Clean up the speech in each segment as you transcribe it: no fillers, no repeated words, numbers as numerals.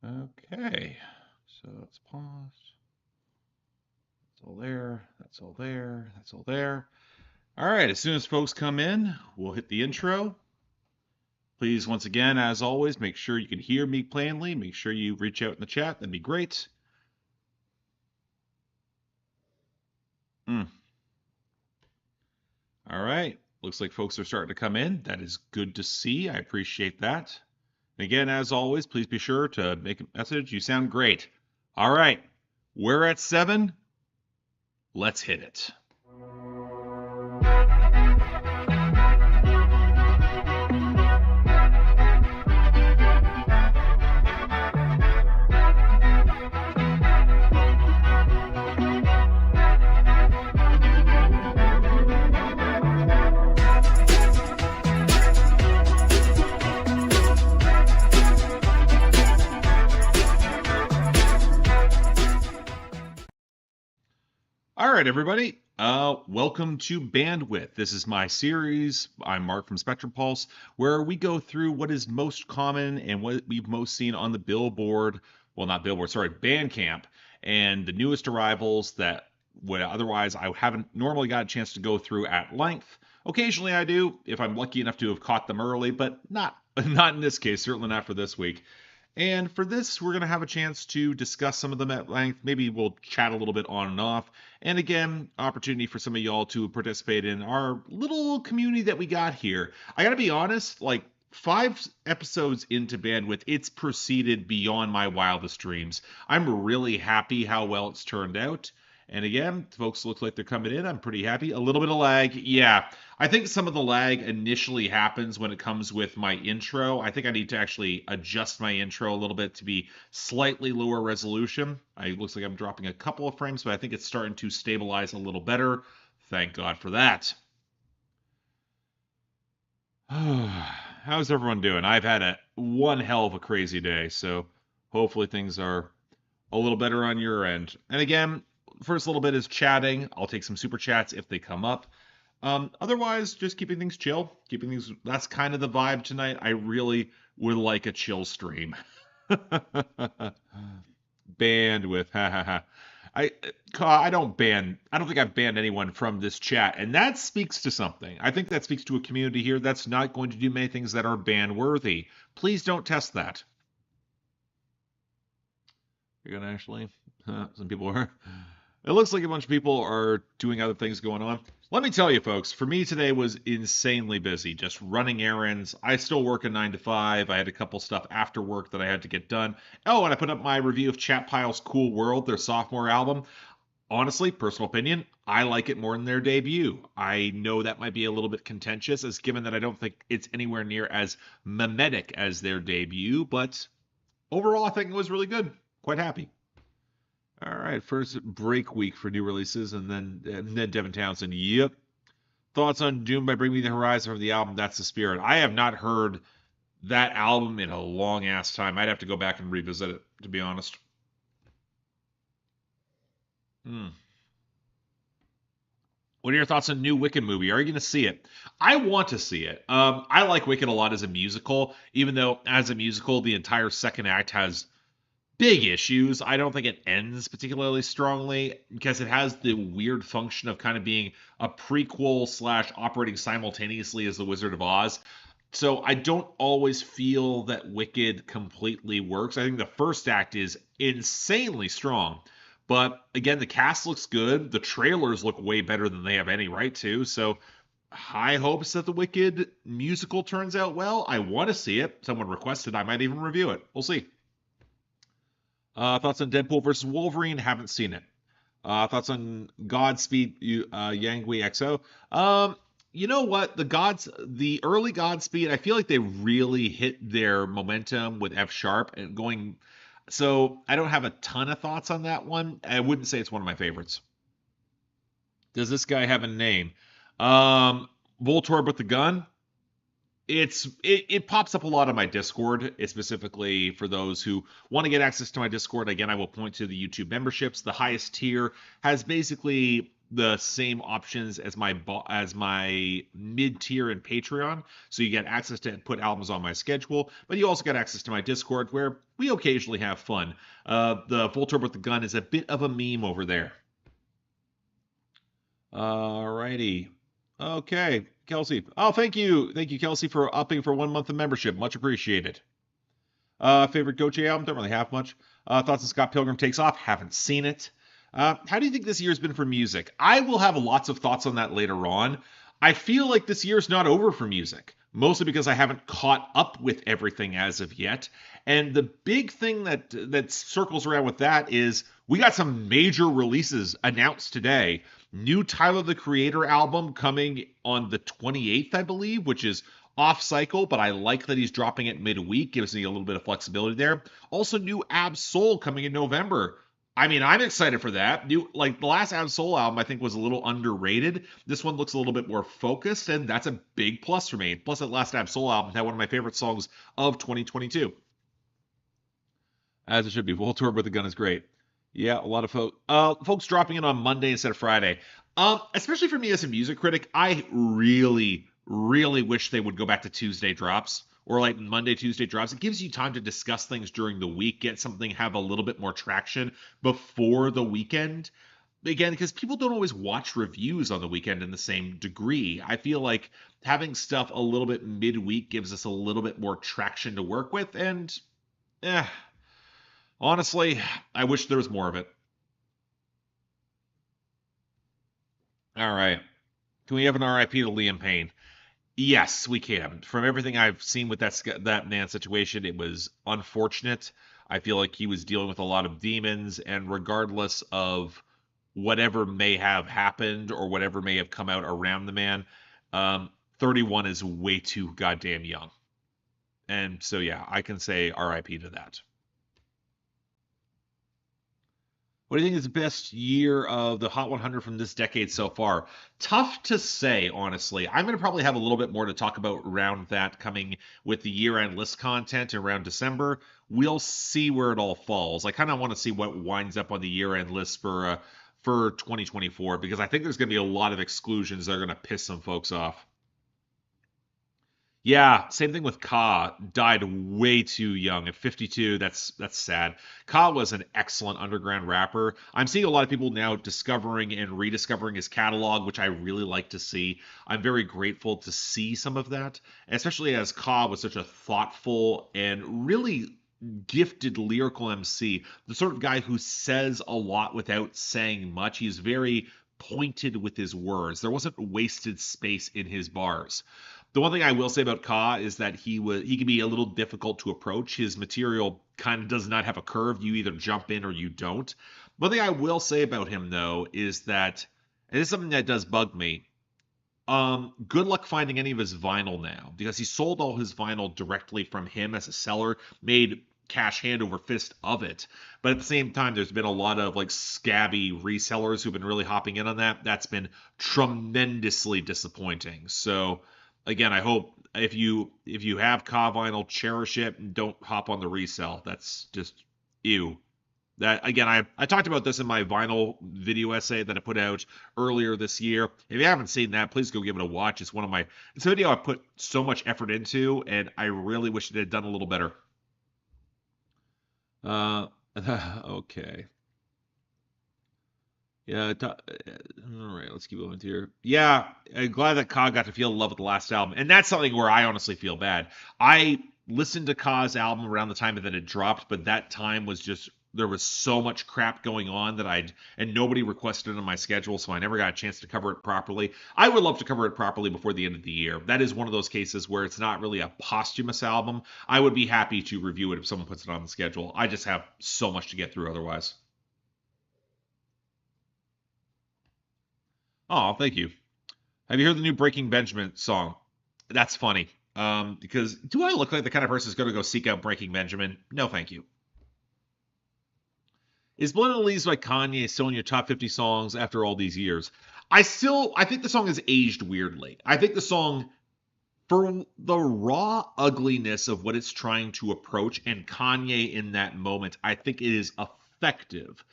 Okay, so let's pause. That's all there. That's all there. That's all there. All right, as soon as folks come in, we'll hit the intro. Please, once again, as always, make sure you can hear me plainly. Make sure you reach out in the chat. That'd be great. All right. Looks like folks are starting to come in. That is good to see. I appreciate that. And again, as always, please be sure to make a message. You sound great. All right. We're at 7. Let's hit it. All right, everybody. Welcome to Bandwidth. This is my series. I'm Mark from Spectrum Pulse, where we go through what is most common and what we've most seen on the Billboard. Well, not Billboard, sorry, Bandcamp, and the newest arrivals that would otherwise I haven't normally got a chance to go through at length. Occasionally I do, if I'm lucky enough to have caught them early, but not in this case. Certainly not for this week. And for this, we're going to have a chance to discuss some of them at length. Maybe we'll chat a little bit on and off. And again, opportunity for some of y'all to participate in our little community that we got here. I got to be honest, like 5 episodes into Bandwidth, it's proceeded beyond my wildest dreams. I'm really happy how well it's turned out. And again, folks look like they're coming in. I'm pretty happy. A little bit of lag. Yeah, I think some of the lag initially happens when it comes with my intro. I think I need to actually adjust my intro a little bit to be slightly lower resolution. It looks like I'm dropping a couple of frames, but I think it's starting to stabilize a little better. Thank God for that. How's everyone doing? I've had one hell of a crazy day, so hopefully things are a little better on your end. And again, first little bit is chatting. I'll take some super chats if they come up. Otherwise, just keeping things chill. That's kind of the vibe tonight. I really would like a chill stream. Bandwidth. Ha ha ha. I don't think I've banned anyone from this chat, and that speaks to something. I think that speaks to a community here that's not going to do many things that are ban worthy. Please don't test that. You're gonna actually? Some people are. It looks like a bunch of people are doing other things going on. Let me tell you, folks, for me today was insanely busy, just running errands. I still work a 9 to 5. I had a couple stuff after work that I had to get done. Oh, and I put up my review of Chat Pile's Cool World, their sophomore album. Honestly, personal opinion, I like it more than their debut. I know that might be a little bit contentious, as given that I don't think it's anywhere near as mimetic as their debut, but overall, I think it was really good. Quite happy. All right, first break week for new releases, and then Devin Townsend. Yep. Thoughts on Doom by Bring Me the Horizon from the album That's the Spirit. I have not heard that album in a long ass time. I'd have to go back and revisit it, to be honest. What are your thoughts on new Wicked movie? Are you going to see it? I want to see it. I like Wicked a lot as a musical, even though as a musical, the entire second act has big issues. I don't think it ends particularly strongly because it has the weird function of kind of being a prequel / operating simultaneously as The Wizard of Oz. So I don't always feel that Wicked completely works. I think the first act is insanely strong. But again, the cast looks good. The trailers look way better than they have any right to. So high hopes that the Wicked musical turns out well. I want to see it. Someone requested. I might even review it. We'll see. Thoughts on Deadpool versus Wolverine? Haven't seen it. Thoughts on Godspeed, Yangui XO? You know what? The early Godspeed, I feel like they really hit their momentum with F sharp and going. So I don't have a ton of thoughts on that one. I wouldn't say it's one of my favorites. Does this guy have a name? Voltorb with the gun. It pops up a lot on my Discord, specifically for those who want to get access to my Discord. Again, I will point to the YouTube memberships. The highest tier has basically the same options as my mid tier and Patreon, so you get access to put albums on my schedule, but you also get access to my Discord where we occasionally have fun. The Voltorb with the gun is a bit of a meme over there. Alrighty. Okay, Kelsey. Oh, thank you, Kelsey, for upping for 1 month of membership. Much appreciated. Favorite Goche album? Don't really have much. Thoughts on Scott Pilgrim Takes Off? Haven't seen it. How do you think this year's been for music? I will have lots of thoughts on that later on. I feel like this year's not over for music, mostly because I haven't caught up with everything as of yet. And the big thing that circles around with that is we got some major releases announced today. New Tyler the Creator album coming on the 28th, I believe, which is off cycle, but I like that he's dropping it midweek. Gives me a little bit of flexibility there. Also, new Ab Soul coming in November. I mean, I'm excited for that. Like the last Ab Soul album, I think was a little underrated. This one looks a little bit more focused, and that's a big plus for me. Plus, that last Ab Soul album had one of my favorite songs of 2022. As it should be. Voltorb with the gun is great. Yeah, a lot of folks dropping in on Monday instead of Friday. Especially for me as a music critic, I really wish they would go back to Tuesday drops or like Monday, Tuesday drops. It gives you time to discuss things during the week, get something, have a little bit more traction before the weekend. Again, because people don't always watch reviews on the weekend in the same degree. I feel like having stuff a little bit midweek gives us a little bit more traction to work with, and honestly, I wish there was more of it. All right. Can we have an RIP to Liam Payne? Yes, we can. From everything I've seen with that man's situation, it was unfortunate. I feel like he was dealing with a lot of demons, and regardless of whatever may have happened or whatever may have come out around the man, 31 is way too goddamn young. And so, yeah, I can say RIP to that. What do you think is the best year of the Hot 100 from this decade so far? Tough to say, honestly. I'm going to probably have a little bit more to talk about around that coming with the year-end list content around December. We'll see where it all falls. I kind of want to see what winds up on the year-end list for 2024 because I think there's going to be a lot of exclusions that are going to piss some folks off. Yeah, same thing with Ka. Died way too young at 52. That's sad. Ka was an excellent underground rapper. I'm seeing a lot of people now discovering and rediscovering his catalog, which I really like to see. I'm very grateful to see some of that, especially as Ka was such a thoughtful and really gifted lyrical MC. The sort of guy who says a lot without saying much. He's very pointed with his words. There wasn't wasted space in his bars. The one thing I will say about Ka is that he can be a little difficult to approach. His material kind of does not have a curve. You either jump in or you don't. One thing I will say about him though is that, and this is something that does bug me. Good luck finding any of his vinyl now because he sold all his vinyl directly from him as a seller, made cash hand over fist of it. But at the same time, there's been a lot of like scabby resellers who've been really hopping in on that. That's been tremendously disappointing. So again, I hope if you have Ka vinyl, cherish it and don't hop on the resell. That's just ew. That again, I talked about this in my vinyl video essay that I put out earlier this year. If you haven't seen that, please go give it a watch. It's a video I put so much effort into, and I really wish it had done a little better. Okay. Yeah, all right, let's keep going here. Yeah, I'm glad that Ka got to feel love with the last album. And that's something where I honestly feel bad. I listened to Ka's album around the time that it dropped, but that time was just, there was so much crap going on that and nobody requested it on my schedule, so I never got a chance to cover it properly. I would love to cover it properly before the end of the year. That is one of those cases where it's not really a posthumous album. I would be happy to review it if someone puts it on the schedule. I just have so much to get through otherwise. Oh, thank you. Have you heard the new Breaking Benjamin song? That's funny. Because do I look like the kind of person who's going to go seek out Breaking Benjamin? No, thank you. Is Blood on the Leaves by Kanye still in your top 50 songs after all these years? I think the song has aged weirdly. I think the song, for the raw ugliness of what it's trying to approach and Kanye in that moment, I think it is effective.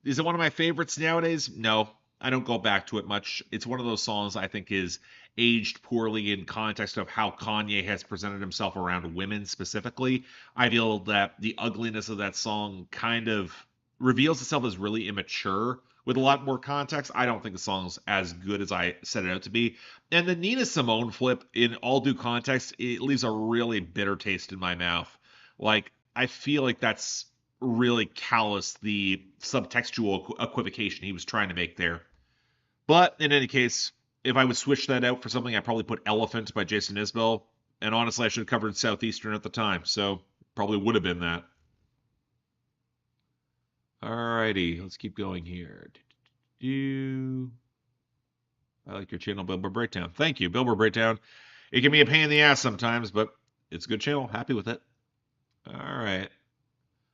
Is it one of my favorites nowadays? No. I don't go back to it much. It's one of those songs I think is aged poorly in context of how Kanye has presented himself around women specifically. I feel that the ugliness of that song kind of reveals itself as really immature with a lot more context. I don't think the song's as good as I set it out to be. And the Nina Simone flip, in all due context, it leaves a really bitter taste in my mouth. Like, I feel like that's really callous the subtextual equivocation he was trying to make there. But in any case, if I would switch that out for something, I'd probably put Elephant by Jason Isbell. And honestly, I should have covered Southeastern at the time, so probably would have been that. Alrighty, let's keep going here. I like your channel, Billboard Breakdown. Thank you, Billboard Breakdown. It can be a pain in the ass sometimes, but it's a good channel. Happy with it. All right.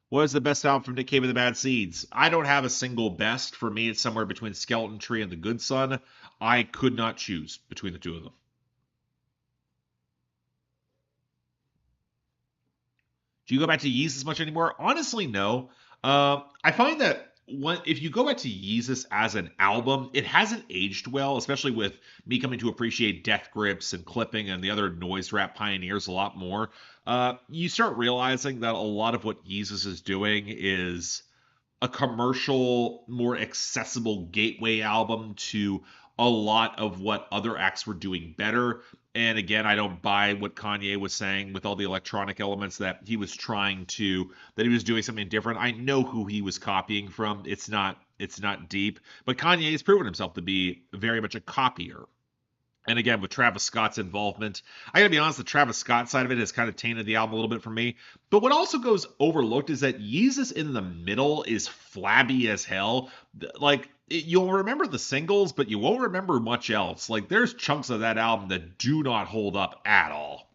What is the best album from Nick Cave and the Bad Seeds? I don't have a single best. For me, it's somewhere between Skeleton Tree and The Good Son. I could not choose between the two of them. Do you go back to Yeezus much anymore? Honestly, no. I find that if you go back to Yeezus as an album, it hasn't aged well, especially with me coming to appreciate Death Grips and Clipping and the other noise rap pioneers a lot more. You start realizing that a lot of what Yeezus is doing is a commercial, more accessible gateway album to a lot of what other acts were doing better. And again, I don't buy what Kanye was saying with all the electronic elements that he was that he was doing something different. I know who he was copying from. It's not deep, but Kanye has proven himself to be very much a copier. And again, with Travis Scott's involvement, I gotta be honest, the Travis Scott side of it has kind of tainted the album a little bit for me. But what also goes overlooked is that Yeezus in the middle is flabby as hell. Like, you'll remember the singles, but you won't remember much else. Like, there's chunks of that album that do not hold up at all.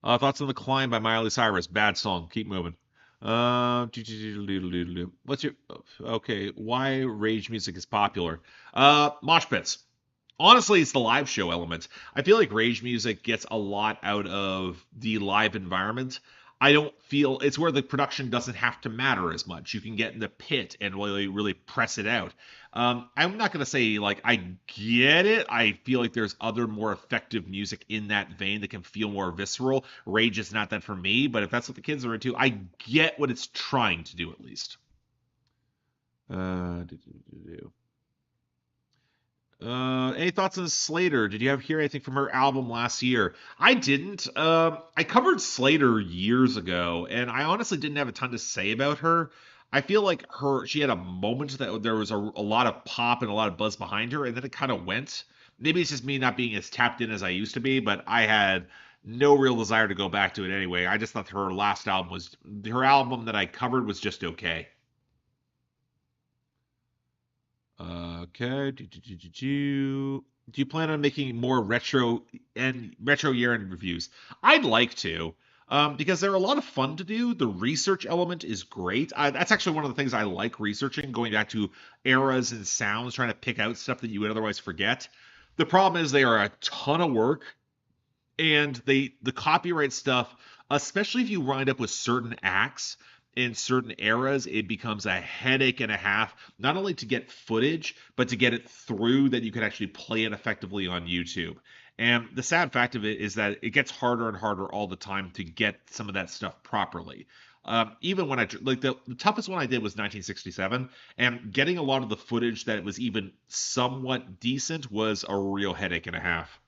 Thoughts on The Climb by Miley Cyrus. Bad song. Keep moving. What's your... Okay, why rage music is popular? Mosh pits. Honestly, it's the live show element. I feel like rage music gets a lot out of the live environment. I don't feel it's where the production doesn't have to matter as much. You can get in the pit and really press it out. I'm not going to say like I get it. I feel like there's other more effective music in that vein that can feel more visceral. Rage is not that for me, but if that's what the kids are into, I get what it's trying to do at least. Any thoughts on Slater? Did you hear anything from her album last year? I didn't. I covered Slater years ago, and I honestly didn't have a ton to say about her. I feel like she had a moment that there was a lot of pop and a lot of buzz behind her, and then it kind of went. Maybe it's just me not being as tapped in as I used to be, but I had no real desire to go back to it anyway. I just thought her album that I covered was just okay. Okay. Do you plan on making more retro year end reviews? I'd like to, because they're a lot of fun to do. The research element is great. That's actually one of the things I like researching, going back to eras and sounds, trying to pick out stuff that you would otherwise forget. The problem is they are a ton of work, and the copyright stuff, especially if you wind up with certain acts in certain eras, it becomes a headache and a half, not only to get footage, but to get it through that you can actually play it effectively on YouTube. And the sad fact of it is that it gets harder and harder all the time to get some of that stuff properly. Even when the toughest one I did was 1967, and getting a lot of the footage that was even somewhat decent was a real headache and a half.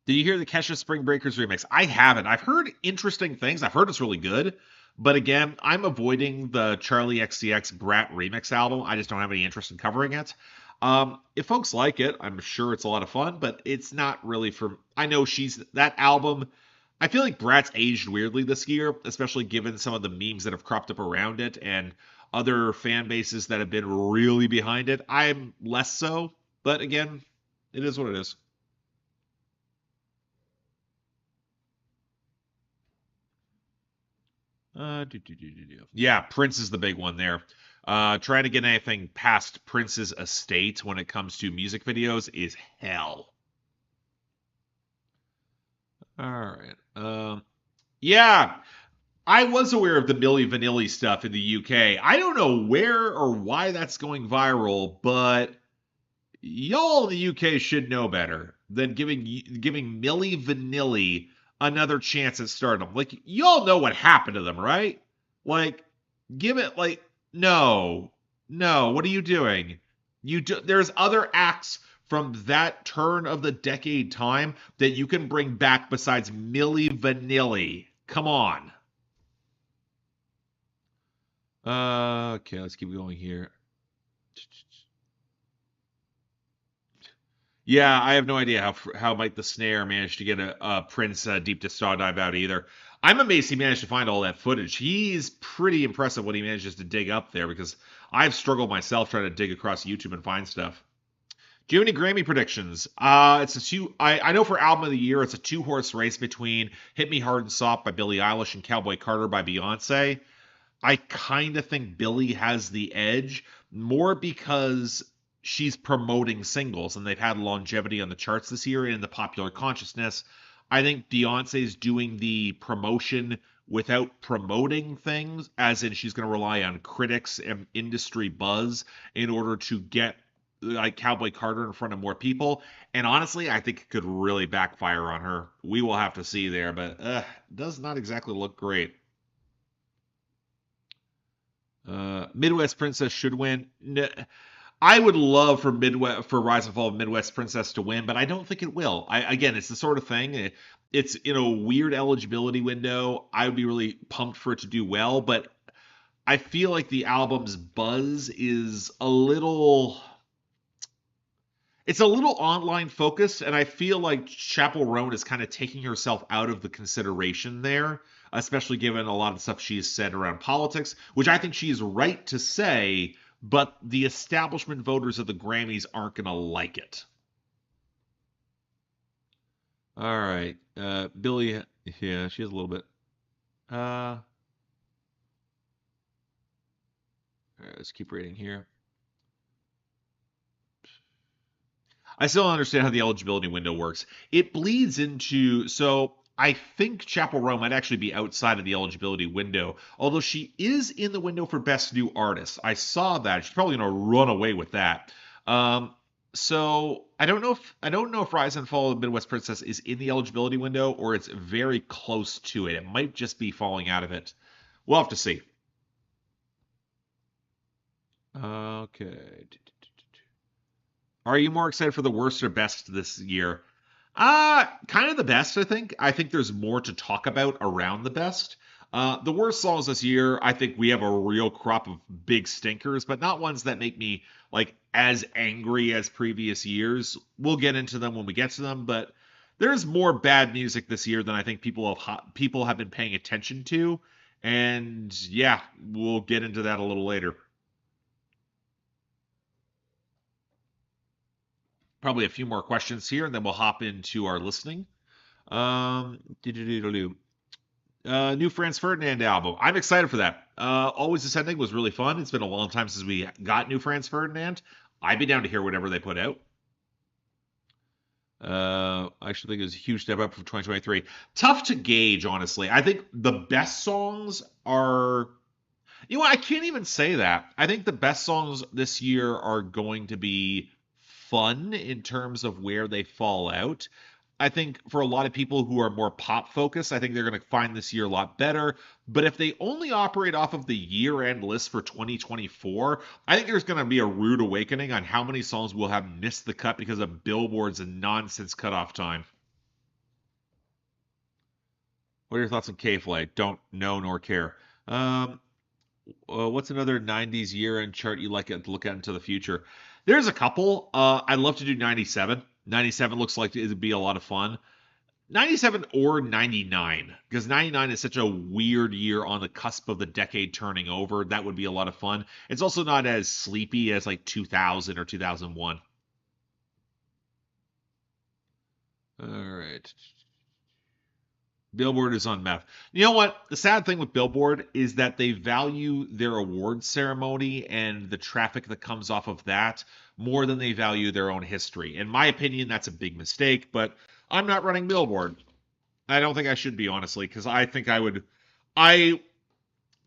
Did you hear the Kesha Spring Breakers remix? I haven't. I've heard interesting things. I've heard it's really good. But again, I'm avoiding the Charlie XCX Brat remix album. I just don't have any interest in covering it. If folks like it, I'm sure it's a lot of fun, but it's not really for... I know that album... I feel like Brat's aged weirdly this year, especially given some of the memes that have cropped up around it and other fan bases that have been really behind it. I'm less so, but again, it is what it is. Yeah, Prince is the big one there. Trying to get anything past Prince's estate when it comes to music videos is hell. All right. Yeah. I was aware of the Milli Vanilli stuff in the UK. I don't know where or why that's going viral, but y'all in the UK should know better than giving Milli Vanilli another chance at stardom. Like, y'all know what happened to them, right? Like, give it like no, no. What are you doing? There's other acts from that turn of the decade time that you can bring back besides Milli Vanilli. Come on. Okay, let's keep going here. Yeah, I have no idea how Mike the Snare managed to get a Prince Deep to Star Dive out either. I'm amazed he managed to find all that footage. He's pretty impressive what he manages to dig up there because I've struggled myself trying to dig across YouTube and find stuff. Do you have any Grammy predictions? It's a two. I know for album of the year, it's a two-horse race between "Hit Me Hard and Soft" by Billie Eilish and "Cowboy Carter" by Beyonce. I kind of think Billie has the edge more because she's promoting singles and they've had longevity on the charts this year and in the popular consciousness. I think Beyonce's doing the promotion without promoting things, as in she's going to rely on critics and industry buzz in order to get like Cowboy Carter in front of more people. And honestly, I think it could really backfire on her. We will have to see there, but does not exactly look great. Midwest Princess should win. I would love for Rise and Fall of Midwest Princess to win, but I don't think it will. Again, it's the sort of thing. It's in a weird eligibility window. I would be really pumped for it to do well, but I feel like the album's buzz is a little. It's a little online focused, and I feel like Chapel Roan is kind of taking herself out of the consideration there, especially given a lot of the stuff she has said around politics, which I think she is right to say, but the establishment voters of the Grammys aren't going to like it. All right. Billie, yeah, she has a little bit. All right, let's keep reading here. I still don't understand how the eligibility window works. It bleeds into I think Chapel Roan might actually be outside of the eligibility window, although she is in the window for Best New Artist. I saw that. She's probably going to run away with that. So I don't know if Rise and Fall of the Midwest Princess is in the eligibility window or it's very close to it. It might just be falling out of it. We'll have to see. Okay. Are you more excited for the worst or best this year? Kind of the best, I think. I think there's more to talk about around the best. The worst songs this year, I think we have a real crop of big stinkers, but not ones that make me like as angry as previous years. We'll get into them when we get to them, but there's more bad music this year than I think people have been paying attention to. And yeah, we'll get into that a little later. Probably a few more questions here, and then we'll hop into our listening. New Franz Ferdinand album. I'm excited for that. Always Ascending was really fun. It's been a long time since we got New Franz Ferdinand. I'd be down to hear whatever they put out. I actually think it was a huge step up from 2023. Tough to gauge, honestly. I think the best songs are. You know what? I can't even say that. I think the best songs this year are going to be fun in terms of where they fall out. I think for a lot of people who are more pop focused, I think they're going to find this year a lot better. But if they only operate off of the year end list for 2024, I think there's going to be a rude awakening on how many songs will have missed the cut because of Billboard's nonsense cutoff time. What are your thoughts on K-Flight? Don't know nor care. What's another 90s year end chart you like to look at into the future? There's a couple. I'd love to do 97. 97 looks like it would be a lot of fun. 97 or 99, because 99 is such a weird year on the cusp of the decade turning over. That would be a lot of fun. It's also not as sleepy as like 2000 or 2001. All right. Billboard is on meth. You know what? The sad thing with Billboard is that they value their awards ceremony and the traffic that comes off of that more than they value their own history. In my opinion, that's a big mistake, but I'm not running Billboard. I don't think I should be, honestly, because I think I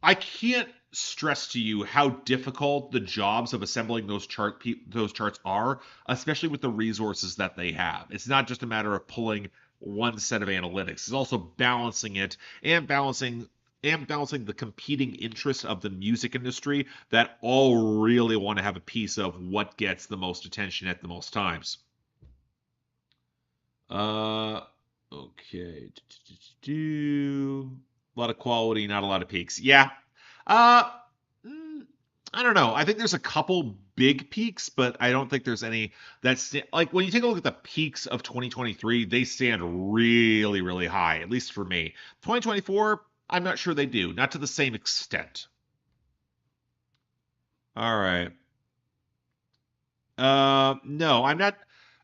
can't stress to you how difficult the jobs of assembling those charts are, especially with the resources that they have. It's not just a matter of pulling one set of analytics. It's also balancing it and balancing the competing interests of the music industry that all really want to have a piece of what gets the most attention at the most times. Okay. A lot of quality, not a lot of peaks. Yeah. Uh, I don't know. I think there's a couple big peaks, but I don't think there's any that's like when you take a look at the peaks of 2023, they stand really, really high, at least for me. 2024, I'm not sure they do, not to the same extent. All right. No, I'm not.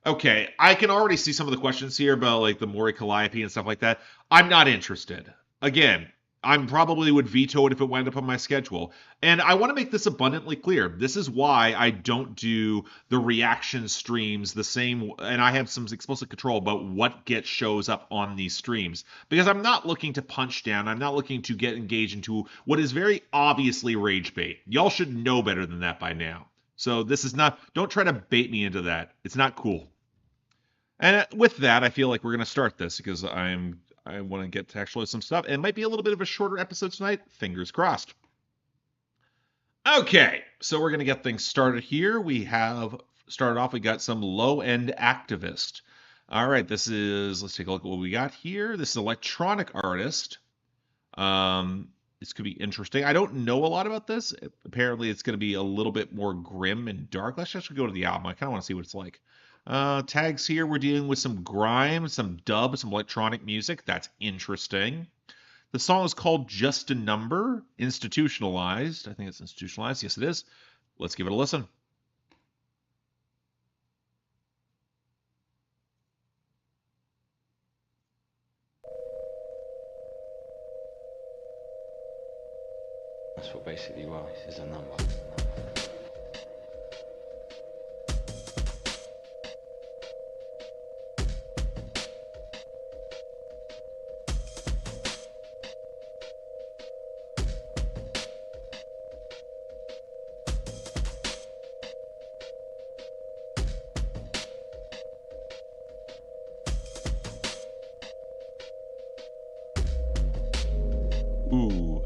Okay, I can already see some of the questions here about like the Mori Calliope and stuff like that. I'm not interested. Again, I probably would veto it if it wound up on my schedule. And I want to make this abundantly clear. This is why I don't do the reaction streams the same, and I have some explicit control about what gets shows up on these streams. Because I'm not looking to punch down. I'm not looking to get engaged into what is very obviously rage bait. Y'all should know better than that by now. So this is not, don't try to bait me into that. It's not cool. And with that, I feel like we're going to start this because I want to get to actually some stuff. It might be a little bit of a shorter episode tonight. Fingers crossed. Okay, so we're going to get things started here. We have started off, we got some low-end activist. All right, let's take a look at what we got here. This is an electronic artist. This could be interesting. I don't know a lot about this. Apparently, it's going to be a little bit more grim and dark. Let's actually go to the album. I kind of want to see what it's like. Tags here, we're dealing with some grime, some dub, some electronic music. That's interesting. The song is called Just a Number, institutionalized. I think it's institutionalized. Yes, it is. Let's give it a listen. That's what basically you are, is a number. Ooh.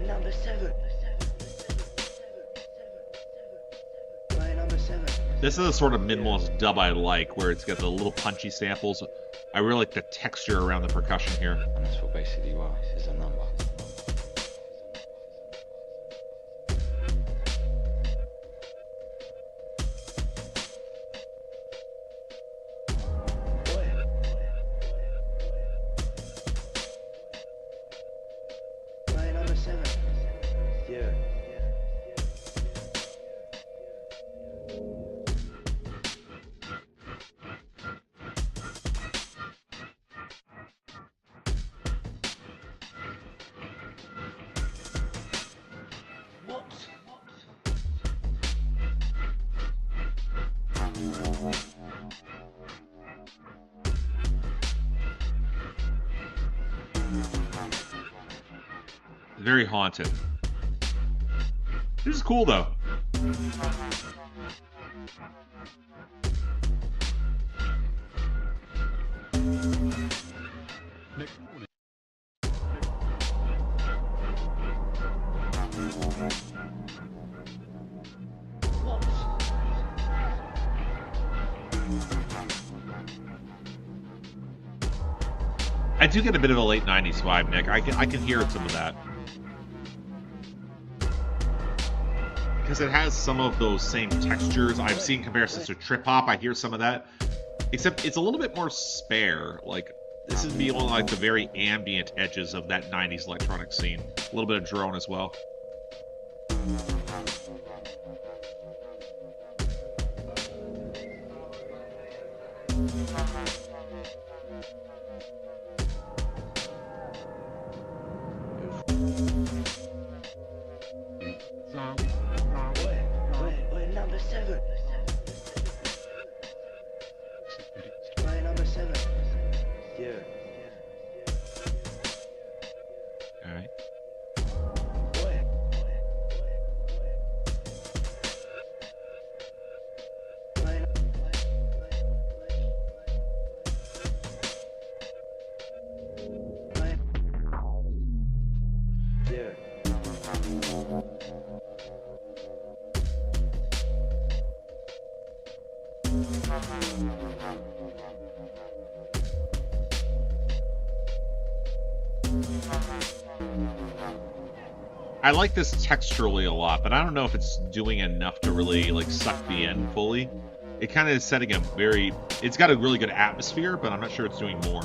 Number seven. Number seven. This is the sort of minimalist dub I like, where it's got the little punchy samples. I really like the texture around the percussion here. And that's what basically you are, is a number. Number seven. Yeah. Very haunted. This is cool though. I do get a bit of a late 90s vibe, Nick. I can hear some of that. Because it has some of those same textures. I've seen comparisons to trip hop. I hear some of that. Except it's a little bit more spare. Like, this is beyond like the very ambient edges of that 90s electronic scene. A little bit of drone as well. Yeah. All right. What? Mine. Mine. Yeah. I like this texturally a lot, but I don't know if it's doing enough to really like suck me in fully. It kind of is setting a very, it's got a really good atmosphere, but I'm not sure it's doing more.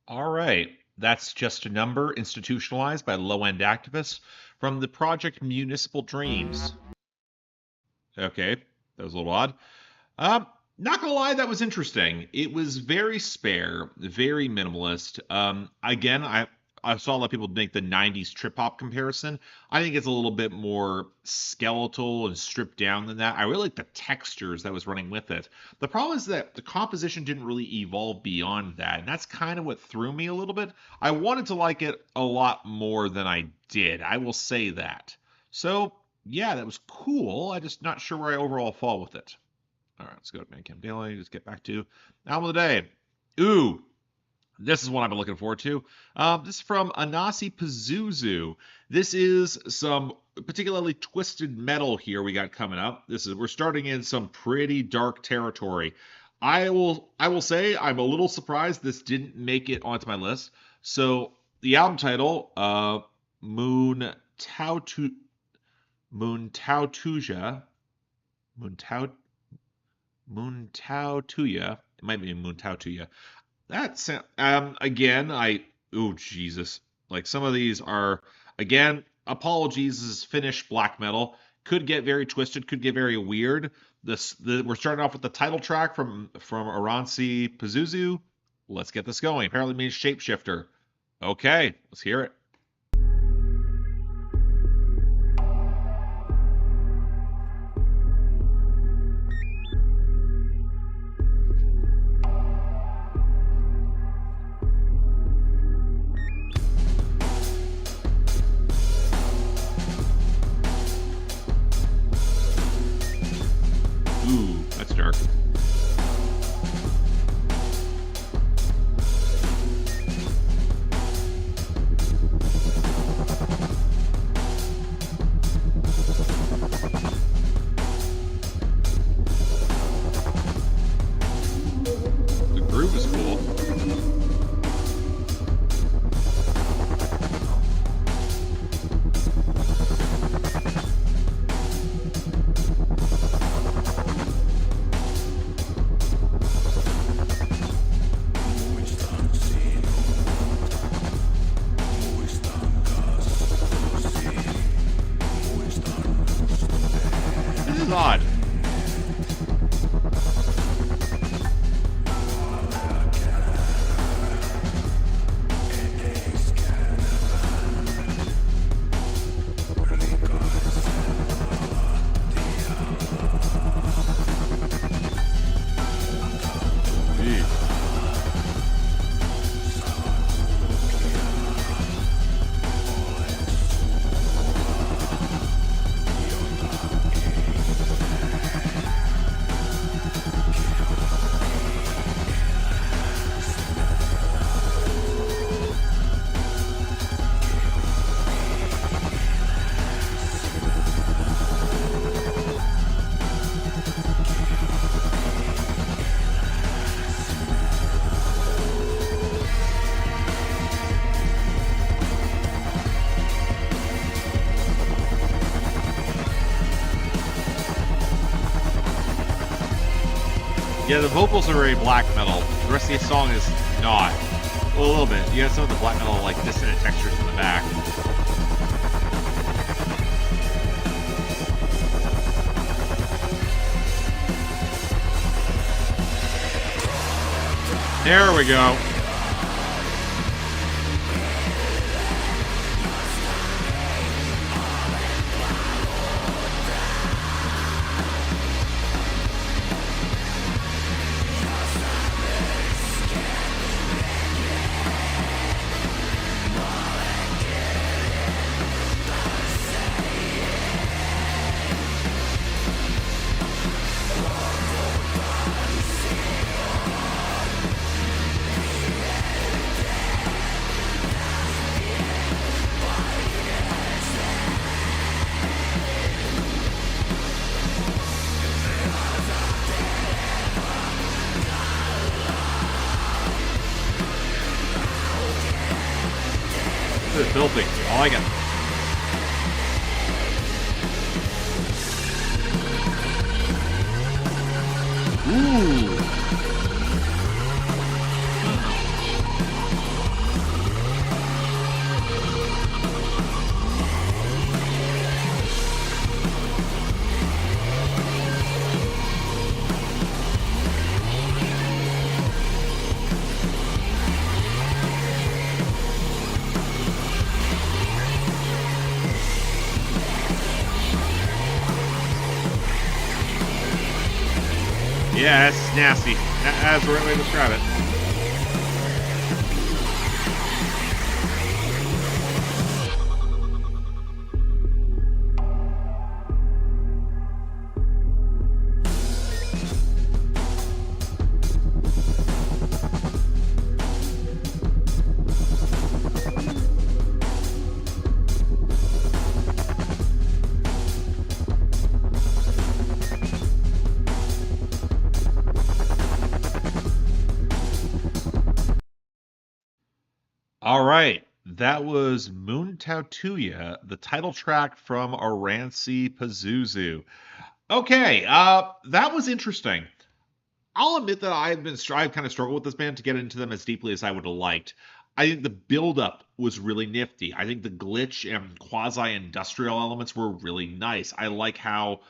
All right. That's Just a Number, institutionalized by low-end activists from the project Municipal Dreams. Okay, that was a little odd. Not gonna lie, that was interesting. It was very spare, very minimalist. Again, I saw a lot of people make the '90s trip hop comparison. I think it's a little bit more skeletal and stripped down than that. I really like the textures that was running with it. The problem is that the composition didn't really evolve beyond that, and that's kind of what threw me a little bit. I wanted to like it a lot more than I did. I will say that. So yeah, that was cool. I'm just not sure where I overall fall with it. All right, let's go to Bandcamp Daily. Just get back to album of the day. Ooh, this is one I've been looking forward to. This is from Oranssi Pazuzu. This is some particularly twisted metal here we got coming up. We're starting in some pretty dark territory. I will say I'm a little surprised this didn't make it onto my list. So the album title, Moon Tao Tuja. Moon Tao Tuya. It might be Moon Tao Tuya. That's again, oh Jesus. Like some of these are again, apologies, this is Finnish black metal. Could get very twisted, could get very weird. We're starting off with the title track from Oranssi Pazuzu. Let's get this going. Apparently means shapeshifter. Okay, let's hear it. Ooh, that's dark. The groove is cool. This is odd. Yeah, the vocals are very black metal. The rest of the song is not. Well, a little bit. You got some of the black metal, like, dissonant textures in the back. There we go. This is filthy. I like it. Ooh. Yeah, that's nasty. That's the right way to describe it. All right, that was Moon Tautuya, the title track from Oranssi Pazuzu. Okay, that was interesting. I'll admit that I've kind of struggled with this band to get into them as deeply as I would have liked. I think the build-up was really nifty. I think the glitch and quasi-industrial elements were really nice. I like how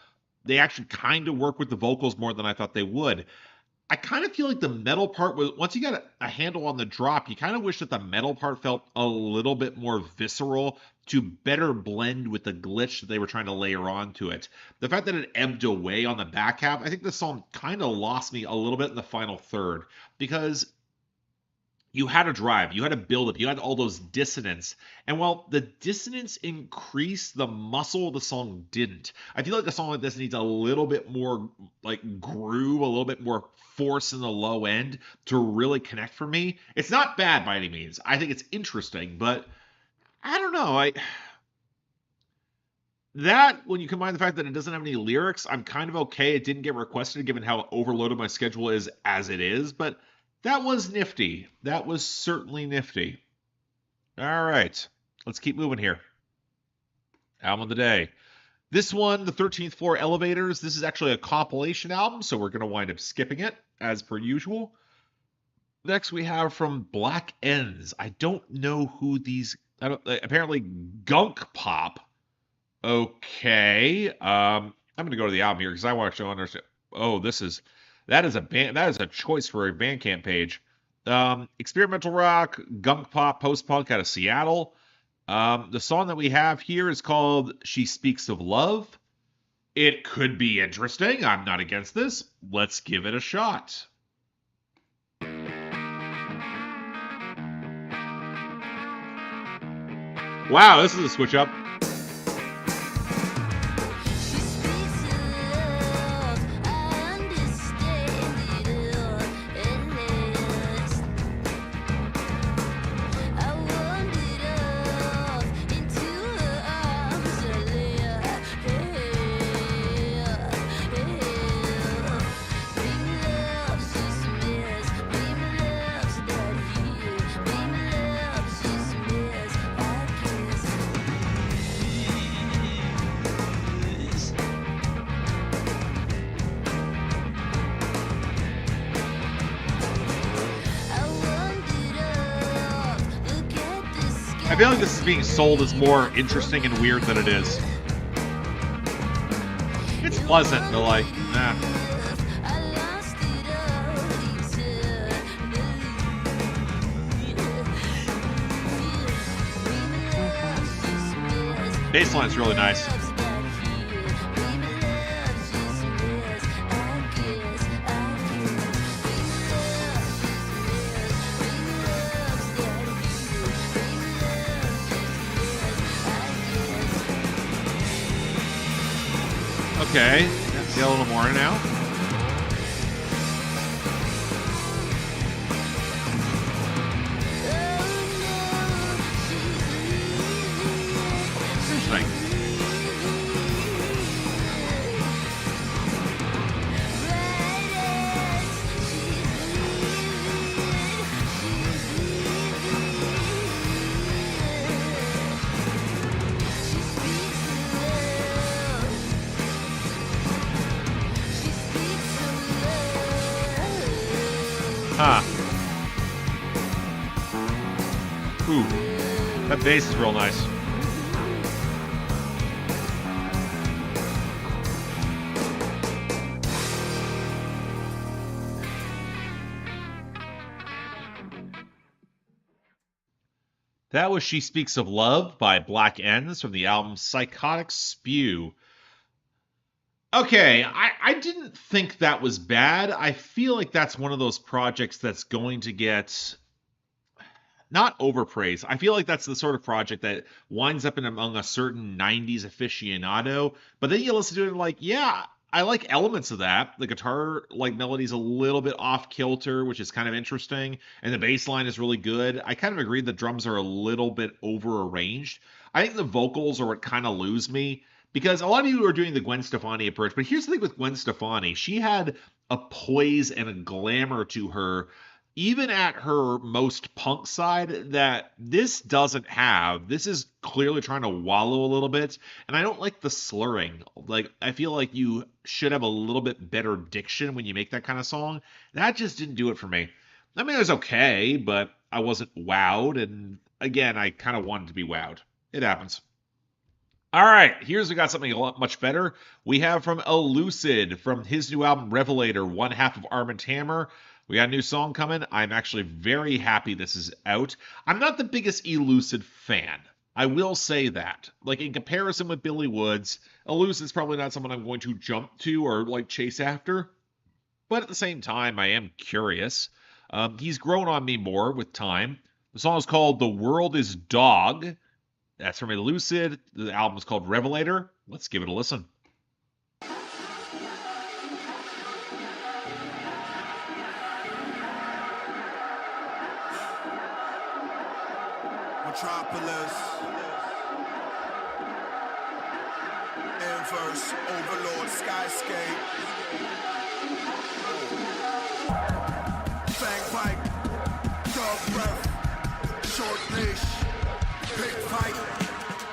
they actually kind of work with the vocals more than I thought they would. I kind of feel like the metal part was, once you got a handle on the drop, you kind of wish that the metal part felt a little bit more visceral to better blend with the glitch that they were trying to layer onto it. The fact that it ebbed away on the back half, I think the song kind of lost me a little bit in the final third, because you had a drive, you had a build-up, you had all those dissonance, and while the dissonance increased, the muscle of the song didn't. I feel like a song like this needs a little bit more like groove, a little bit more force in the low end to really connect for me. It's not bad by any means. I think it's interesting, but I don't know. That, when you combine the fact that it doesn't have any lyrics, I'm kind of okay. It didn't get requested given how overloaded my schedule is as it is, but that was nifty. That was certainly nifty. All right, let's keep moving here. Album of the day. This one, the 13th Floor Elevators. This is actually a compilation album, so we're going to wind up skipping it, as per usual. Next, we have from Black Ends. I don't know who these... apparently, Gunk Pop. Okay. I'm going to go to the album here, because I want to understand... Oh, that is a choice for a Bandcamp page. Experimental rock, gunk pop, post-punk out of Seattle. The song that we have here is called She Speaks of Love. It could be interesting. I'm not against this. Let's give it a shot. Wow, this is a switch up. I feel like this is being sold as more interesting and weird than it is. It's pleasant, but like, nah. Bassline's really nice. Okay, let's get a little more now. Interesting. Huh. Ooh, that bass is real nice. That was She Speaks of Love by Black Ends from the album Psychotic Spew. Okay, I didn't think that was bad. I feel like that's one of those projects that's going to get not overpraised. I feel like that's the sort of project that winds up in among a certain 90s aficionado, but then you listen to it and like, yeah, I like elements of that. The guitar like melody's a little bit off kilter, which is kind of interesting, and the bass line is really good. I kind of agree the drums are a little bit over arranged. I think the vocals are what kind of lose me. Because a lot of people are doing the Gwen Stefani approach, but here's the thing with Gwen Stefani. She had a poise and a glamour to her, even at her most punk side, that this doesn't have. This is clearly trying to wallow a little bit, and I don't like the slurring. Like, I feel like you should have a little bit better diction when you make that kind of song. That just didn't do it for me. I mean, it was okay, but I wasn't wowed, and again, I kind of wanted to be wowed. It happens. All right, we got something a lot much better. We have from Elucid, from his new album Revelator, one half of Armand Hammer. We got a new song coming. I'm actually very happy this is out. I'm not the biggest Elucid fan. I will say that. Like, in comparison with Billy Woods, Elucid's probably not someone I'm going to jump to or like chase after. But at the same time, I am curious. He's grown on me more with time. The song is called The World is Dog. That's from Elucid. The album is called Revelator. Let's give it a listen. Metropolis, inverse, overlord, skyscape, fang pipe, dog breath, short leash, big fight,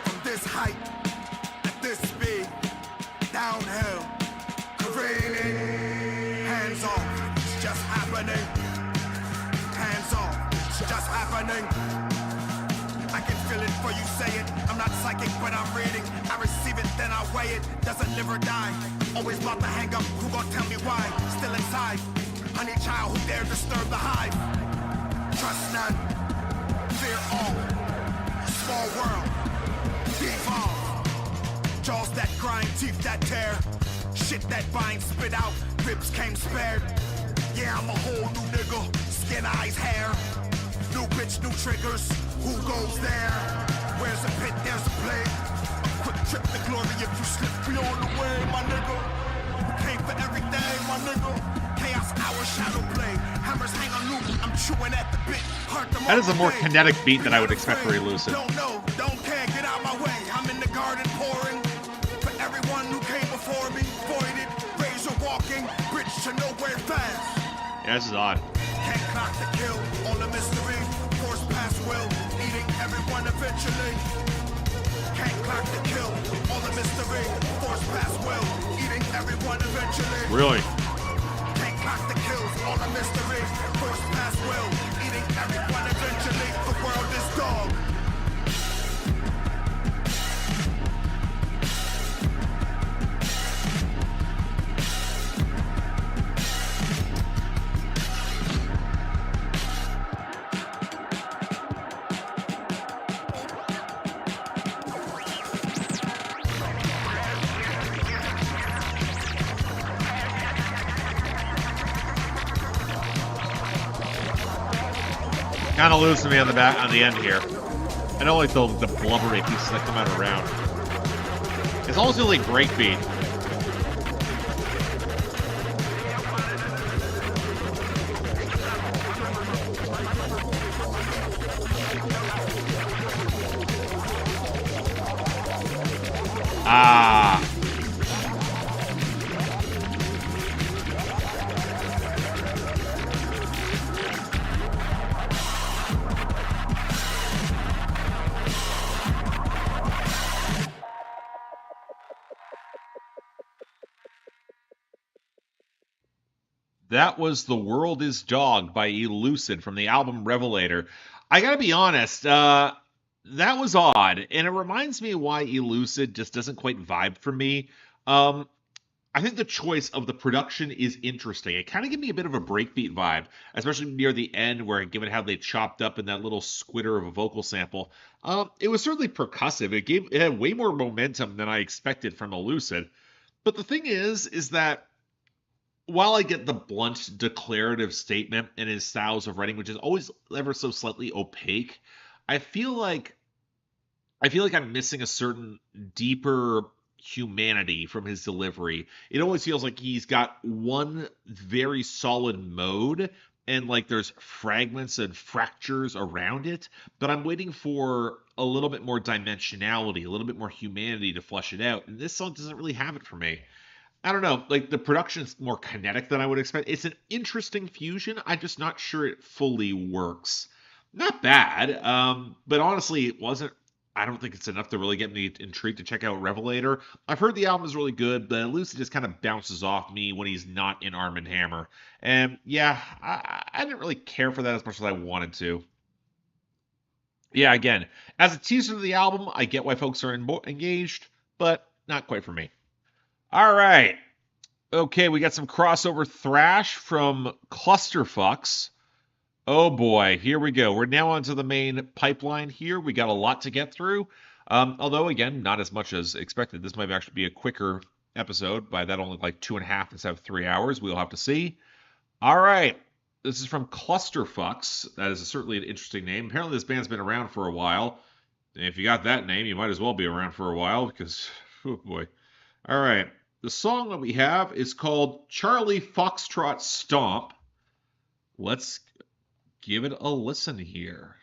from this height, at this speed, downhill, careening, hands off, it's just happening, hands off, it's just happening. I can feel it before you say it. I'm not psychic, but I'm reading. I receive it, then I weigh it. Doesn't live or die. Always about to hang up. Who gon' tell me why? Still inside. Honey child who dare disturb the hive. Trust none. Fear all. Small world. Devolve. Jaws that grind, teeth that tear. Shit that bind, spit out. Ribs came spared. Yeah, I'm a whole new nigga. Skin, eyes, hair. New bitch, new triggers. Who goes there? Where's a pit? There's a plague. A quick trip to glory if you slip. We on the way, my nigga. We came for everything, my nigga. Chaos hour, shadow play. Hammers hang on loop. I'm chewing at the bit. Heart the That is a more kinetic beat than I would expect for Elucid. Don't know, don't care, get out my way. I'm in the garden pouring. For everyone who came before me, voided, razor walking, bridge to nowhere fast. Yeah, this is odd. Can't clock the kill, all the mystery, force past will, eating everyone eventually. Can't clock the kill, all the mystery, force past will, eating everyone eventually. Really? Can't clock the kills, all the mystery, force past will, eating everyone eventually. The world is dog. Kind of losing me on the end here. I don't like the blubbery pieces that come out around. It's almost like breakbeat. Ah. That was The World is Dog by Elucid from the album Revelator. I gotta be honest, that was odd, and it reminds me why Elucid just doesn't quite vibe for me. I think the choice of the production is interesting. It kind of gave me a bit of a breakbeat vibe, especially near the end, where given how they chopped up in that little squitter of a vocal sample, it was certainly percussive. It had way more momentum than I expected from Elucid. But the thing is that while I get the blunt declarative statement in his styles of writing, which is always ever so slightly opaque, I feel like I'm missing a certain deeper humanity from his delivery. It always feels like he's got one very solid mode and like there's fragments and fractures around it, but I'm waiting for a little bit more dimensionality, a little bit more humanity to flesh it out. And this song doesn't really have it for me. I don't know, like the production's more kinetic than I would expect. It's an interesting fusion. I'm just not sure it fully works. Not bad, but honestly, it wasn't. I don't think it's enough to really get me intrigued to check out Revelator. I've heard the album is really good, but Lucy just kind of bounces off me when he's not in Arm & Hammer. And yeah, I didn't really care for that as much as I wanted to. Yeah, again, as a teaser to the album, I get why folks are engaged, but not quite for me. All right. Okay, we got some crossover thrash from Clusterfucks. Oh boy, here we go. We're now onto the main pipeline here. We got a lot to get through. Although, again, not as much as expected. This might actually be a quicker episode. By that, only like 2.5 instead of 3 hours. We'll have to see. All right. This is from Clusterfucks. That is certainly an interesting name. Apparently, this band's been around for a while. And if you got that name, you might as well be around for a while because, oh boy. All right. The song that we have is called Charlie Foxtrot Stomp. Let's give it a listen here.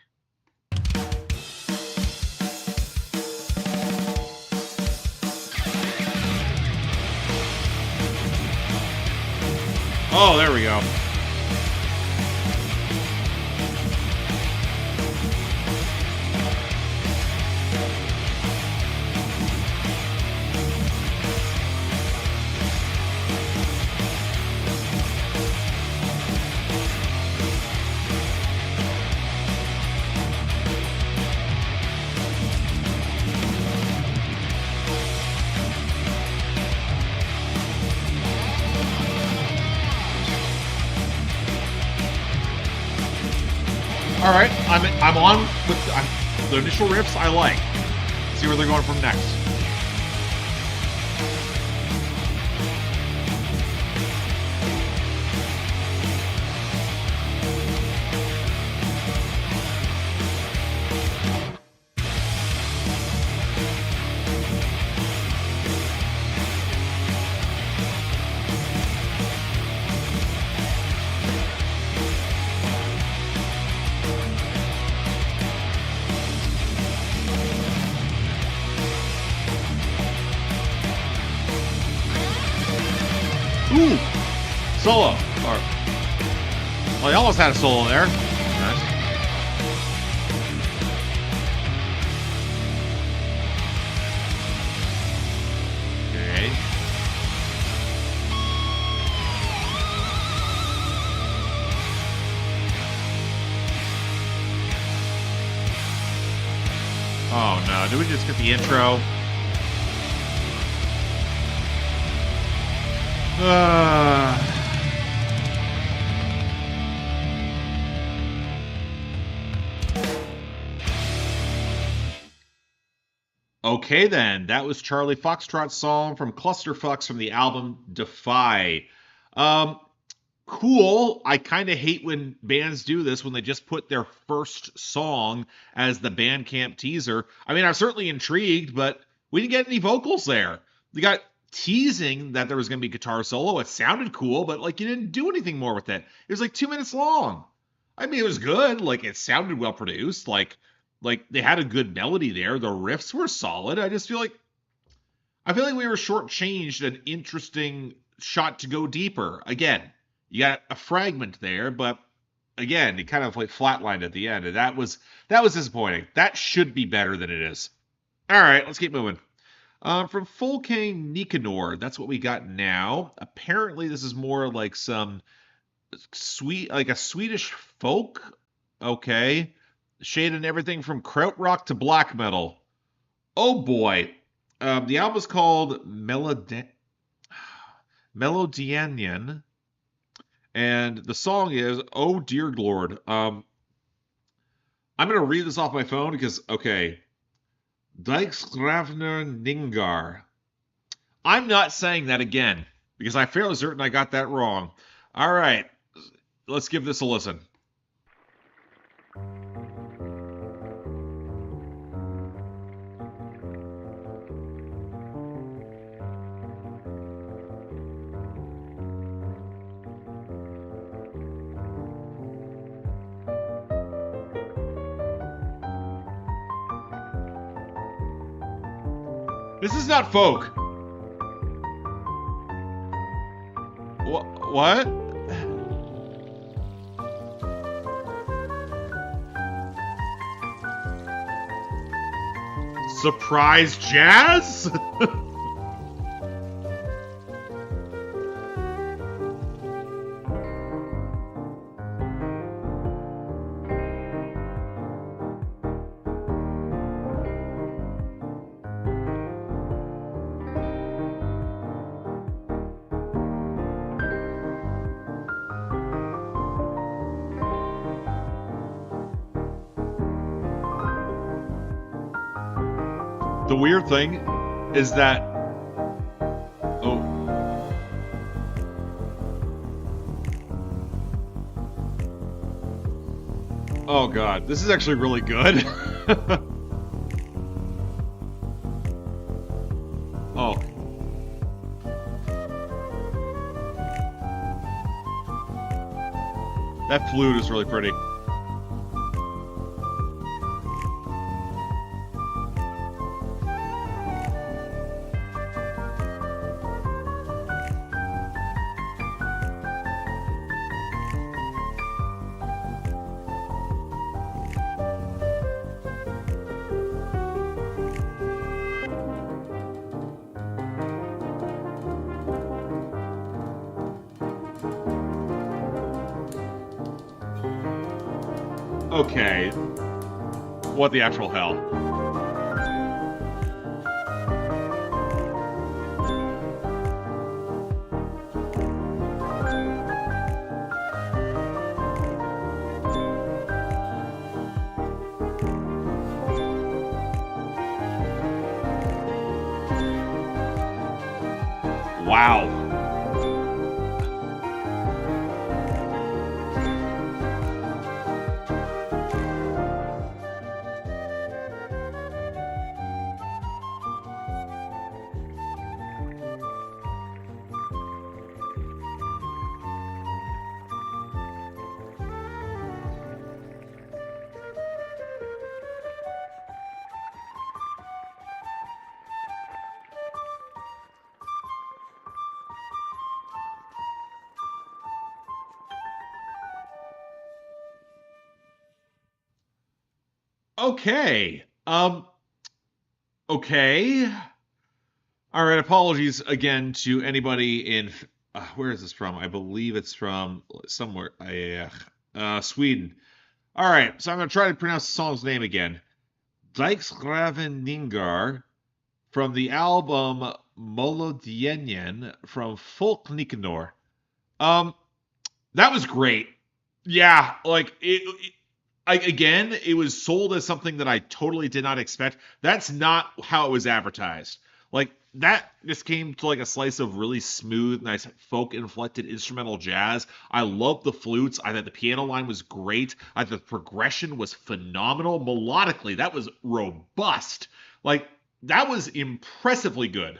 Oh, there we go. All right, I'm on with the initial riffs. I like. Let's see where they're going from next. Ooh, solo. Well, he almost had a solo there. Nice. Okay. Oh no, did we just get the intro? Okay then, that was Charlie Foxtrot's song from Clusterfucks from the album Defy. cool. I kind of hate when bands do this, when they just put their first song as the Bandcamp teaser. I mean, I'm certainly intrigued, but we didn't get any vocals there. We got teasing that there was going to be guitar solo. It sounded cool, but like you didn't do anything more with it. It was like 2 minutes long. I mean, it was good. Like it sounded well produced. Like they had a good melody there. The riffs were solid. I feel like we were shortchanged an interesting shot to go deeper. Again, you got a fragment there, but again, it kind of like flatlined at the end, and that was disappointing. That should be better than it is. All right, let's keep moving. From Folke Nikor, that's what we got now. Apparently, this is more like some like a Swedish folk. Okay, shading everything from krautrock to black metal. Oh boy, the album is called Melodianian, and the song is "Oh Dear Lord." I'm gonna read this off my phone because okay. Dijksgravner Ningar. I'm not saying that again because I'm fairly certain I got that wrong. All right, let's give this a listen. This is not folk. What? Surprise jazz? The weird thing is that oh god, this is actually really good. Oh. That flute is really pretty. Okay. What the actual hell? Wow. Okay. Okay. All right. Apologies again to anybody in where is this from? I believe it's from somewhere. Sweden. All right. So I'm going to try to pronounce the song's name again. Dijksgravningar from the album Molodienien from Folk Nicanor. That was great. Yeah, like again, it was sold as something that I totally did not expect. That's not how it was advertised. Like that just came to like a slice of really smooth, nice folk-inflected instrumental jazz. I love the flutes. I thought the piano line was great. I thought the progression was phenomenal. Melodically, that was robust. Like, that was impressively good.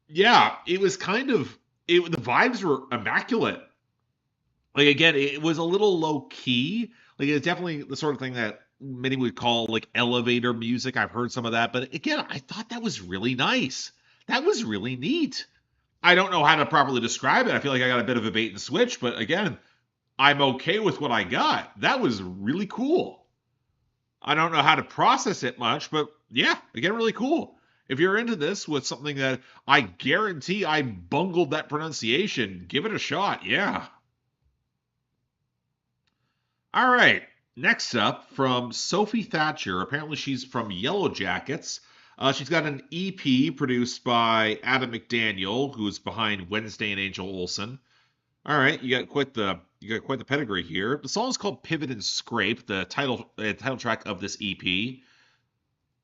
Yeah, it was kind of the vibes were immaculate. Like again, it was a little low key. Like it's definitely the sort of thing that many would call like elevator music. I've heard some of that, but again, I thought that was really nice. That was really neat. I don't know how to properly describe it. I feel like I got a bit of a bait and switch, but again, I'm okay with what I got. That was really cool. I don't know how to process it much, but yeah, again, really cool. If you're into this with something that I guarantee I bungled that pronunciation, give it a shot. Yeah. All right. Next up from Sophie Thatcher. Apparently she's from Yellow Jackets. She's got an EP produced by Adam McDaniel, who's behind Wednesday and Angel Olsen. All right, you got quite the pedigree here. The song is called "Pivot and Scrape," the title track of this EP.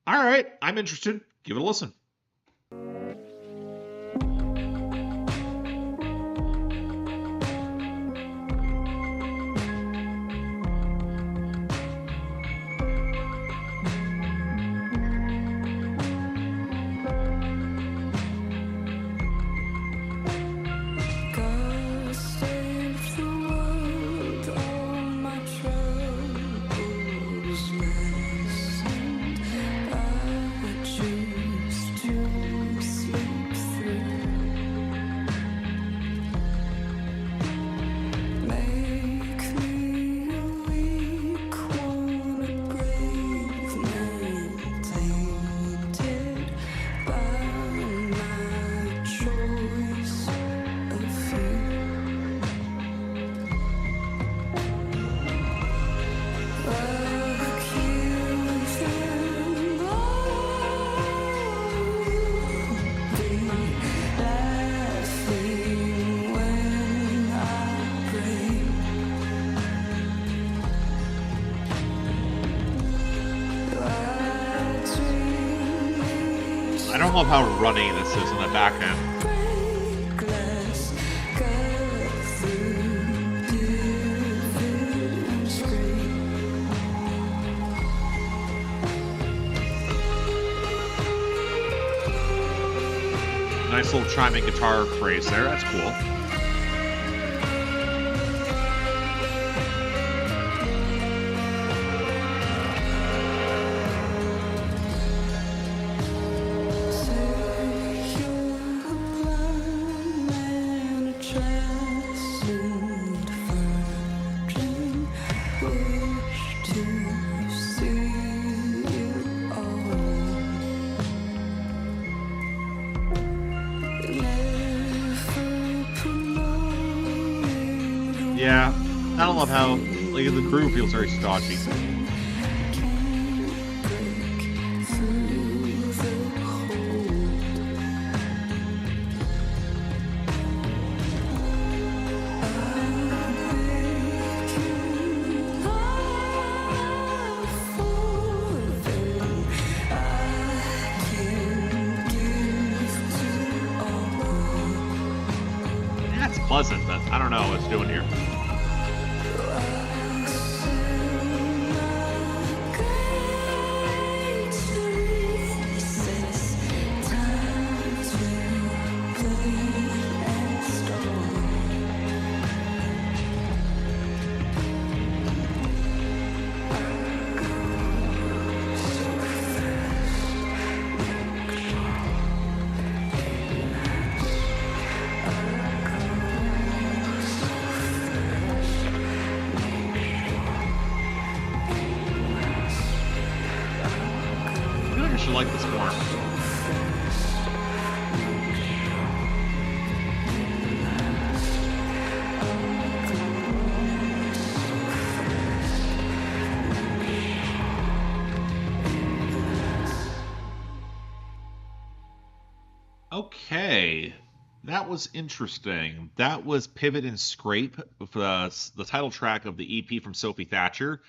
All right, I'm interested. Give it a listen. I don't love how runny this is in the back end. Nice little chiming guitar phrase there. That's cool. Yeah, I don't love how like the groove feels very stodgy. Yeah, it's pleasant, but I don't know what it's doing here. Like this more. Okay, that was interesting. That was Pivot and Scrape, the title track of the EP from Sophie Thatcher.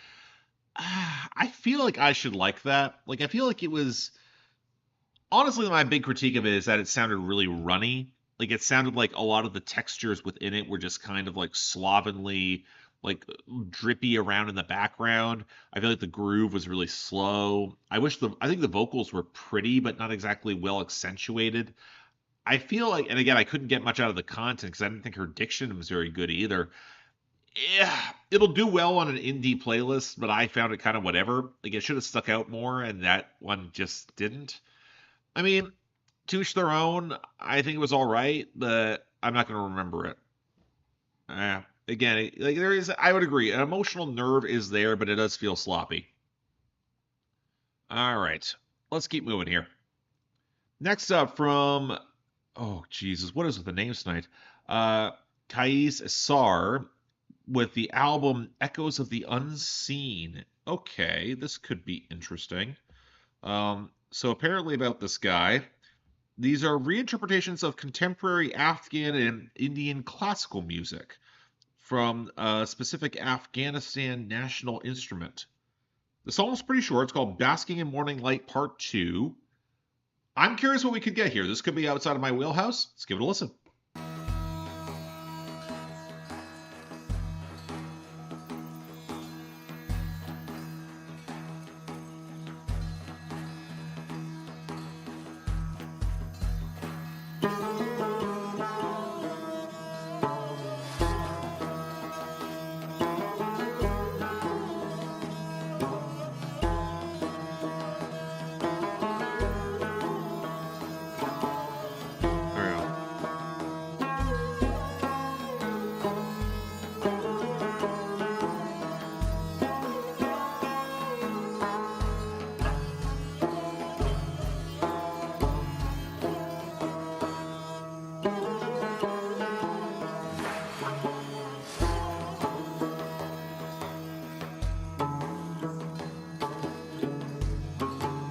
I feel like I should like that. Like, I feel like it was honestly, my big critique of it is that it sounded really runny. Like it sounded like a lot of the textures within it were just kind of like slovenly, like drippy around in the background. I feel like the groove was really slow. I think the vocals were pretty, but not exactly well accentuated. I feel like, and again, I couldn't get much out of the content because I didn't think her diction was very good either. Yeah, it'll do well on an indie playlist, but I found it kind of whatever. Like it should have stuck out more, and that one just didn't. I mean, to each their own. I think it was all right, but I'm not going to remember it. Again, like there is, I would agree, an emotional nerve is there, but it does feel sloppy. All right, let's keep moving here. Next up from, oh Jesus, what is with the names tonight? Kaise Assar with the album Echoes of the Unseen. Okay, this could be interesting. So apparently about this guy, these are reinterpretations of contemporary Afghan and Indian classical music from a specific Afghanistan national instrument. The song's pretty short. It's called Basking in Morning Light Part 2. I'm curious what we could get here. This could be outside of my wheelhouse. Let's give it a listen.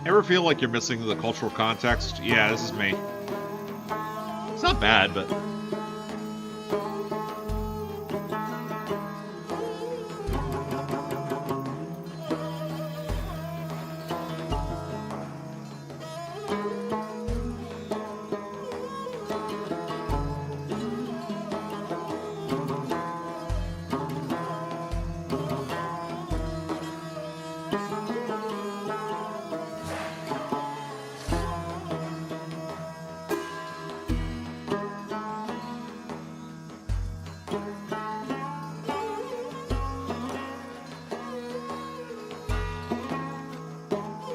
Ever feel like you're missing the cultural context? Yeah, this is me. It's not bad, but...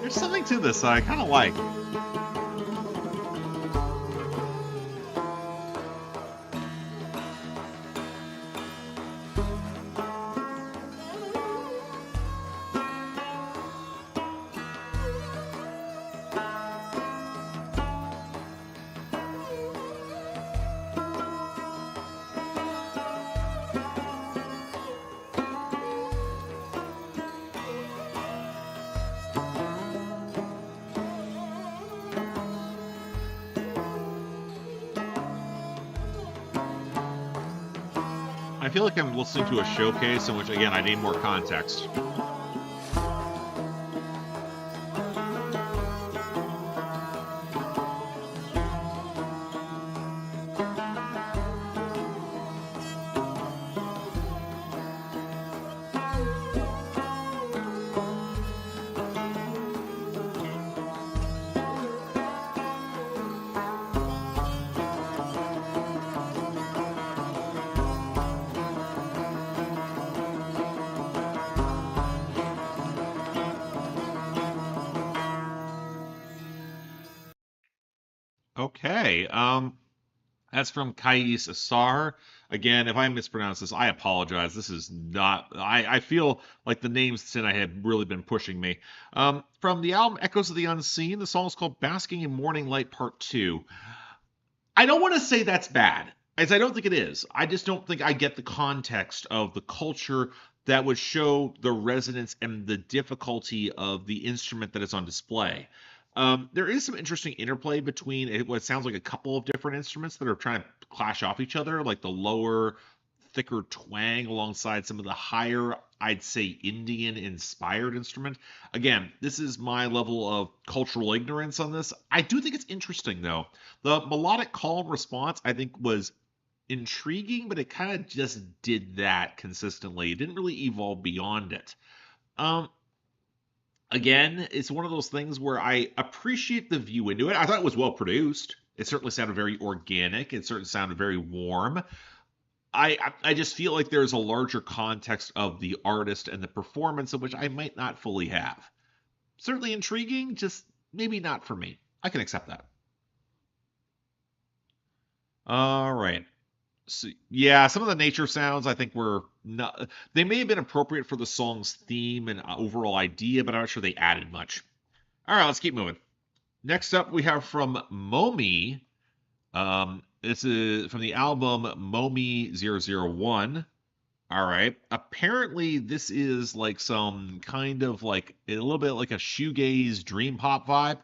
There's something to this I kind of like. I feel like I'm listening to a showcase in which, again, I need more context. Okay, that's from Kaise Assar. Again, if I mispronounce this, I apologize. This is not. I feel like the names tonight have really been pushing me. From the album Echoes of the Unseen, the song is called "Basking in Morning Light Part 2." I don't want to say that's bad, as I don't think it is. I just don't think I get the context of the culture that would show the resonance and the difficulty of the instrument that is on display. There is some interesting interplay between what sounds like a couple of different instruments that are trying to clash off each other, like the lower, thicker twang alongside some of the higher I'd say, Indian-inspired instrument. Again, this is my level of cultural ignorance on this. I do think it's interesting, though. The melodic call and response, I think, was intriguing, but it kind of just did that consistently. It didn't really evolve beyond it. Again, it's one of those things where I appreciate the view into it. I thought it was well produced. It certainly sounded very organic. It certainly sounded very warm. I just feel like there's a larger context of the artist and the performance of which I might not fully have. Certainly intriguing, just maybe not for me. I can accept that. All right. So, yeah, some of the nature sounds I think were not. They may have been appropriate for the song's theme and overall idea, but I'm not sure they added much. All right, let's keep moving. Next up, we have from Momi. This is from the album Momi 001. All right. Apparently, this is like some kind of like a little bit like a shoegaze dream pop vibe.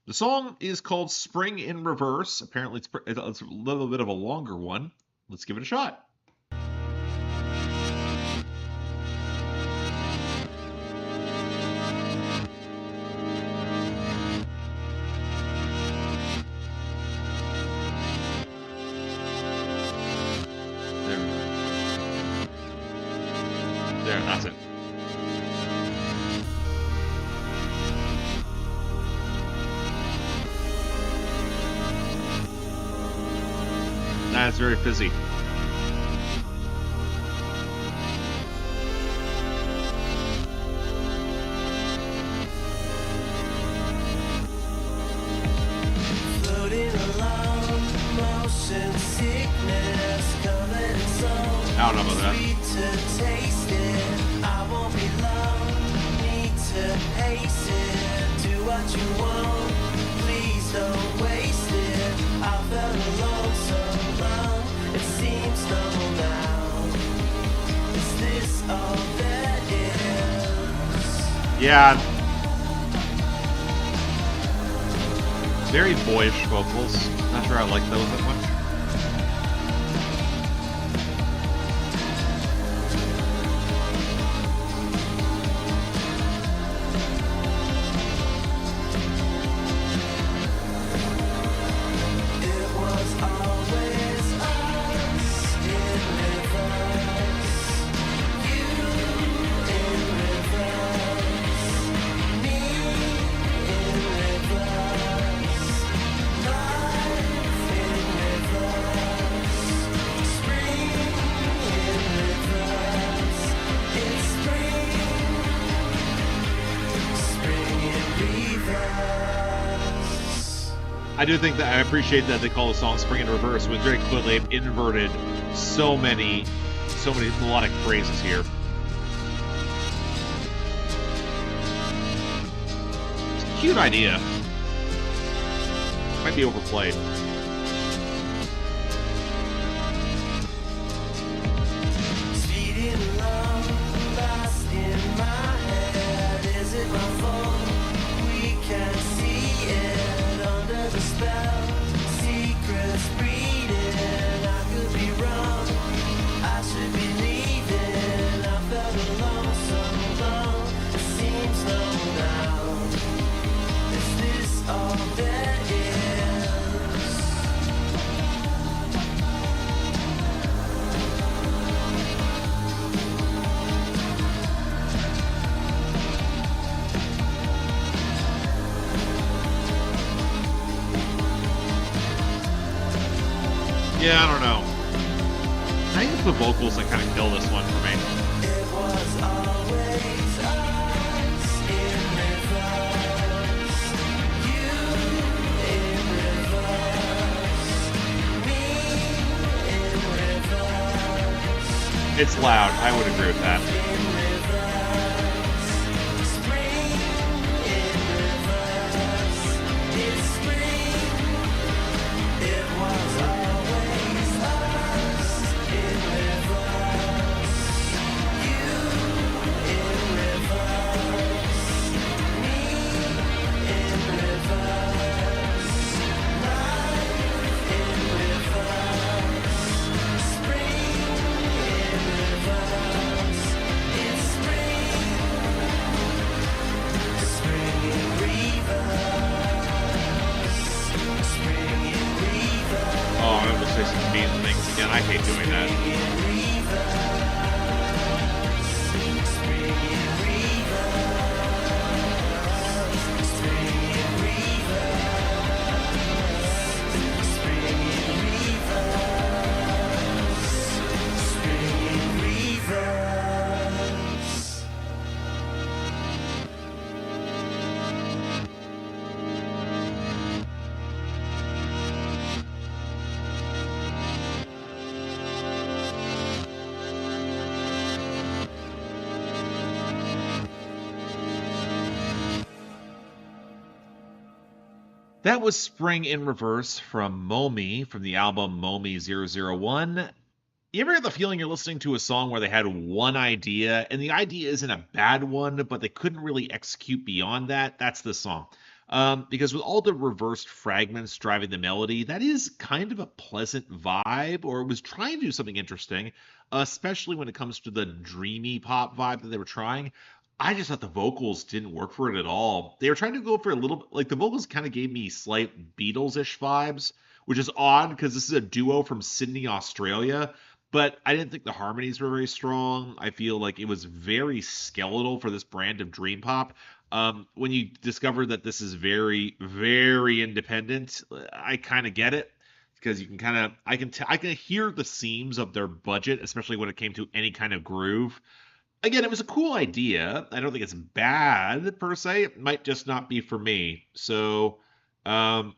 The song is called Spring in Reverse. Apparently, it's a little bit of a longer one. Let's give it a shot. There, that's it. That's very fizzy. I don't know about that. Yeah. Very boyish vocals. Not sure I like those that much. I do think that I appreciate that they call the song Spring in Reverse, when very clearly they've inverted so many melodic phrases here. It's a cute idea. Might be overplayed. Yeah, I don't know. I think it's the vocals that kind of kill this one for me. It was always us in reverse. You in reverse. Me in reverse. It's loud. I would agree with that. voices being things again. I hate doing that. That was Spring in Reverse from Momi from the album Momi 001. You ever get the feeling you're listening to a song where they had one idea, and the idea isn't a bad one, but they couldn't really execute beyond that? That's the song. Because with all the reversed fragments driving the melody, that is kind of a pleasant vibe, or it was trying to do something interesting, especially when it comes to the dreamy pop vibe that they were trying. I just thought the vocals didn't work for it at all. They were trying to go for a little bit, like the vocals kind of gave me slight Beatles-ish vibes, which is odd because this is a duo from Sydney, Australia, but I didn't think the harmonies were very strong. I feel like it was very skeletal for this brand of dream pop. When you discover that this is very, very independent, I kind of get it because you can kind of, I can hear the seams of their budget, especially when it came to any kind of groove. Again, it was a cool idea. I don't think it's bad per se. It might just not be for me. So, and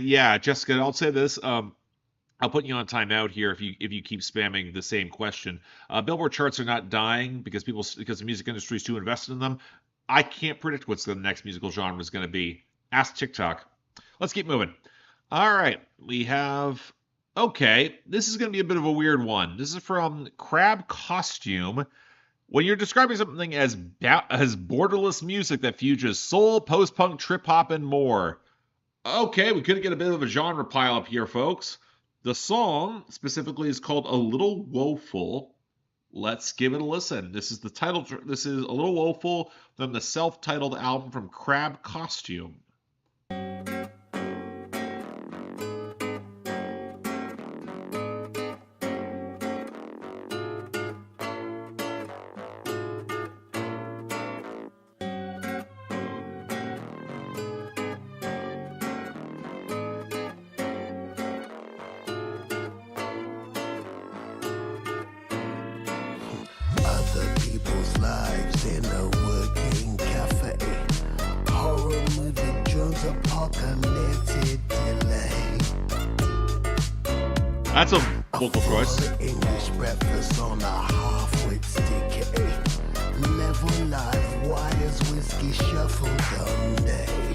yeah, Jessica, I'll say this. I'll put you on timeout here if you keep spamming the same question. Billboard charts are not dying because the music industry is too invested in them. I can't predict what's the next musical genre is going to be. Ask TikTok. Let's keep moving. All right, we have. Okay, this is going to be a bit of a weird one. This is from Crab Costume. When you're describing something as borderless music that fuses soul, post-punk, trip-hop, and more. Okay, we could get a bit of a genre pile-up here, folks. The song specifically is called A Little Woeful. Let's give it a listen. This is the title. This is A Little Woeful from the self-titled album from Crab Costume. Other people's lives in a working cafe. Horror movie drugs, apocalyptic delay. That's a vocal choice. English breakfast on a half-wit's decay. Level life, wires, whiskey, shuffle, dumb day.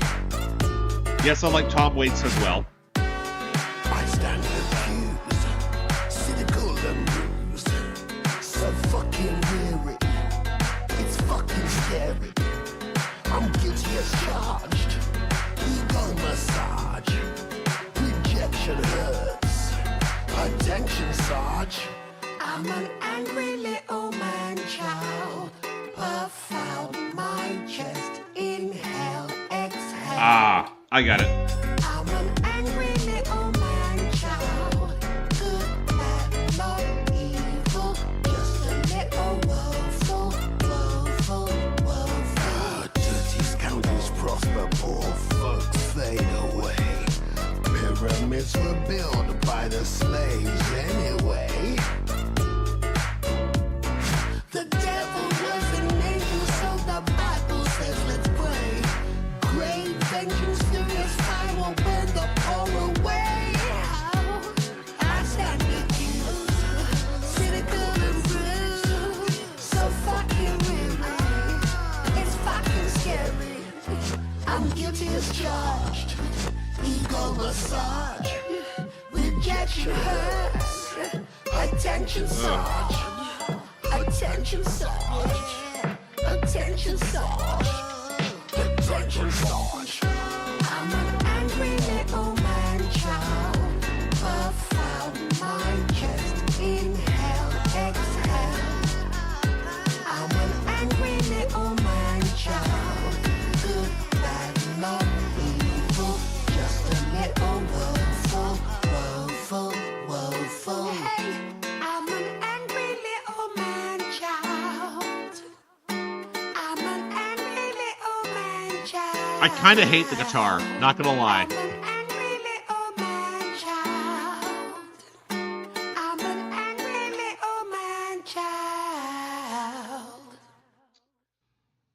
Yes, I like Tom Waits as well. I stand accused, cynical and bruised. So fucking weary, it's fucking scary. I'm guilty as charged. Ego massage, rejection hurts. Attention, Sarge. I'm an angry little man child. Puff out my chest, inhale, exhale. Ah, I got it. I'm an angry little man child. Good, bad, not evil. Just a little woeful, woeful, woeful. Dirty scoundrels prosper, poor folks fade away. Pyramids were built by the slaves anyway. The devil was an angel, so the Bible says let's pray. Great vengeance, furious fire will burn the poor away. I stand accused, cynical and bruised. So fucking weary, it's fucking scary. I'm guilty as charged. Ego massage, rejection hurts. Attention, Sarge. Attention, Sarge. Attention, Sarge. Attention, Sarge. I'm an angry little man child. Puff out my chest, inhale, exhale. I'm an angry little man child. Good, bad, not evil. Just a little woeful, woeful, I kind of hate the guitar, not gonna lie. I'm an angry little man child. I'm an angry little man child.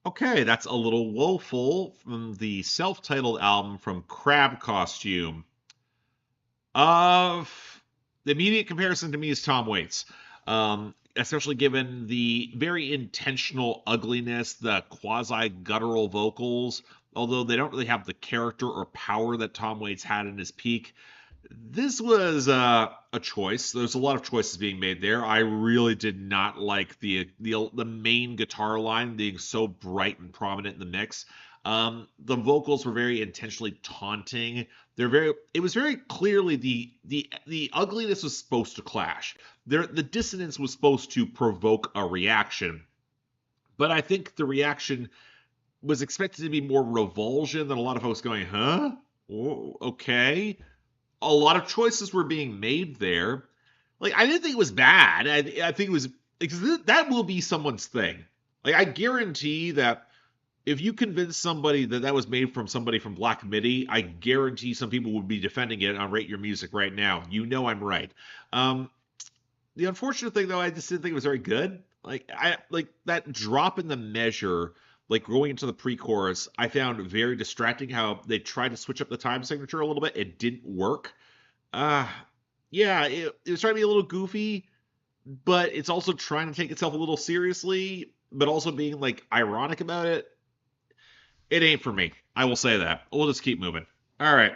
Okay, that's A Little Woeful from the self-titled album from Crab Costume. The immediate comparison to me is Tom Waits. Especially given the very intentional ugliness, the quasi-guttural vocals, although they don't really have the character or power that Tom Waits had in his peak. This was a choice. There's a lot of choices being made there. I really did not like the main guitar line being so bright and prominent in the mix. The vocals were very intentionally taunting. It was very clearly the ugliness was supposed to clash. The dissonance was supposed to provoke a reaction. But I think the reaction was expected to be more revulsion than a lot of folks going, huh? Oh, okay. A lot of choices were being made there. Like, I didn't think it was bad. I think it was, because that will be someone's thing. Like, I guarantee that if you convince somebody that that was made from somebody from Black Midi, I guarantee some people would be defending it on Rate Your Music right now. You know I'm right. The unfortunate thing, though, I just didn't think it was very good. Like that drop in the measure, like going into the pre-chorus, I found very distracting. How they tried to switch up the time signature a little bit, it didn't work. Yeah, it was trying to be a little goofy, but it's also trying to take itself a little seriously, but also being like ironic about it. It ain't for me. I will say that. We'll just keep moving. All right.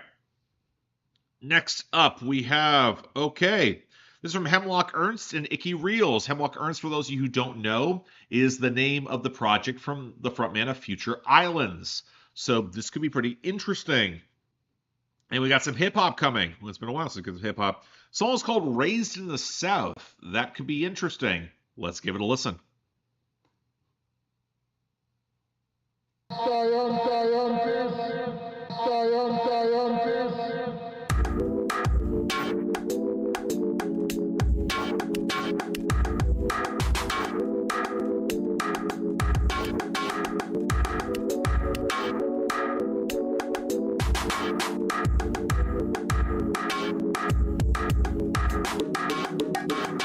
Next up, we have, okay, this is from Hemlock Ernst and Icky Reels. Hemlock Ernst, for those of you who don't know, is the name of the project from the frontman of Future Islands. So this could be pretty interesting. And we got some hip-hop coming. Well, it's been a while since there's hip-hop. The song is called Raised in the South. That could be interesting. Let's give it a listen.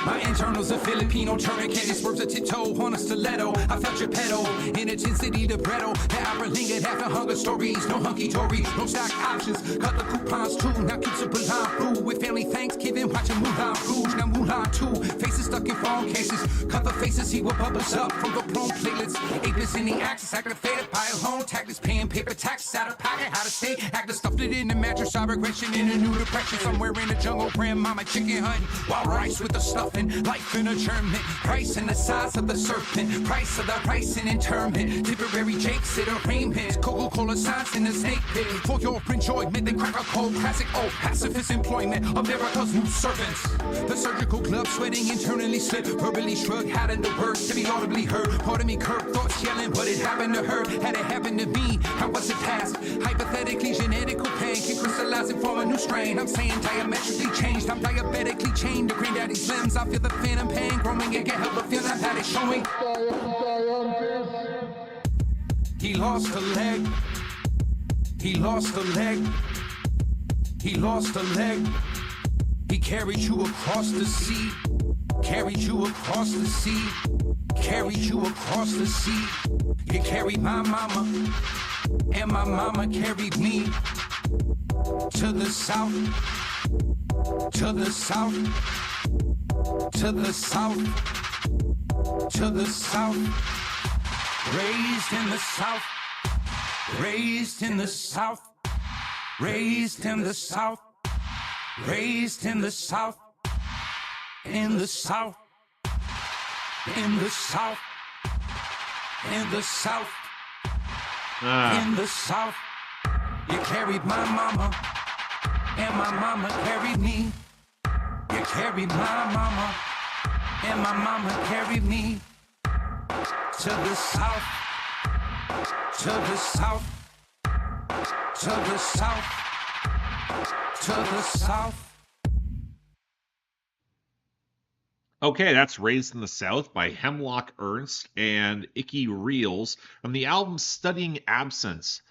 My internals a Filipino turning candy swerves a tiptoe on a stiletto. I felt your pedal in intensity libretto. The opera lingered after hunger stories. No hunky-dory, no stock options. Cut the coupons too. Now keeps a Milan through. With family Thanksgiving, watching Moulin Rouge. Now Mulan too. Faces stuck in phone cases. Cut the faces, he will bubbles up from the prone platelets. Apis in the axis, aggravated by a home tactics. Paying paper taxes out of pocket. How to stay active, stuffed it in the mattress. I regression in a new depression. Somewhere in the jungle, grandmama chicken hunting. Wild rice with the stuffing. Life in adjournment. Price and the size of the serpent. Price of the rice and interment. Temporary jakes at arraignment. Coca-Cola signs in the snake pit. For your enjoyment, they crack a cold classic. Oh, pacifist employment. America's new servants. The surgical glove sweating internally slip. Verbally shrug, had in the words to be audibly heard. Pardon me, Kirk, thoughts yelling. What had happened to her? Had it happened to me? How was it passed? Hypothetically, genetical pain can crystallize and form a new strain. I'm saying diametrically changed. I'm diabetically chained to granddaddy's limbs. I feel the phantom pain growing and get help but feel that it's showing. He lost a leg. He lost a leg. He lost a leg. He carried you across the sea. Carried you across the sea. Carried you across the sea. You carried my mama. And my mama carried me. To the south. To the south. To the south. To the south. Raised in the south. Raised in the south. Raised in the south. Raised in the south. In the south. In the south. In the south. In the south. You carried my mama. And my mama carried me. You carried my mama. And my mama carried me. To the south. To the south. To the south. To the south. Okay, that's Raised in the South by Hemlock Ernst and Icky Reels from the album Studying Absence.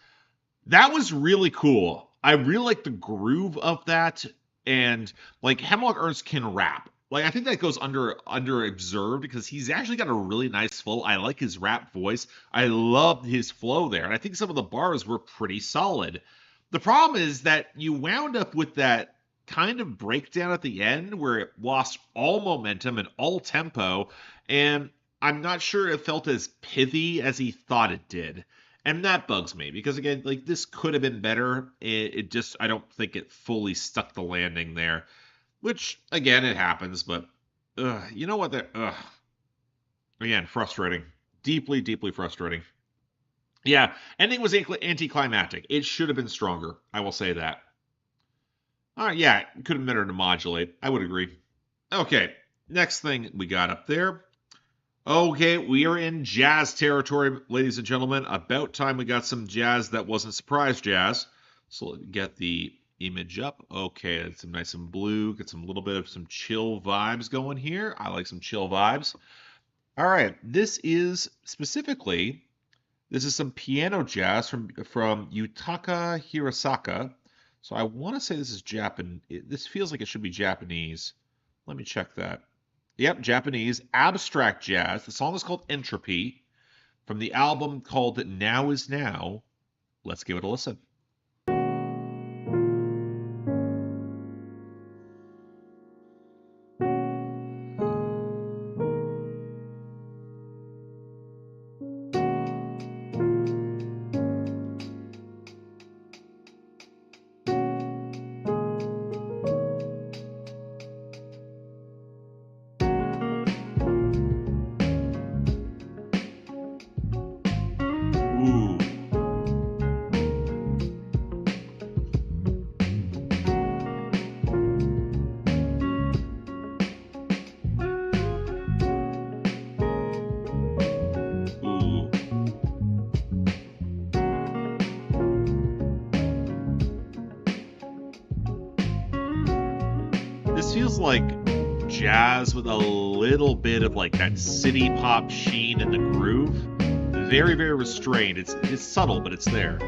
That was really cool. I really like the groove of that, and like Hemlock Ernst can rap. Like I think that goes under observed because he's actually got a really nice flow. I like his rap voice. I loved his flow there, and I think some of the bars were pretty solid. The problem is that you wound up with that kind of breakdown at the end where it lost all momentum and all tempo, and I'm not sure it felt as pithy as he thought it did. And that bugs me because again, like this could have been better. It just I don't think it fully stuck the landing there, which again it happens. But you know what? Again, frustrating, deeply, deeply frustrating. Yeah, ending was anticlimactic. It should have been stronger. I will say that. All right, yeah, it could have been better to modulate. I would agree. Okay, next thing we got up there. Okay, we are in jazz territory, ladies and gentlemen. About time we got some jazz that wasn't surprise jazz. So let me get the image up. Okay, it's some nice and blue. Get some little bit of some chill vibes going here. I like some chill vibes. All right, this is some piano jazz from Utaka Hirasaka. So I want to say this is Japan. This feels like it should be Japanese. Let me check that. Yep, Japanese abstract jazz. The song is called Entropy from the album called Now Is Now. Let's give it a listen. Ooh. Ooh. This feels like jazz with a little bit of like that city pop sheen in the groove. Very, very restrained. It's subtle, but it's there.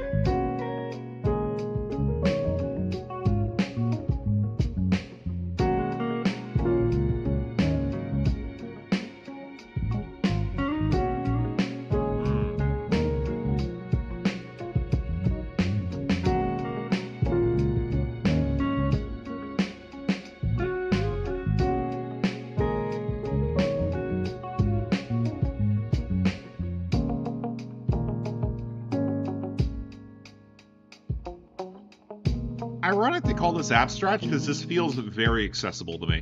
Ironic they call this abstract because this feels very accessible to me.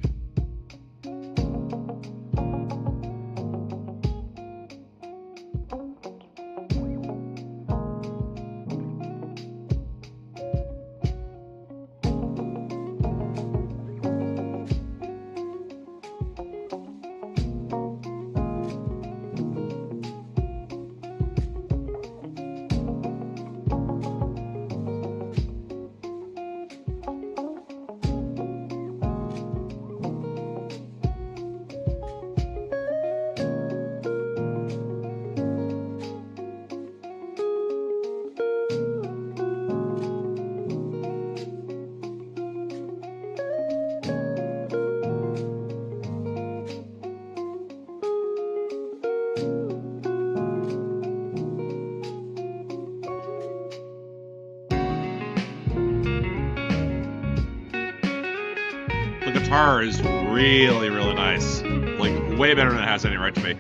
The guitar is really, really nice. Like, way better than it has any right to be.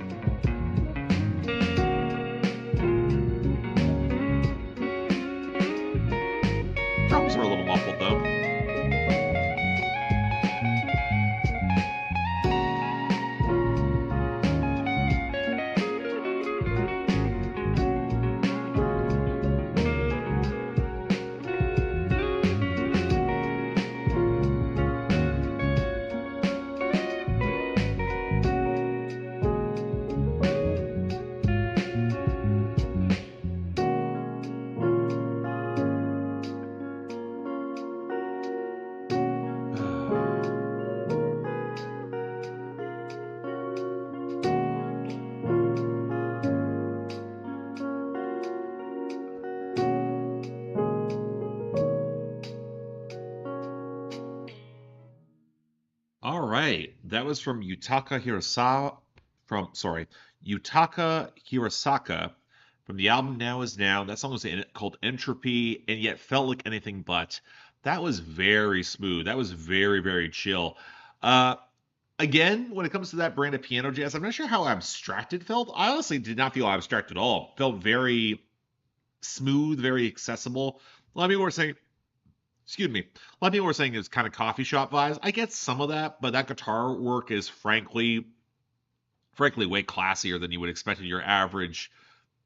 Drums are a little muffled, though. All right, that was from Utaka Hirasaka from the album Now Is Now. That song was called Entropy, and yet felt like anything but. That was very smooth. That was very, very chill. Uh, Again, when it comes to that brand of piano jazz, I'm not sure how abstract it felt. I honestly did not feel abstract at all. It felt very smooth, very accessible. A lot of people were saying, excuse me, a lot of people were saying it's kind of coffee shop vibes. I get some of that, but that guitar work is frankly way classier than you would expect in your average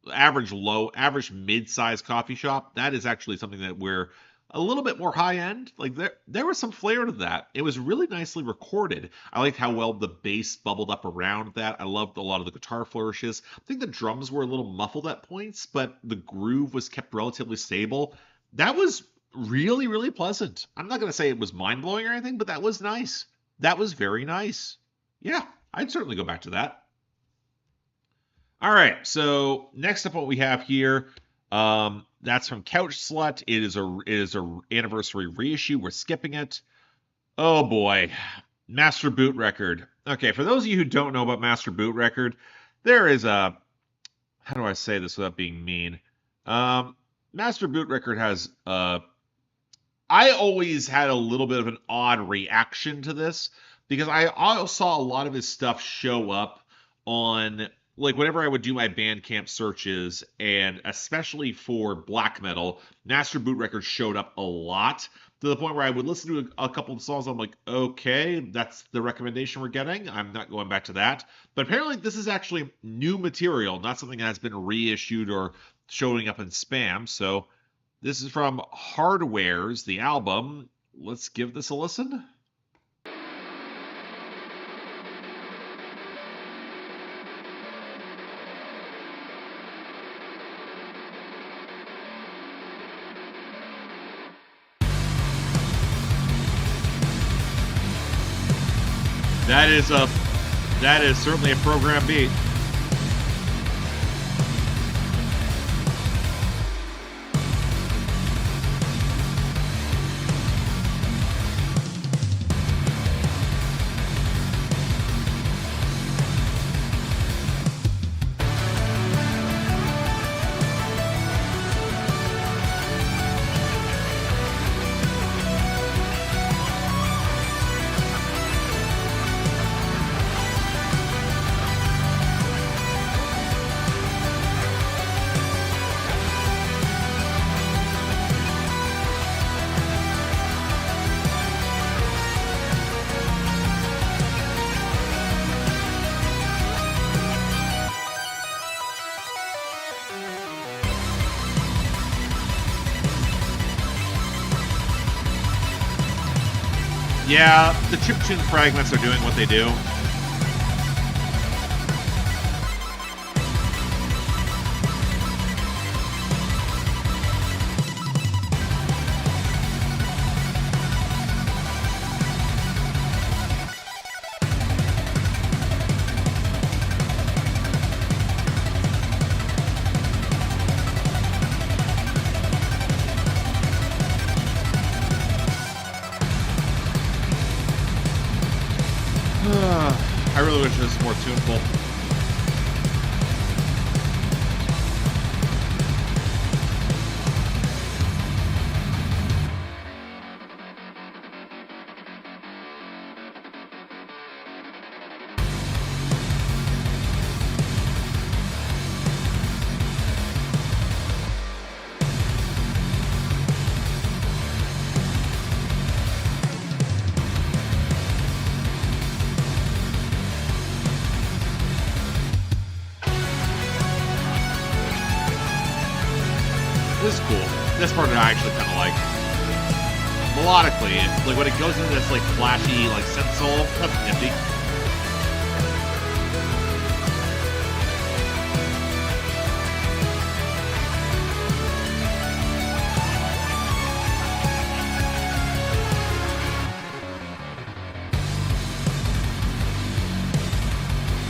mid-sized coffee shop. That is actually something that we're a little bit more high end. Like there was some flair to that. It was really nicely recorded. I liked how well the bass bubbled up around that. I loved a lot of the guitar flourishes. I think the drums were a little muffled at points, but the groove was kept relatively stable. That was really, really pleasant. I'm not going to say it was mind-blowing or anything, but that was nice. That was very nice. Yeah, I'd certainly go back to that. All right, so next up what we have here, that's from Couch Slut. It is a anniversary reissue. We're skipping it. Oh boy, Master Boot Record. Okay, for those of you who don't know about Master Boot Record, there is a, how do I say this without being mean? Master Boot Record has I always had a little bit of an odd reaction to this because I saw a lot of his stuff show up on, like, whenever I would do my Bandcamp searches, and especially for black metal, Master Boot Record showed up a lot, to the point where I would listen to a couple of songs. I'm like, okay, that's the recommendation we're getting. I'm not going back to that. But apparently this is actually new material, not something that has been reissued or showing up in spam. So this is from Hardware's, the album. Let's give this a listen. That is certainly a program beat. Yeah, the chiptune fragments are doing what they do. I really wish it was more tuneful. This is cool. This part I actually kind of like. Melodically, like when it goes into this like flashy like synth soul, that's nifty.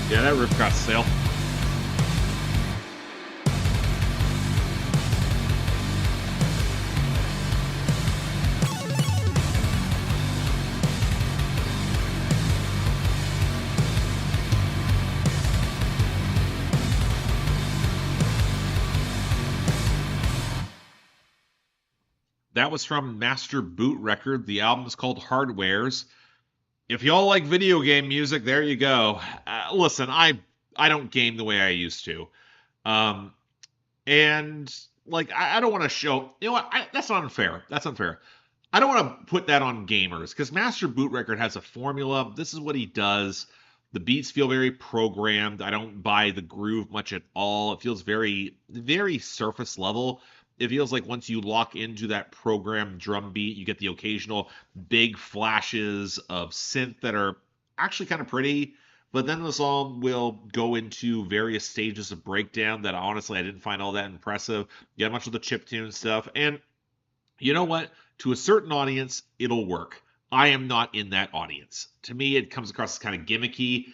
Yeah, that riff got stale. That was from Master Boot Record. The album is called Hardwares. If y'all like video game music, there you go. Listen, I don't game the way I used to. And like I don't want to show, you know what? That's not unfair. That's unfair. I don't want to put that on gamers because Master Boot Record has a formula. This is what he does. The beats feel very programmed. I don't buy the groove much at all. It feels very, very surface level. It feels like once you lock into that programmed drum beat, you get the occasional big flashes of synth that are actually kind of pretty. But then the song will go into various stages of breakdown that honestly I didn't find all that impressive. You got much of the chiptune stuff. And you know what? To a certain audience, it'll work. I am not in that audience. To me, it comes across as kind of gimmicky.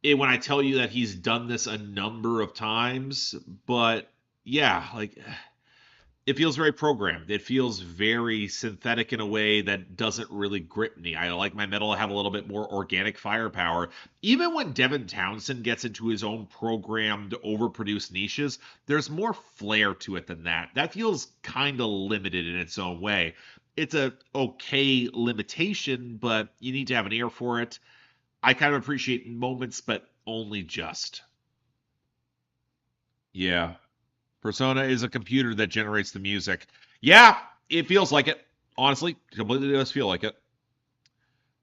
When I tell you that he's done this a number of times, but yeah, like it feels very programmed. It feels very synthetic in a way that doesn't really grip me. I like my metal to have a little bit more organic firepower. Even when Devin Townsend gets into his own programmed, overproduced niches, there's more flair to it than that. That feels kind of limited in its own way. It's a okay limitation, but you need to have an ear for it. I kind of appreciate moments, but only just. Yeah. Persona is a computer that generates the music. Yeah, it feels like it. Honestly, completely does feel like it.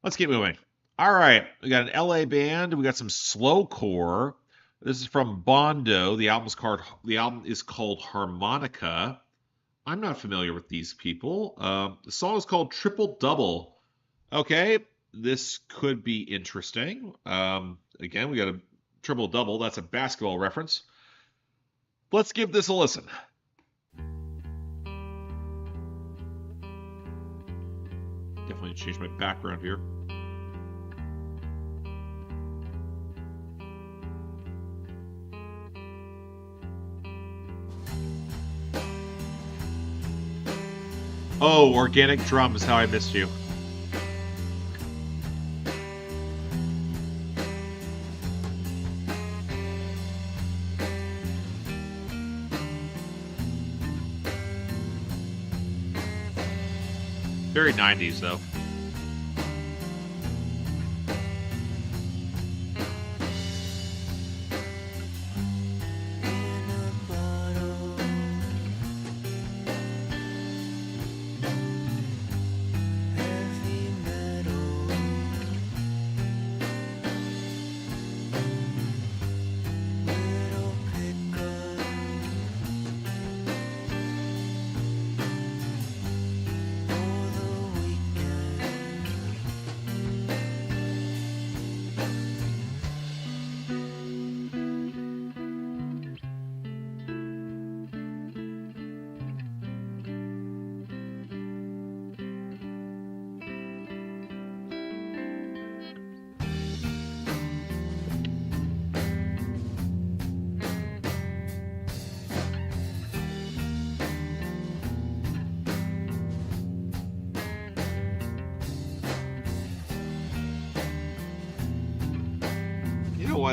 Let's keep moving. All right, we got an LA band. We got some slowcore. This is from Bondo. The album is called Harmonica. I'm not familiar with these people. The song is called Triple Double. Okay, this could be interesting. Again, we got a triple double. That's a basketball reference. Let's give this a listen. Definitely change my background here. Oh, organic drums, how I missed you. Very 90s, though.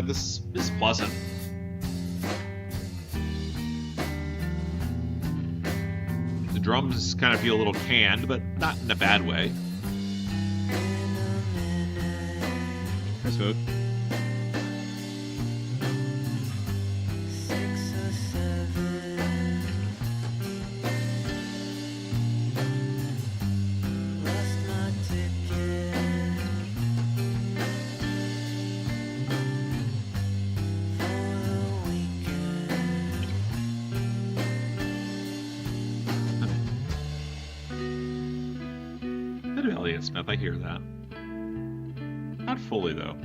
This is pleasant. The drums kind of feel a little canned, but not in a bad way. Nice food. Smith, I hear that. Not fully, though.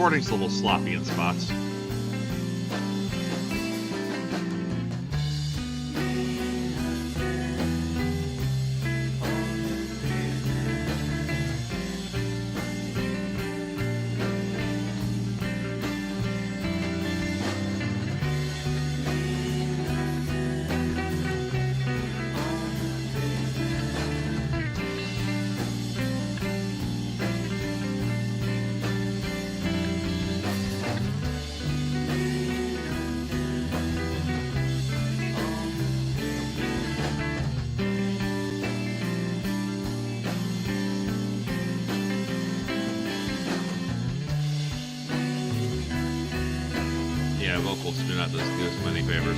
recording's a little sloppy in spots. Vocals do not do us many favors.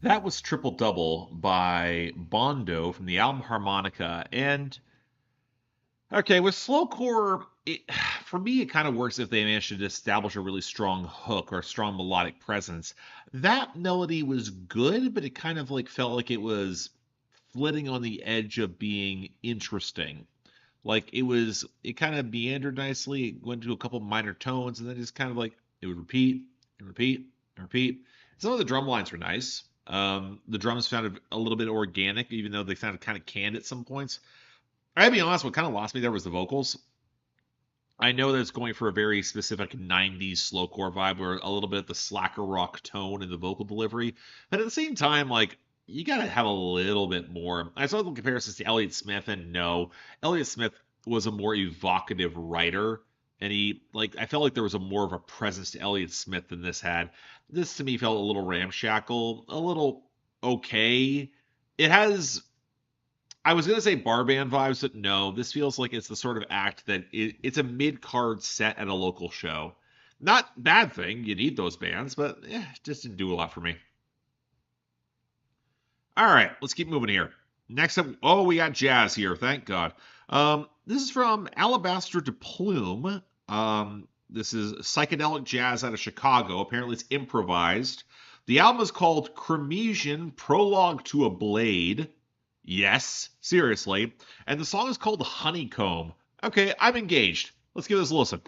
That was Triple Double by Bondo from the album Harmonica. And okay, with slowcore, for me, it kind of works if they manage to establish a really strong hook or a strong melodic presence. That melody was good, but it kind of like felt like it was flitting on the edge of being interesting. Like it kind of meandered nicely. It went to a couple minor tones, and then just kind of like it would repeat and repeat and repeat. Some of the drum lines were nice. The drums sounded a little bit organic, even though they sounded kind of canned at some points. I gotta be honest, what kind of lost me there was the vocals. I know that it's going for a very specific 90s slowcore vibe, where a little bit of the slacker rock tone in the vocal delivery, but at the same time, like, you gotta have a little bit more. I saw the comparisons to Elliott Smith, and no, Elliott Smith was a more evocative writer, and I felt like there was more of a presence to Elliott Smith than this had. This to me felt a little ramshackle, a little okay. It has, I was going to say bar band vibes, but no, this feels like it's the sort of act that it's a mid-card set at a local show. Not bad thing, you need those bands, but it just didn't do a lot for me. All right, let's keep moving here. Next up, we got jazz here, thank God. This is from Alabaster de Plume. This is psychedelic jazz out of Chicago. Apparently it's improvised. The album is called Cremesian Prologue to a Blade. Yes, seriously. And the song is called Honeycomb. Okay, I'm engaged. Let's give this a listen.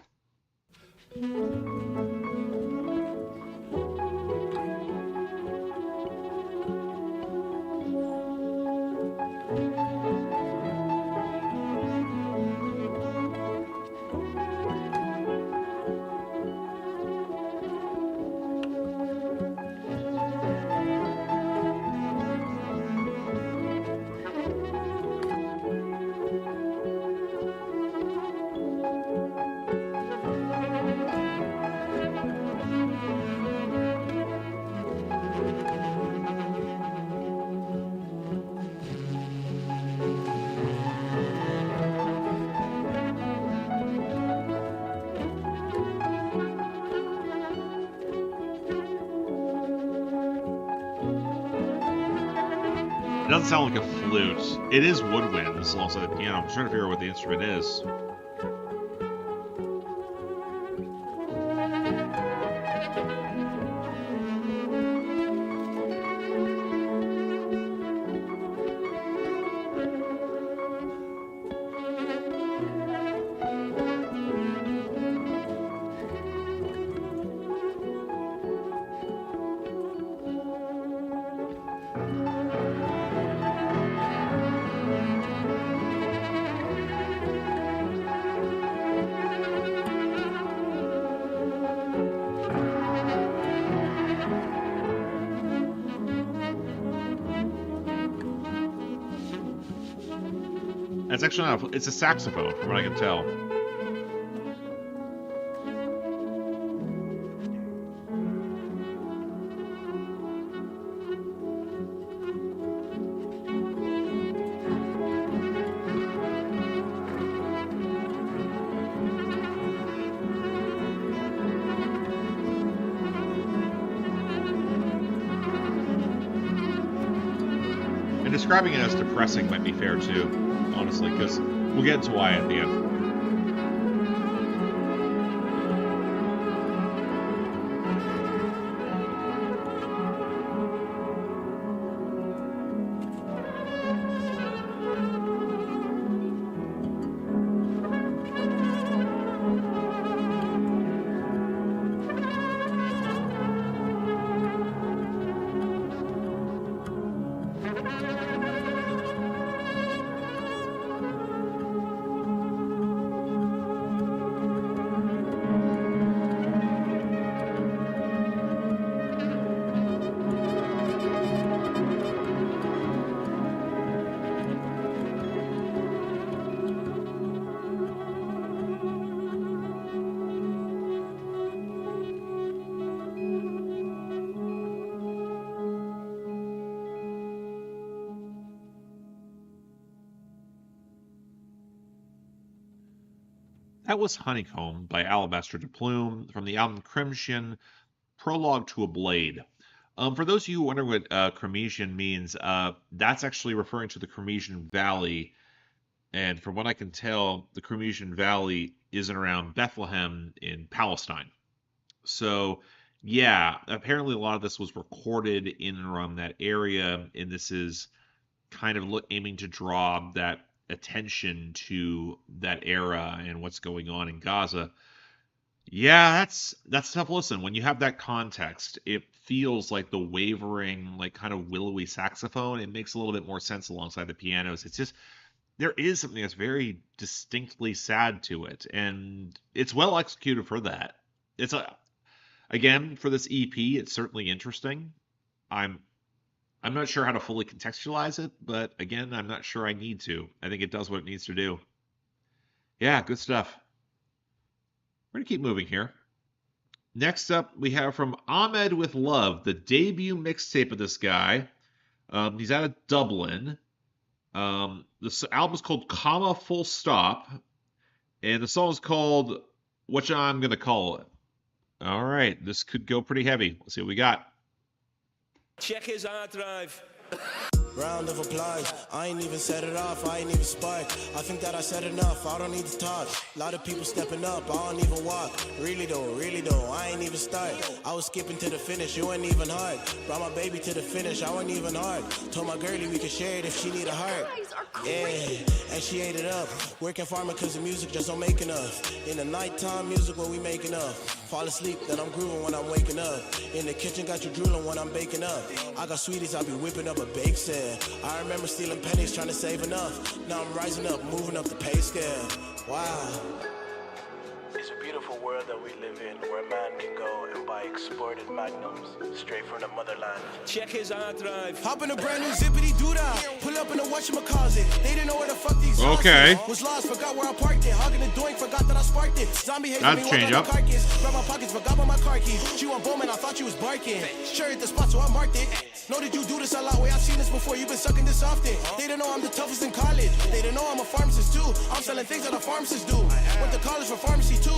It doesn't sound like a flute. It is woodwinds alongside the piano. I'm trying to figure out what the instrument is. It's actually not it's a saxophone, from what I can tell. describing it as depressing might be fair too, honestly, because we'll get into why at the end. That was Honeycomb by Alabaster de Plume from the album Crimson, Prologue to a Blade. For those of you who wonder what Cremesian means, that's actually referring to the Cremesian Valley. And from what I can tell, the Cremesian Valley is around Bethlehem in Palestine. So, yeah, apparently a lot of this was recorded in and around that area, and this is kind of aiming to draw that attention to that era and what's going on in Gaza. Yeah, that's tough. Listen, when you have that context, it feels like the wavering, like kind of willowy saxophone. It makes a little bit more sense alongside the pianos. It's just there is something that's very distinctly sad to it, and it's well executed for that. It's again for this EP, it's certainly interesting. I'm not sure how to fully contextualize it, but again, I'm not sure I need to. I think it does what it needs to do. Yeah, good stuff. We're going to keep moving here. Next up, we have from Ahed with Love, the debut mixtape of this guy. He's out of Dublin. This album is called Comma Full Stop, and the song is called What I'm Going to Call It. All right, this could go pretty heavy. Let's see what we got. Check his hard drive. Round of applause, I ain't even set it off, I ain't even spark. I think that I said enough, I don't need to talk. A lot of people stepping up, I don't even walk. Really though, I ain't even start. I was skipping to the finish, you ain't even hard. Brought my baby to the finish, I wasn't even hard. Told my girlie we could share it if she need a heart. Yeah, and she ate it up. Working farming cause the music just don't make enough. In the nighttime music when we making up. Fall asleep, then I'm grooving when I'm waking up. In the kitchen got you drooling when I'm baking up. I got sweeties, I be whipping up a bake sale. I remember stealing pennies trying to save enough. Now I'm rising up, moving up the pay scale. Wow. It's a beautiful world that we live in, where man can go and buy exported magnums straight from the motherland. Check his hard drive. Hop in a brand new zippity doodah. Pull up in a whatchamacallit. They didn't know where the fuck the exhaust Okay. was lost, forgot where I parked it. Hogging the doink, forgot that I sparked it. Zombie hates me, change up. carcass. Grab my pockets, forgot about my car keys. She want Bowman, I thought she was barking. Sure hit the spot, so I marked it. Know that you do this a lot, way I've seen this before, you've been sucking this often. They don't know I'm the toughest in college. They don't know I'm a pharmacist too. I'm selling things that a pharmacist do. Went to college for pharmacy too.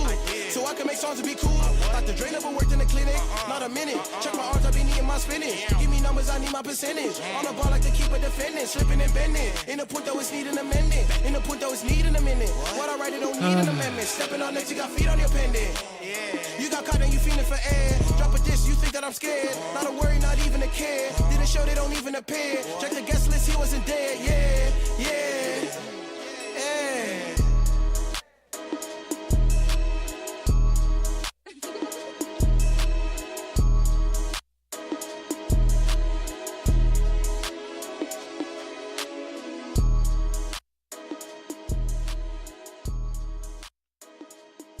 So I can make songs and be cool. Dr. Dre never worked in the clinic. Not a minute. Check my arms, I be needing my spinach. Give me numbers, I need my percentage. On the ball like the keeper defending. Slipping and bending. In the point though it's needing amendment. In the point though it's needing a minute. What I write it don't need an amendment. Stepping on next, you got feet on your pendant. You got caught and you feeling for air. Drop a dish, you think that I'm scared. Not a worry, not even a care. Didn't show they don't even appear. Check the guest list, he wasn't there. Yeah.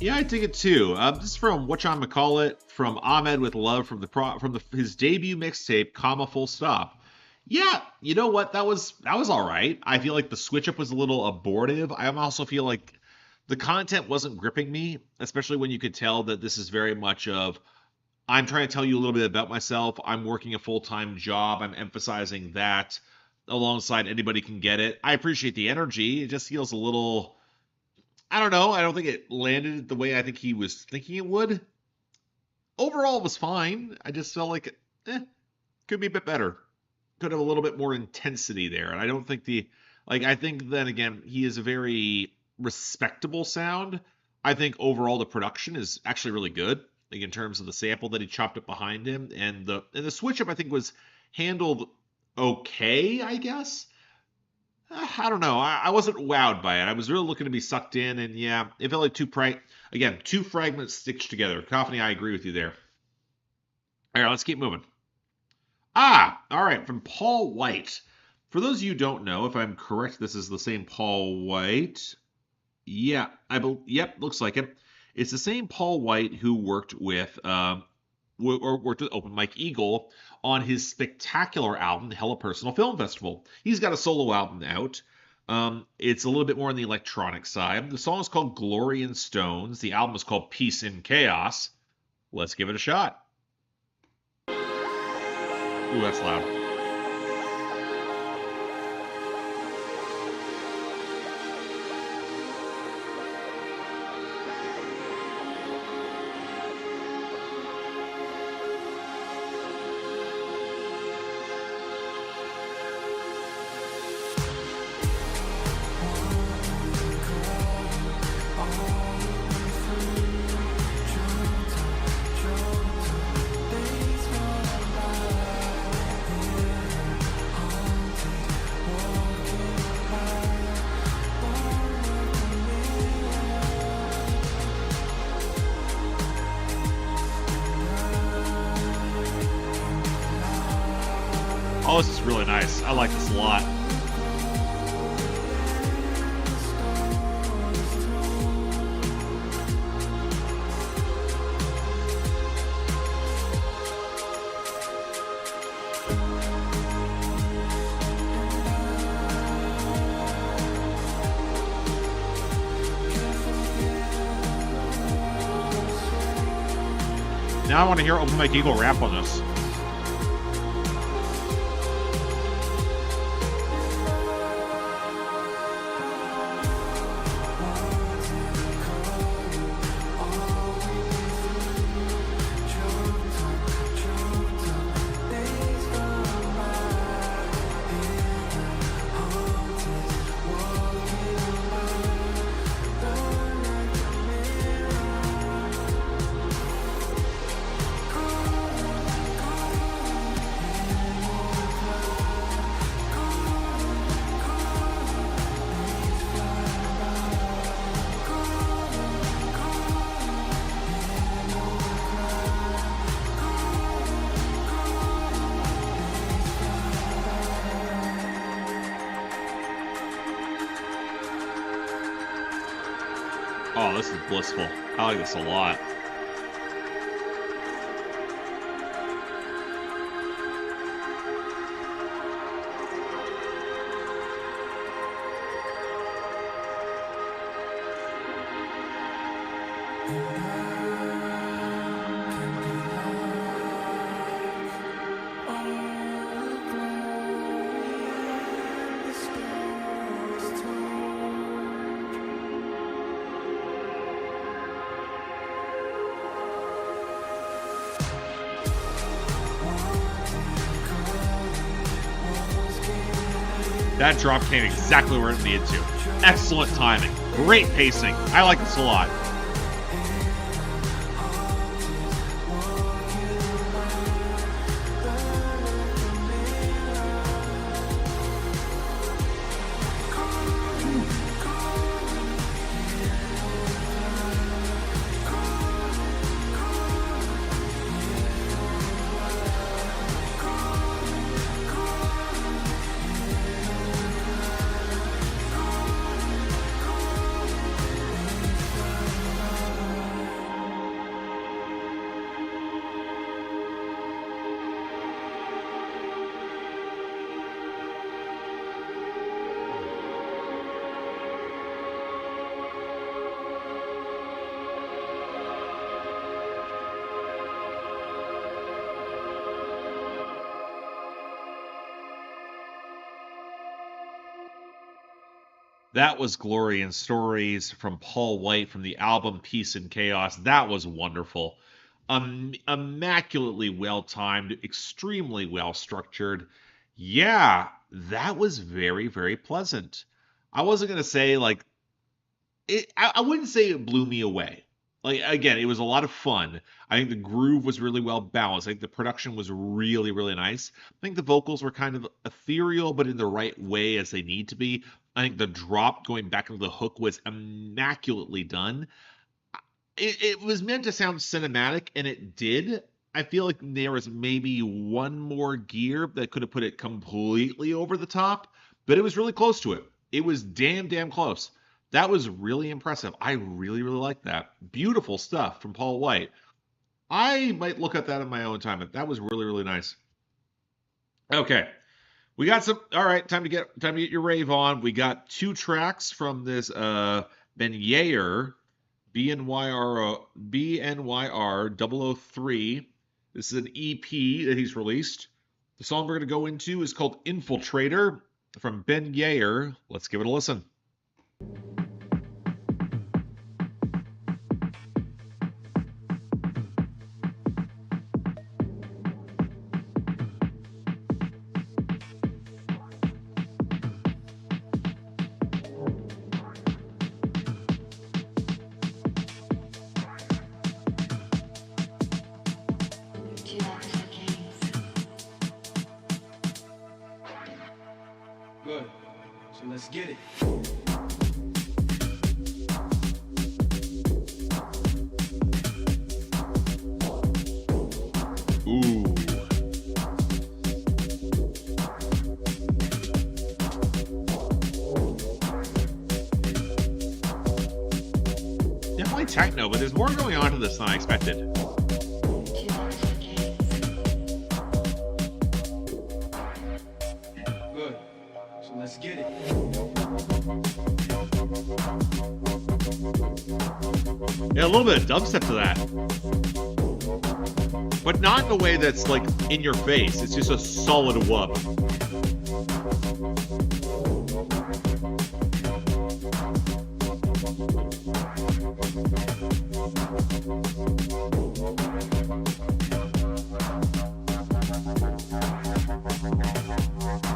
Yeah, I dig it too. This is from whatchamacallit, from Ahed with Love, from his debut mixtape, Comma Full Stop. Yeah, you know what? That was all right. I feel like the switch up was a little abortive. I also feel like the content wasn't gripping me, especially when you could tell that this is very much of, I'm trying to tell you a little bit about myself. I'm working a full-time job. I'm emphasizing that alongside anybody can get it. I appreciate the energy. It just feels a little, I don't know. I don't think it landed the way I think he was thinking it would. Overall, it was fine. I just felt like, could be a bit better. could have a little bit more intensity there. And I don't think I think then again, he is a very respectable sound. I think overall the production is actually really good, like in terms of the sample that he chopped up behind him, and the switch up I think was handled okay, I guess. I don't know. I wasn't wowed by it. I was really looking to be sucked in, and yeah, it felt like two fragments stitched together. Cacophony, I agree with you there. All right, let's keep moving. All right, from Paul White. For those of you who don't know, if I'm correct, this is the same Paul White. Yeah, yep, looks like it. It's the same Paul White who worked with Open Mike Eagle on his spectacular album, the Hella Personal Film Festival. He's got a solo album out. It's a little bit more on the electronic side. The song is called Glory in Stones. The album is called Peace in Chaos. Let's give it a shot. Ooh, that's loud. Oh, this is really nice. I like this a lot. Now I want to hear Open Mike Eagle rap on this. Oh, this is blissful. I like this a lot. That drop came exactly where it needed to. Excellent timing. Great pacing. I like this a lot. That was Glory and Stories from Paul White from the album Peace and Chaos. That was wonderful. Immaculately well-timed, extremely well-structured. Yeah, that was very, very pleasant. I wasn't gonna say like I wouldn't say it blew me away. Like again, it was a lot of fun. I think the groove was really well balanced. I think the production was really, really nice. I think the vocals were kind of ethereal, but in the right way as they need to be. I think the drop going back into the hook was immaculately done. It was meant to sound cinematic, and it did. I feel like there was maybe one more gear that could have put it completely over the top, but it was really close to it. It was damn close. That was really impressive. I really, really like that. Beautiful stuff from Paul White. I might look at that in my own time. That was really, really nice. Okay. We got some. All right, time to get your rave on. We got 2 tracks from this Ben Yair, BNYR 003. This is an EP that he's released. The song we're going to go into is called Infiltrator from Ben Yair. Let's give it a listen. Good. So let's get it. Ooh. Definitely techno, but there's more going on to this than I expected. Good. So let's get it. Yeah, a little bit of dubstep to that. But not in a way that's like in your face. It's just a solid wub.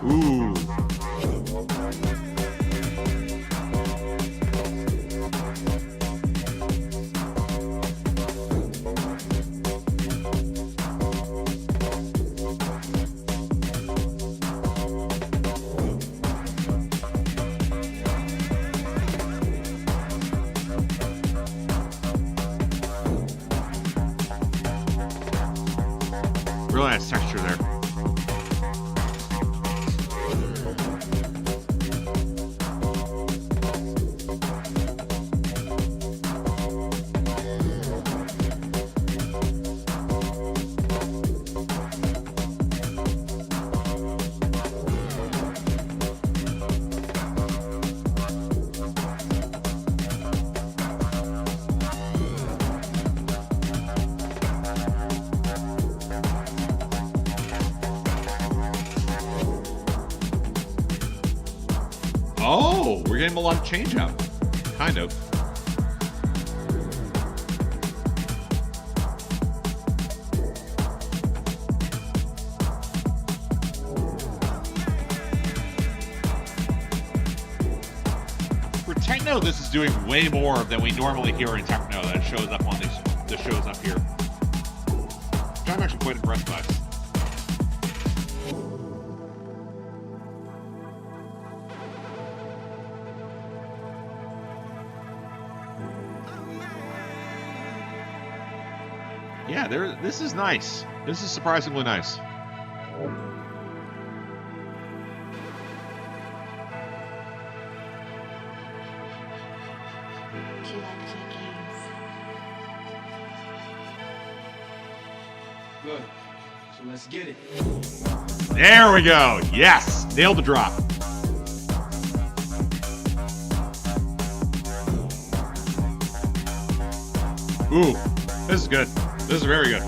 Ooh. Really nice texture there. Oh, we're getting a lot of change up. Kind of. For techno, this is doing way more than we normally hear in techno that shows up on the shows up here. Which I'm actually quite impressed by. Yeah, this is nice. This is surprisingly nice. Good. So let's get it. There we go. Yes, nailed the drop. Ooh, this is good. This is very good.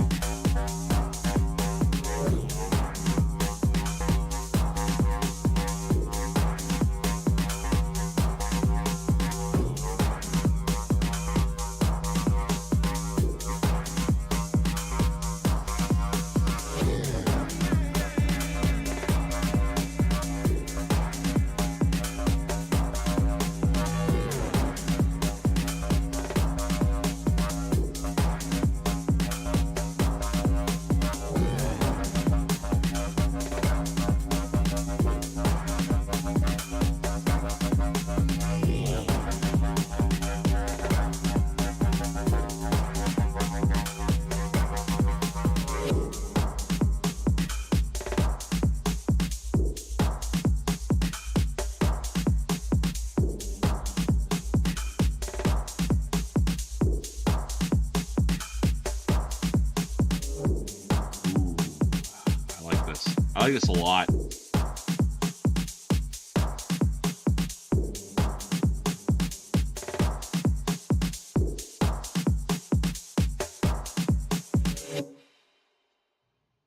like this a lot.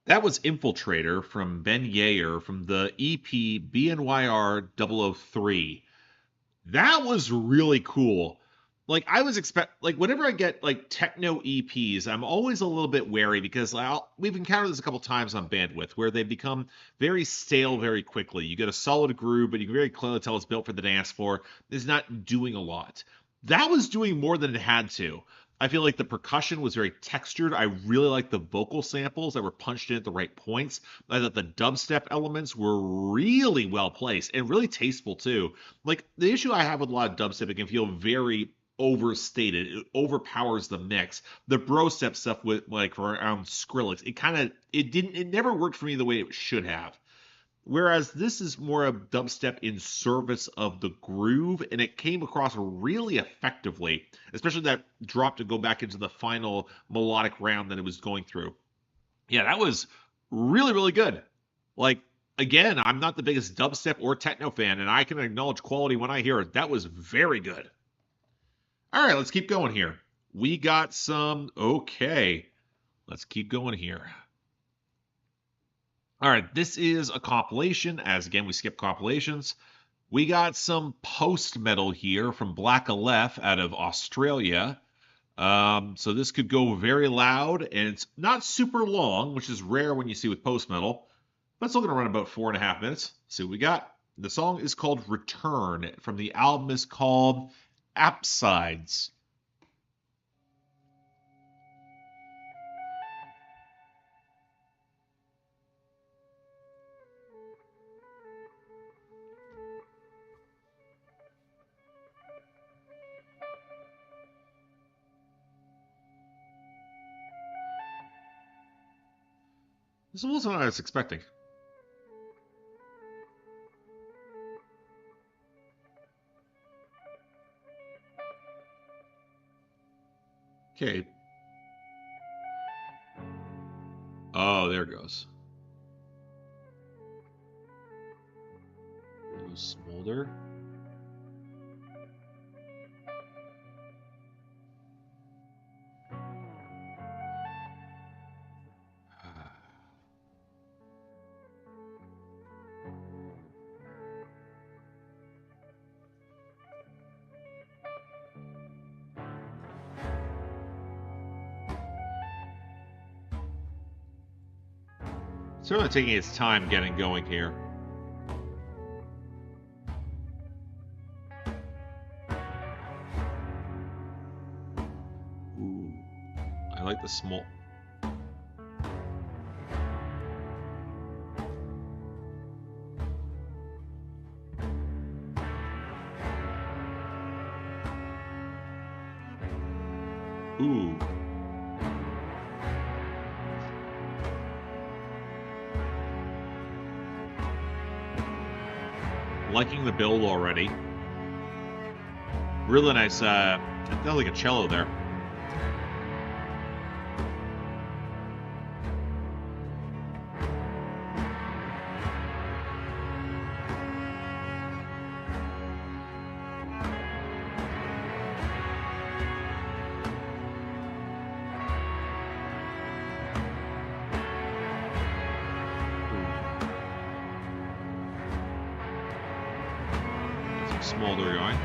That was Infiltrator from Ben Yair from the EP BNYR 003. That was really cool. Like, I was whenever I get like techno EPs, I'm always a little bit wary because we've encountered this a couple times on Bandwidth where they become very stale very quickly. You get a solid groove, but you can very clearly tell it's built for the dance floor. It's not doing a lot. That was doing more than it had to. I feel like the percussion was very textured. I really liked the vocal samples that were punched in at the right points. I thought the dubstep elements were really well placed and really tasteful too. Like, the issue I have with a lot of dubstep, it can feel very overstated. It overpowers the mix. The brostep stuff with like around Skrillex, it never worked for me the way it should have. Whereas this is more of dubstep in service of the groove, and it came across really effectively, especially that drop to go back into the final melodic round that it was going through. Yeah, that was really, really good. Like, again, I'm not the biggest dubstep or techno fan, and I can acknowledge quality when I hear it. That was very good. All right, let's keep going here. We got some, okay, let's keep going here. All right, this is a compilation, as again, we skip compilations. We got some post-metal here from Black Aleph out of Australia. So this could go very loud, and it's not super long, which is rare when you see with post-metal, but it's still going to run about 4.5 minutes. Let's see what we got. The song is called Return, from the album is called Apsides. This wasn't what I was expecting. Okay. Oh, there it goes. Blue smolder. It's really taking its time getting going here. Ooh, I like the small. Ooh. Liking the build already. Really nice, it sounds like a cello there. Smolder going.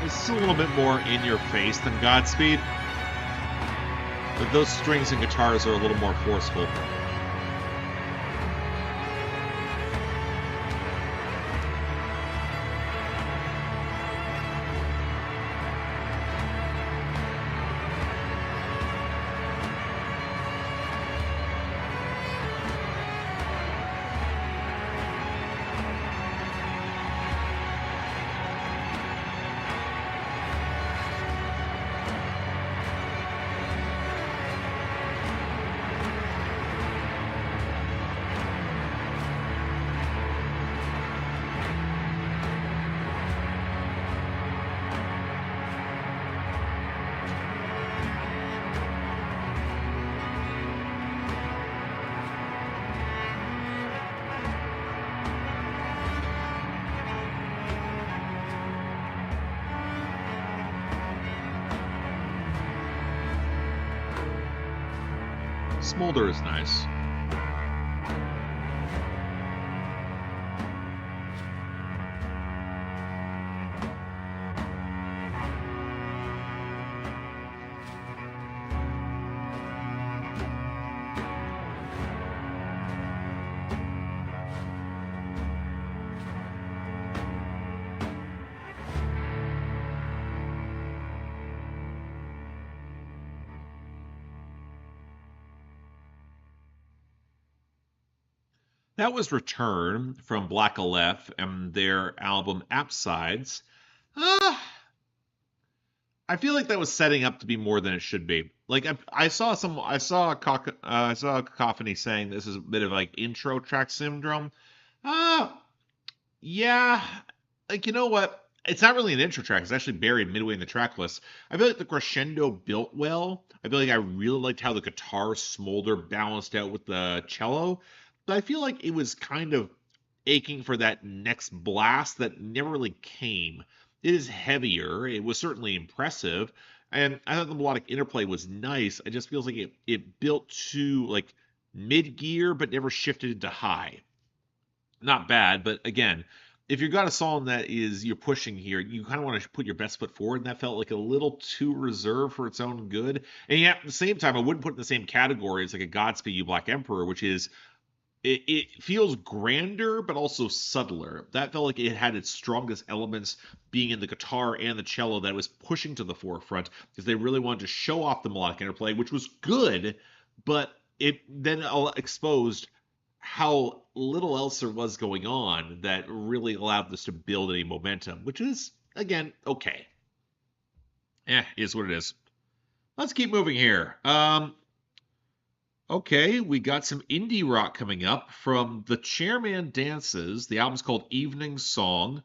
This is a little bit more in your face than Godspeed, but those strings and guitars are a little more forceful. Smolder is nice. That was Return from Black Aleph and their album Apsides. I feel like that was setting up to be more than it should be. Like I saw Cacophony saying this is a bit of like intro track syndrome. Yeah, like you know what? It's not really an intro track. It's actually buried midway in the track list. I feel like the crescendo built well. I feel like I really liked how the guitar Smolder balanced out with the cello. But I feel like it was kind of aching for that next blast that never really came. It is heavier. It was certainly impressive. And I thought the melodic interplay was nice. It just feels like it built to like mid-gear but never shifted into high. Not bad, but again, if you've got a song that is you're pushing here, you kind of want to put your best foot forward, and that felt like a little too reserved for its own good. And yet at the same time, I wouldn't put it in the same category as like a Godspeed You Black Emperor, which is it feels grander, but also subtler. That felt like it had its strongest elements being in the guitar and the cello that it was pushing to the forefront because they really wanted to show off the melodic interplay, which was good, but it then exposed how little else there was going on that really allowed this to build any momentum, which is, again, okay. Is what it is. Let's keep moving here. Okay, we got some indie rock coming up from The Chairman Dances. The album's called Evening Song.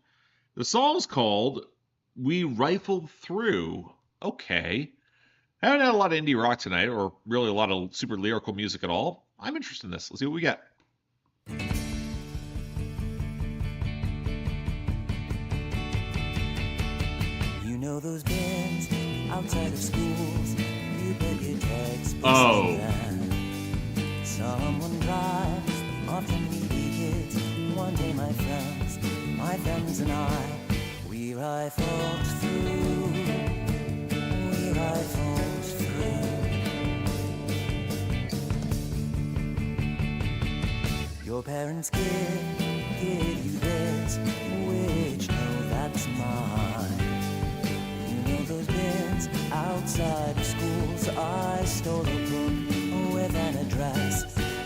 The song's called We Rifled Through. Okay. I haven't had a lot of indie rock tonight, or really a lot of super lyrical music at all. I'm interested in this. Let's see what we get. You know those bins outside of schools, you bet your textbooks. Oh. Someone drives, often needy kids. One day my friends and I, we rifled through. Your parents give you this, which no, that's mine. You know those bins outside of school, so I stole a book with an address.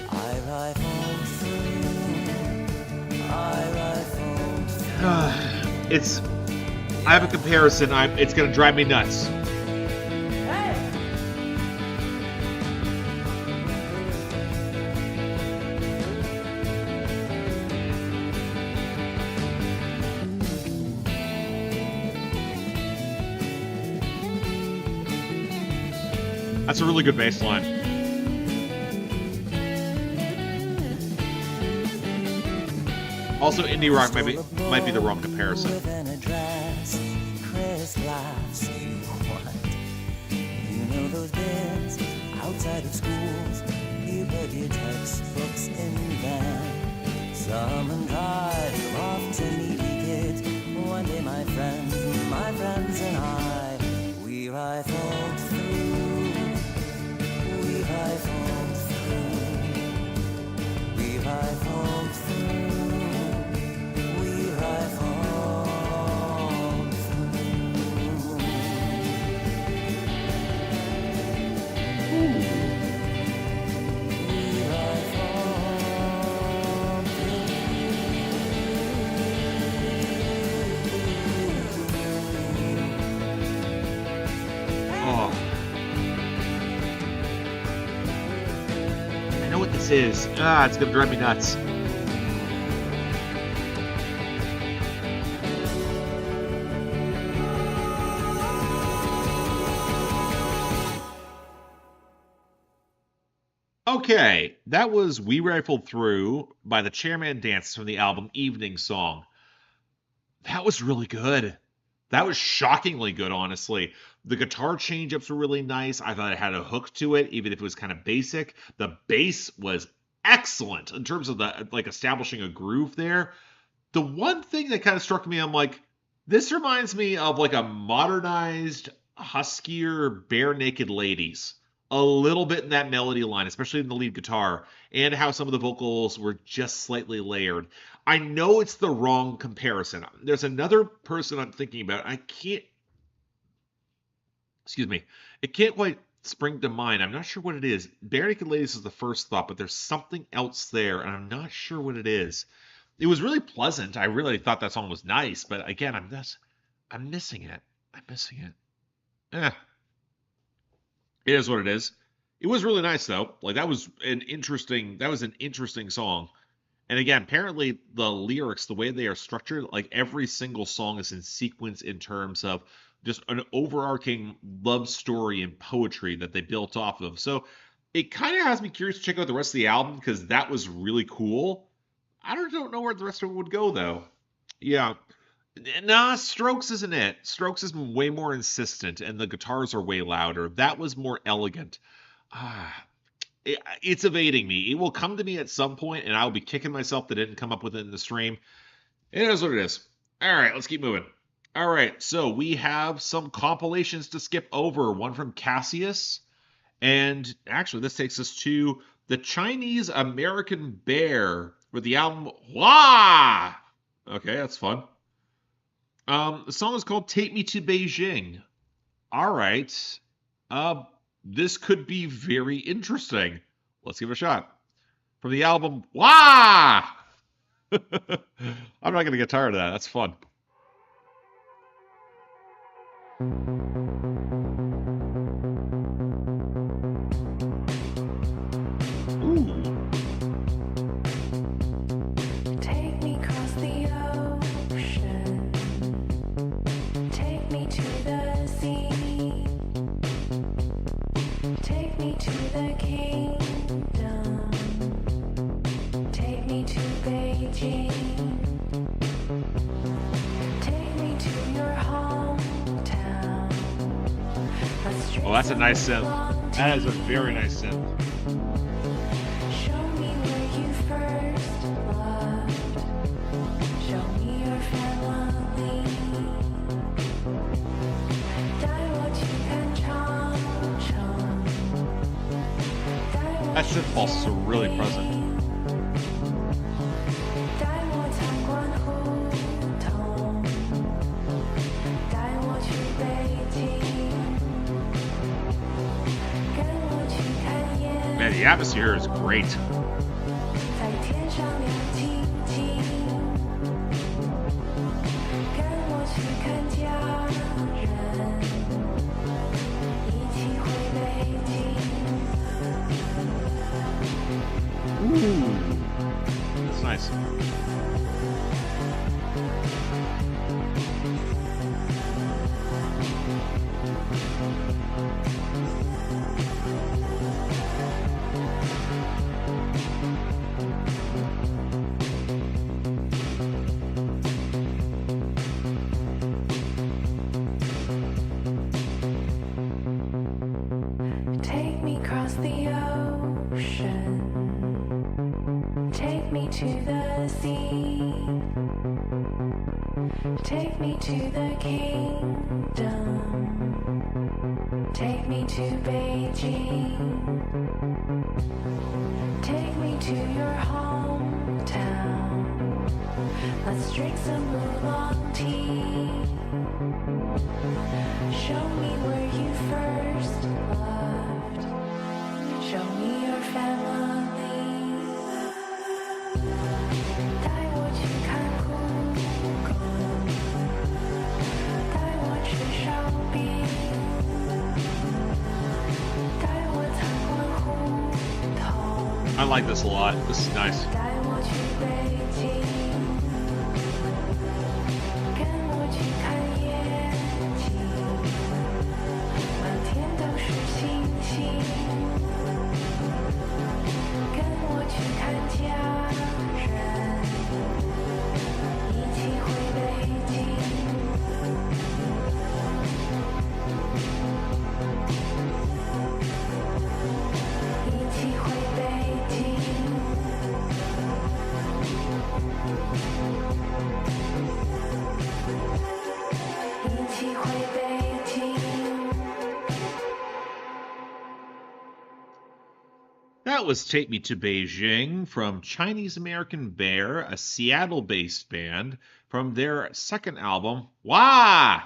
I rifled through. I have a comparison. It's going to drive me nuts. That's a really good bass line. Also, indie rock might be the wrong comparison. You know those bins outside of schools. You put your textbooks in van. Someone drive off to needy kids. One day my friends and I, we rifled through. We rifled through. We rifled through. We rifled Is. It's gonna drive me nuts. Okay, that was We Rifled Through by The Chairman Dances from the album Evening Song. That was really good. That was shockingly good, honestly. The guitar change-ups were really nice. I thought it had a hook to it, even if it was kind of basic. The bass was excellent in terms of the like establishing a groove there. The one thing that kind of struck me, I'm like, this reminds me of like a modernized, huskier, bare naked ladies. A little bit in that melody line, especially in the lead guitar, and how some of the vocals were just slightly layered. I know it's the wrong comparison. There's another person I'm thinking about. It can't quite spring to mind. I'm not sure what it is. Bare Naked Ladies is the first thought, but there's something else there, and I'm not sure what it is. It was really pleasant. I really thought that song was nice, but again, I'm missing it. It is what it is. It was really nice though. Like that was an interesting song. And again, apparently the lyrics, the way they are structured, like every single song is in sequence in terms of just an overarching love story and poetry that they built off of. So it kind of has me curious to check out the rest of the album because that was really cool. I don't know where the rest of it would go though. Yeah. Nah, Strokes isn't it. Strokes is way more insistent, and the guitars are way louder. That was more elegant. It's evading me. It will come to me at some point, and I'll be kicking myself that it didn't come up with it in the stream. It is what it is. All right, let's keep moving. All right, so we have some compilations to skip over. One from Cassius, and actually this takes us to the Chinese American Bear with the album Wah! Okay, that's fun. The song is called Take Me to Beijing. All right. This could be very interesting. Let's give it a shot. From the album, Wah! I'm not going to get tired of that. That's fun. Oh, that's a nice synth. That is a very nice synth. Show me where you first loved. Show me your family. That synth pulse is really present. Man, the atmosphere is great. Ooh, that's nice. Take me across the ocean. Take me to the sea. Take me to the kingdom. Take me to Beijing. Take me to your hometown. Let's drink some oolong tea. Show me where you first loved. Show me your family. 带我去看故宫，带我吃烧饼，带我参观胡同。 I like this a lot. This is nice. 带我去北京，跟我去看夜景，满天都是星星。跟我去看家人，一起回北京。That was Take Me to Beijing from Chinese American Bear, a Seattle-based band, from their second album, Wah!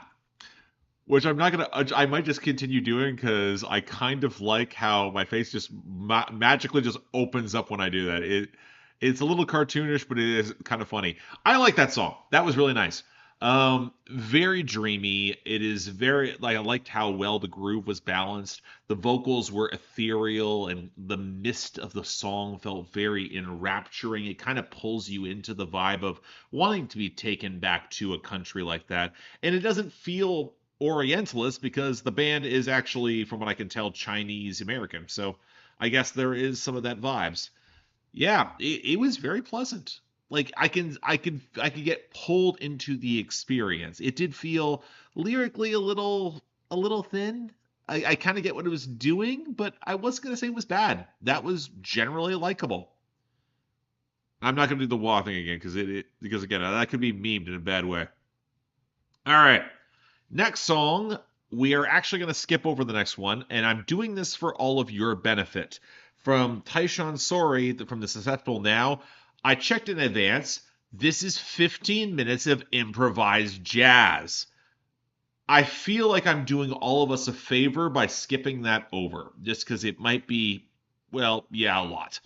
Which I might just continue doing because I kind of like how my face just magically just opens up when I do that. It's a little cartoonish, but it is kind of funny. I like that song. That was really nice. Very dreamy. It is very, like, I liked how well the groove was balanced. The vocals were ethereal, and the mist of the song felt very enrapturing. It kind of pulls you into the vibe of wanting to be taken back to a country like that. And it doesn't feel Orientalist because the band is actually, from what I can tell, Chinese American. So I guess there is some of that vibes. Yeah, it was very pleasant. Like I could get pulled into the experience. It did feel lyrically a little thin. I kind of get what it was doing, but I wasn't gonna say it was bad. That was generally likable. I'm not gonna do the wah thing again because again that could be memed in a bad way. All right. Next song, we are actually going to skip over the next one, and I'm doing this for all of your benefit. From Taon Sor from the Successful Now, I checked in advance. This is 15 minutes of improvised jazz. I feel like I'm doing all of us a favor by skipping that over, just because it might be, well, yeah, a lot.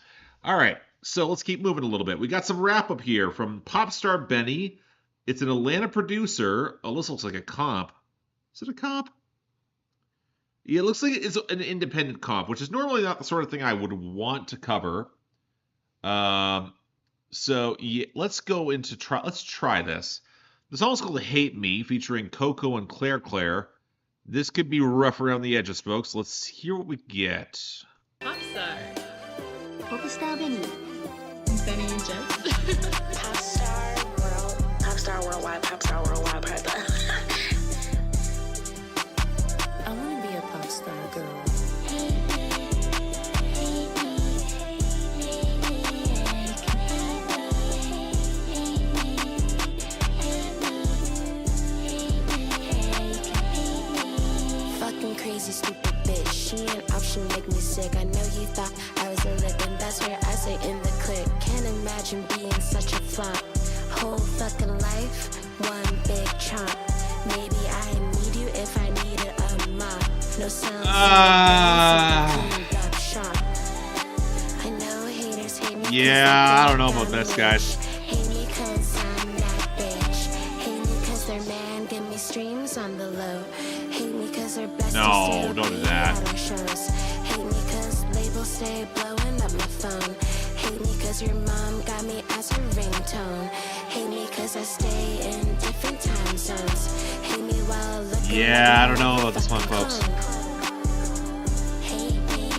All right, so let's keep moving a little bit. We got some wrap up here from Popstar Benny. It's an Atlanta producer. Oh, this looks like a comp. Is it a comp? Yeah, it looks like it's an independent comp, which is normally not the sort of thing I would want to cover. So yeah, let's try this. The song's called "Hate Me," featuring Coco and Claire Claire. This could be rough around the edges, folks. Let's hear what we get. Popstar. Popstar Benny. Benny and Jess. Popstar worldwide, popstar worldwide, I wanna be a popstar girl. Fucking crazy, stupid bitch. She ain't option, make me sick. I know you thought I was a living. That's where I say in the clip. Can't imagine being such a flop. Whole fucking life, one big chomp. Maybe I need you if I needed a mop. No sound. I know haters hate me. Yeah, I don't know about this, guys. Hate me cause I'm that bitch. Hate me cause their man give me streams on the low. Hate me cause their best. No, don't do that. Hate me cause labels stay blowing up my phone. Hate me cause your mom got me as her ringtone. Hate me cause I stay in different time zones. Hate me while looking. Yeah, I don't know about this one, folks. Hate me,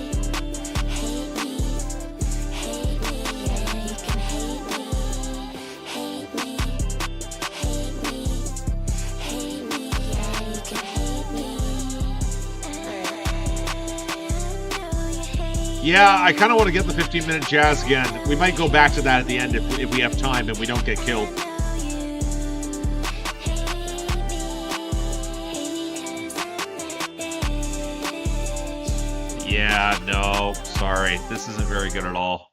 hate me, hate me, yeah, you can hate me. Hate me, hate me, hate me, yeah, you can hate me. Yeah, I kind of want to get the 15-minute jazz again. We might go back to that at the end if we have time and we don't get killed. Yeah, no, sorry. This isn't very good at all.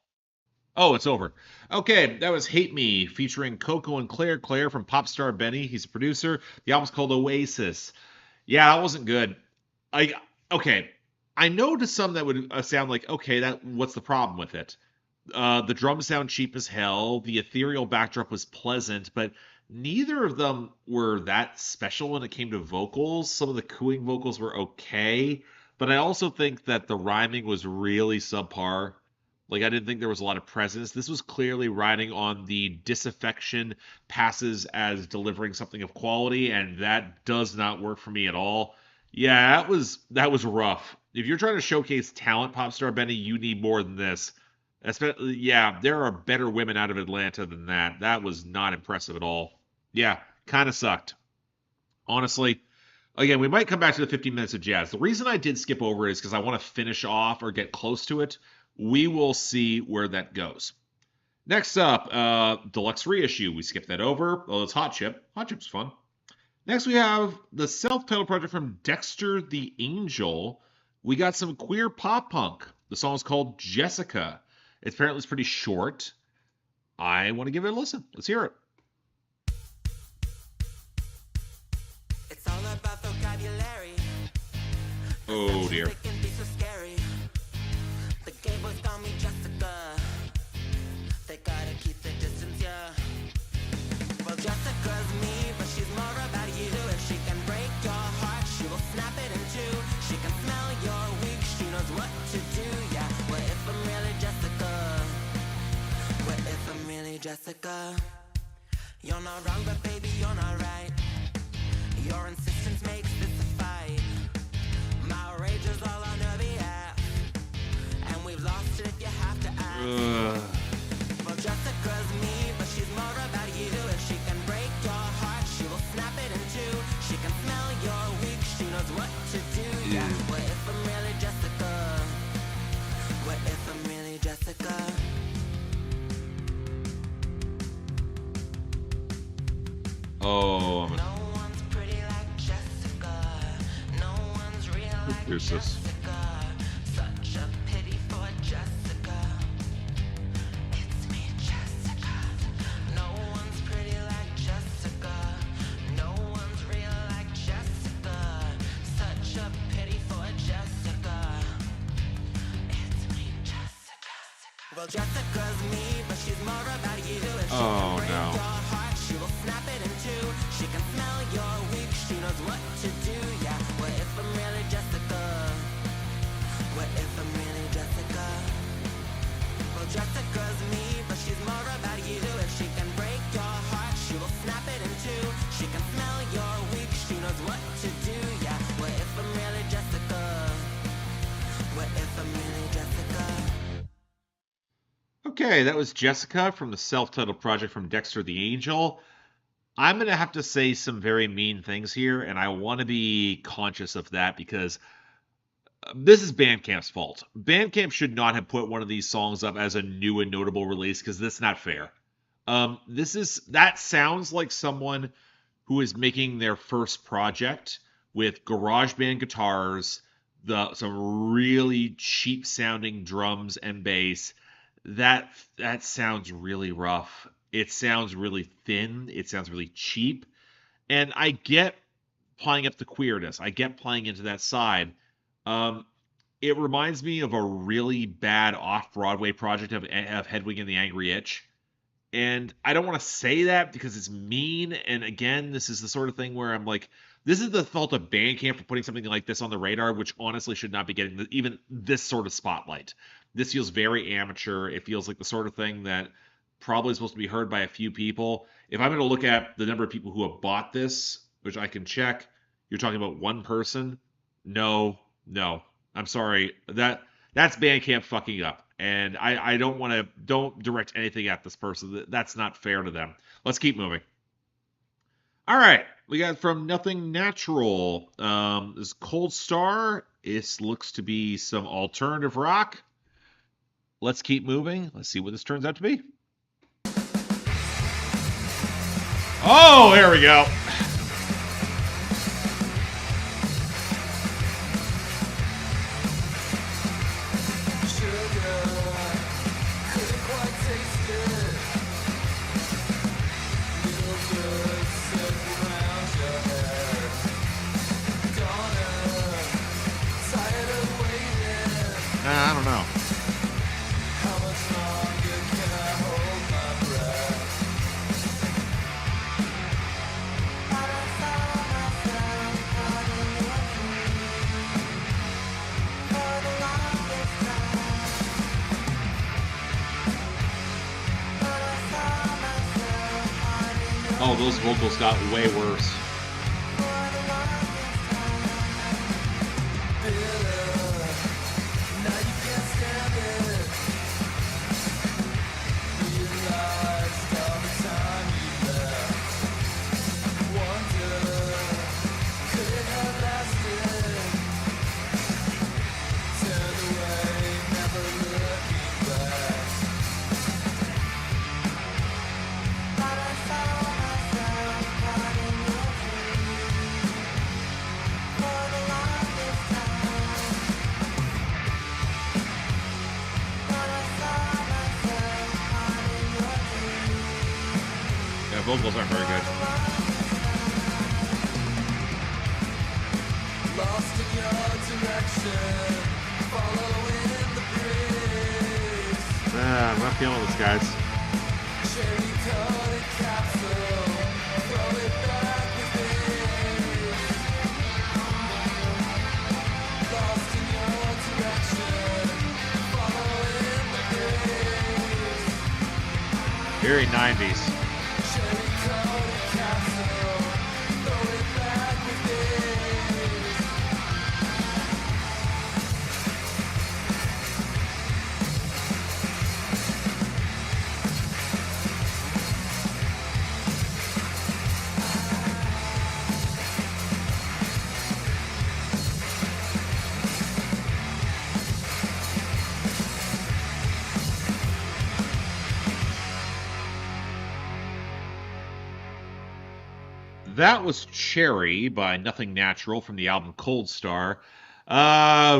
Oh, it's over. Okay, that was Hate Me, featuring Coco and Claire Claire from Popstar Benny. He's a producer. The album's called Oasis. Yeah, that wasn't good. Okay. I know to some that would sound like, okay, what's the problem with it? The drums sound cheap as hell. The ethereal backdrop was pleasant, but neither of them were that special when it came to vocals. Some of the cooing vocals were okay, but I also think that the rhyming was really subpar. Like, I didn't think there was a lot of presence. This was clearly riding on the disaffection passes as delivering something of quality, and that does not work for me at all. Yeah, that was rough. If you're trying to showcase talent, Popstar Benny, you need more than this. Especially, yeah, there are better women out of Atlanta than that. That was not impressive at all. Yeah, kind of sucked. Honestly. Again, we might come back to the 15 minutes of jazz. The reason I did skip over it is because I want to finish off or get close to it. We will see where that goes. Next up, deluxe reissue. We skipped that over. Well, it's Hot Chip. Hot Chip's fun. Next, we have the self-titled project from Dexter the Angel. We got some queer pop punk. The song is called Jessica. Apparently it's pretty short. I want to give it a listen. Let's hear it. It's all about vocabulary. Oh dear. They can be so scary. The gay boys call me Jessica. They gotta keep the distance, yeah. Well, Jessica's me, but she's more about you. If she can break your heart, she will snap it in two. She can smell your weak, she knows what to do, yeah. What if I'm really Jessica? What if I'm really Jessica? You're not wrong, but baby, you're not right. Your insistence makes this a fight. My rage is all on her behalf, and we've lost it if you have to ask. Well, Jessica's me, but she's more about you. If she can break your heart, she will snap it in two. She can smell your weak, she knows what to do, yeah. What if I'm really Jessica? What if I'm really Jessica? Oh. No one's pretty like Jessica. No one's real like Here's this. Jessica. Such a pity for Jessica. It's me, Jessica. No one's pretty like Jessica. No one's real like Jessica. Such a pity for Jessica. It's me, Jessica. Well, Jessica's me, but she's more about you. If she can break your heart, she will snap it in two. She can smell your weak, she knows what to do, yeah. What if I'm really Jessica? What if I'm really Jessica? Well, Jessica's me, but she's more about you. If she can break your heart, she will snap it in two. She can smell your weak, she knows what to do, yeah. What if I'm really Jessica? What if I'm really Jessica? Okay, that was Jessica from the self-titled project from Dexter the Angel. I'm going to have to say some very mean things here, and I want to be conscious of that because this is Bandcamp's fault. Bandcamp should not have put one of these songs up as a new and notable release because that's not fair. That sounds like someone who is making their first project with GarageBand guitars, some really cheap sounding drums and bass. That sounds really rough. It sounds really thin. It sounds really cheap. And I get playing up the queerness. I get playing into that side. It reminds me of a really bad off-Broadway project of Hedwig and the Angry Itch. And I don't want to say that because it's mean. And again, this is the sort of thing where I'm like, this is the fault of Bandcamp for putting something like this on the radar, which honestly should not be getting even this sort of spotlight. This feels very amateur. It feels like the sort of thing that probably is supposed to be heard by a few people. If I'm going to look at the number of people who have bought this, which I can check, you're talking about one person? No. I'm sorry. That's Bandcamp fucking up. And I don't direct anything at this person. That's not fair to them. Let's keep moving. All right. We got from Nothing Natural. This Cold Star. This looks to be some alternative rock. Let's keep moving. Let's see what this turns out to be. Oh, there we go. I don't know. Oh, those vocals got way worse. vocals aren't very good. Lost in your direction, following the breeze. I'm not feeling this, guys. Cherry-coated capsule, throw it back with ease. Lost in your direction, following the breeze. Very 90s. Cherry-coated capsule, throw it back with ease. That was Cherry by Nothing Natural from the album Cold Star. I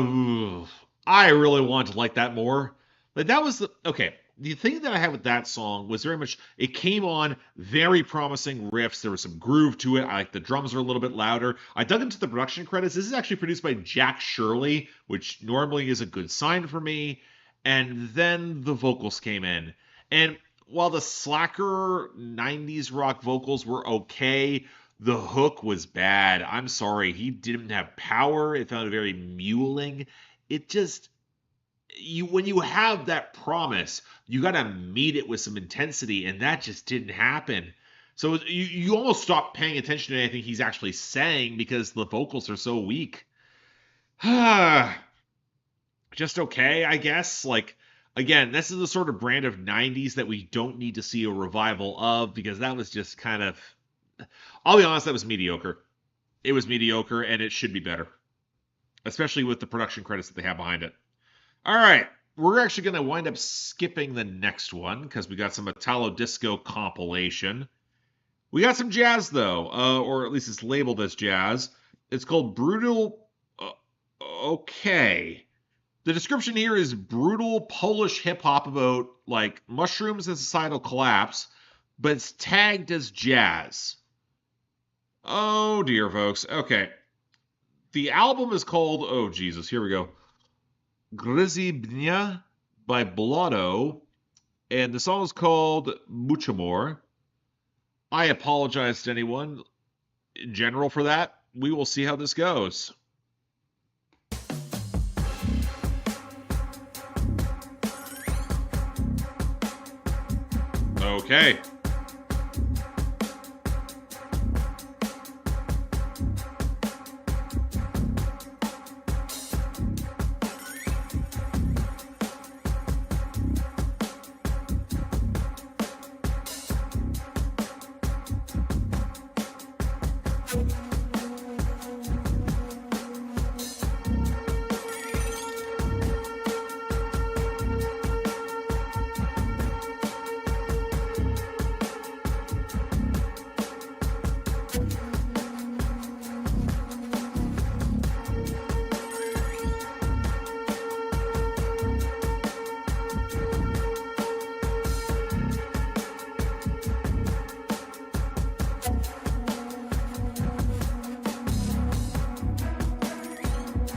really wanted to like that more. But that was okay. The thing that I had with that song was very much, it came on very promising riffs. There was some groove to it. I like the drums are a little bit louder. I dug into the production credits. This is actually produced by Jack Shirley, which normally is a good sign for me. And then the vocals came in. And while the slacker 90s rock vocals were okay, the hook was bad. I'm sorry. He didn't have power. It sounded very mewling. It just, when you have that promise, you got to meet it with some intensity, and that just didn't happen. So you almost stop paying attention to anything he's actually saying because the vocals are so weak. Just okay, I guess. Like, again, this is the sort of brand of 90s that we don't need to see a revival of, because that was just kind of, I'll be honest, that was mediocre. It was mediocre, and it should be better. Especially with the production credits that they have behind it. All right, we're actually going to wind up skipping the next one, because we got some Italo Disco compilation. We got some jazz, though, or at least it's labeled as jazz. It's called Brutal... okay. The description here is brutal Polish hip-hop about, like, mushrooms and societal collapse, but it's tagged as jazz. Oh, dear, folks. Okay. The album is called, oh, Jesus, here we go. Gryzybnia by Blotto, and the song is called Muchomor. I apologize to anyone in general for that. We will see how this goes. Okay.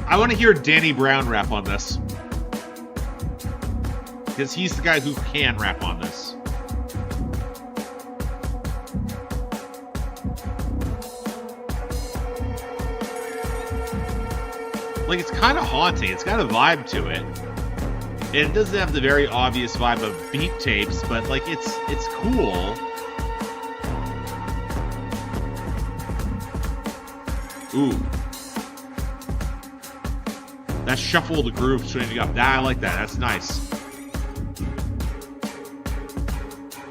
I want to hear Danny Brown rap on this. Because he's the guy who can rap on this. Like, it's kind of haunting. It's got a vibe to it. And it doesn't have the very obvious vibe of beat tapes, but, like, it's cool. Ooh. That shuffle the groove swinging up. I like that. That's nice.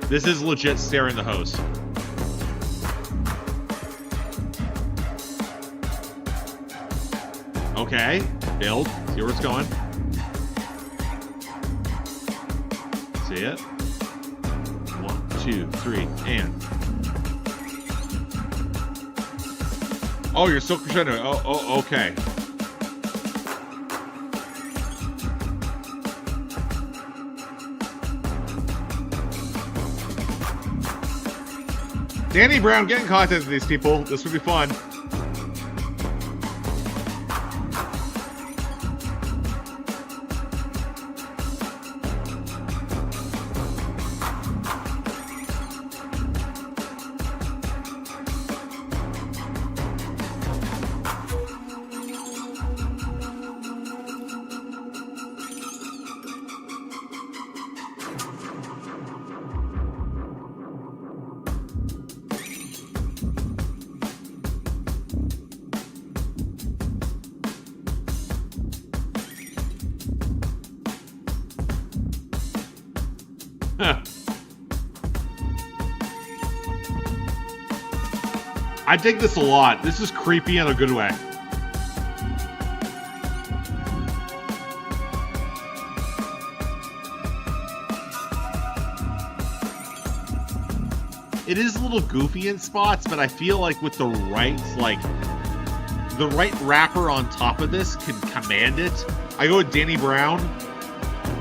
This is legit staring the hose. Okay. Build. See where it's going. See it? 1, 2, 3, and. Oh, you're still crescendo. Oh, okay. Danny Brown, get in contact with these people. This would be fun. I dig this a lot. This is creepy in a good way. It is a little goofy in spots, but I feel like with the right rapper on top of this can command it. I go with Danny Brown.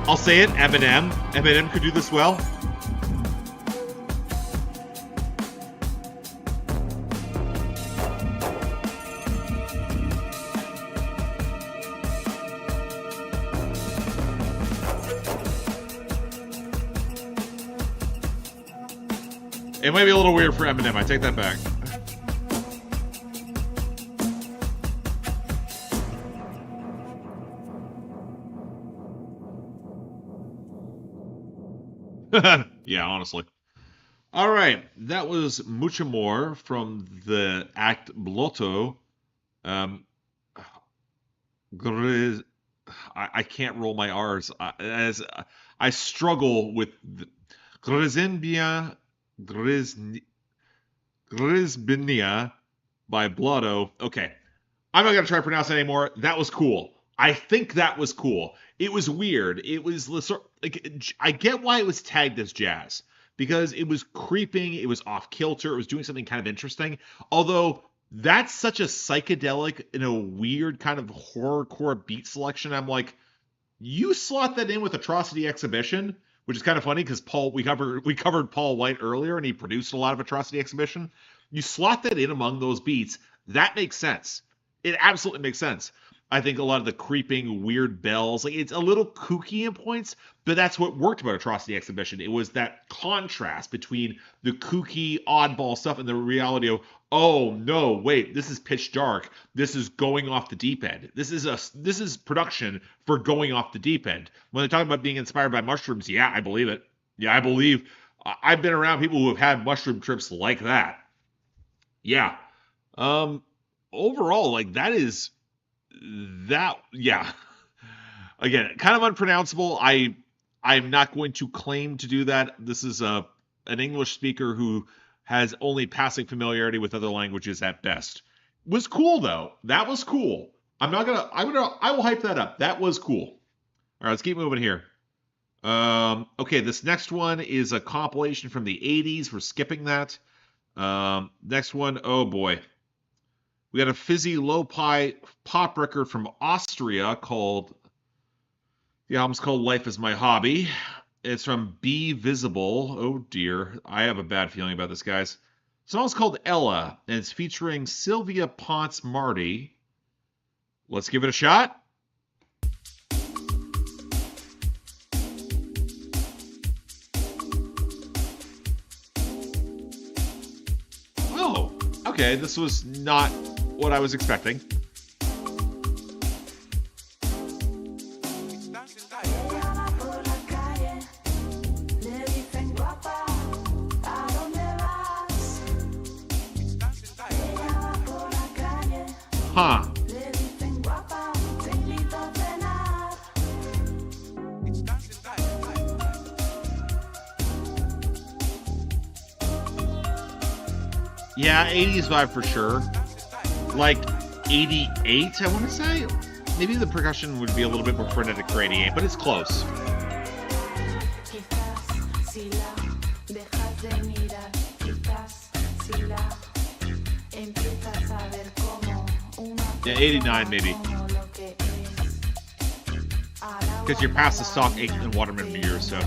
I'll say it, Eminem. Eminem could do this well. It might be a little weird for Eminem. I take that back. Yeah, honestly. All right, that was Mucho More from the act Blotto. I can't roll my R's. As I struggle with Grisbinia by Blotto. Okay, I'm not going to try to pronounce it anymore. That was cool. I think that was cool. It was weird. It was like, I get why it was tagged as jazz, because it was creeping, it was off kilter, it was doing something kind of interesting. Although that's such a psychedelic in a weird kind of horrorcore beat selection. I'm like, you slot that in with Atrocity Exhibition, which is kind of funny because we covered Paul White earlier, and he produced a lot of Atrocity Exhibition. You slot that in among those beats, that makes sense. It absolutely makes sense. I think a lot of the creeping, weird bells, like, it's a little kooky in points, but that's what worked about Atrocity Exhibition. It was that contrast between the kooky, oddball stuff and the reality of, oh no, wait, this is pitch dark. This is going off the deep end. This is production for going off the deep end. When they're talking about being inspired by mushrooms, yeah, I believe it. Yeah, I believe. I've been around people who have had mushroom trips like that. Yeah. Overall, like, yeah. Again, kind of unpronounceable. I'm not going to claim to do that. This is an English speaker who has only passing familiarity with other languages at best. Was cool though. That was cool. I will hype that up. That was cool. All right, let's keep moving here. Okay, this next one is a compilation from the 80s. We're skipping that. Next one, oh boy. We got a fizzy lo-fi pop record from Austria called, the album's called Life is My Hobby. It's from Be Visible. Oh dear, I have a bad feeling about this, guys. The song's called Ella, and it's featuring Sylvia Pon Marti. Let's give it a shot. Oh, okay, this was not what I was expecting. Huh. Yeah, 80s vibe for sure. Like 88, I want to say. Maybe the percussion would be a little bit more frenetic for 88, but it's close. Yeah, 89 maybe. Because you're past the stock Aiken and Waterman years, so.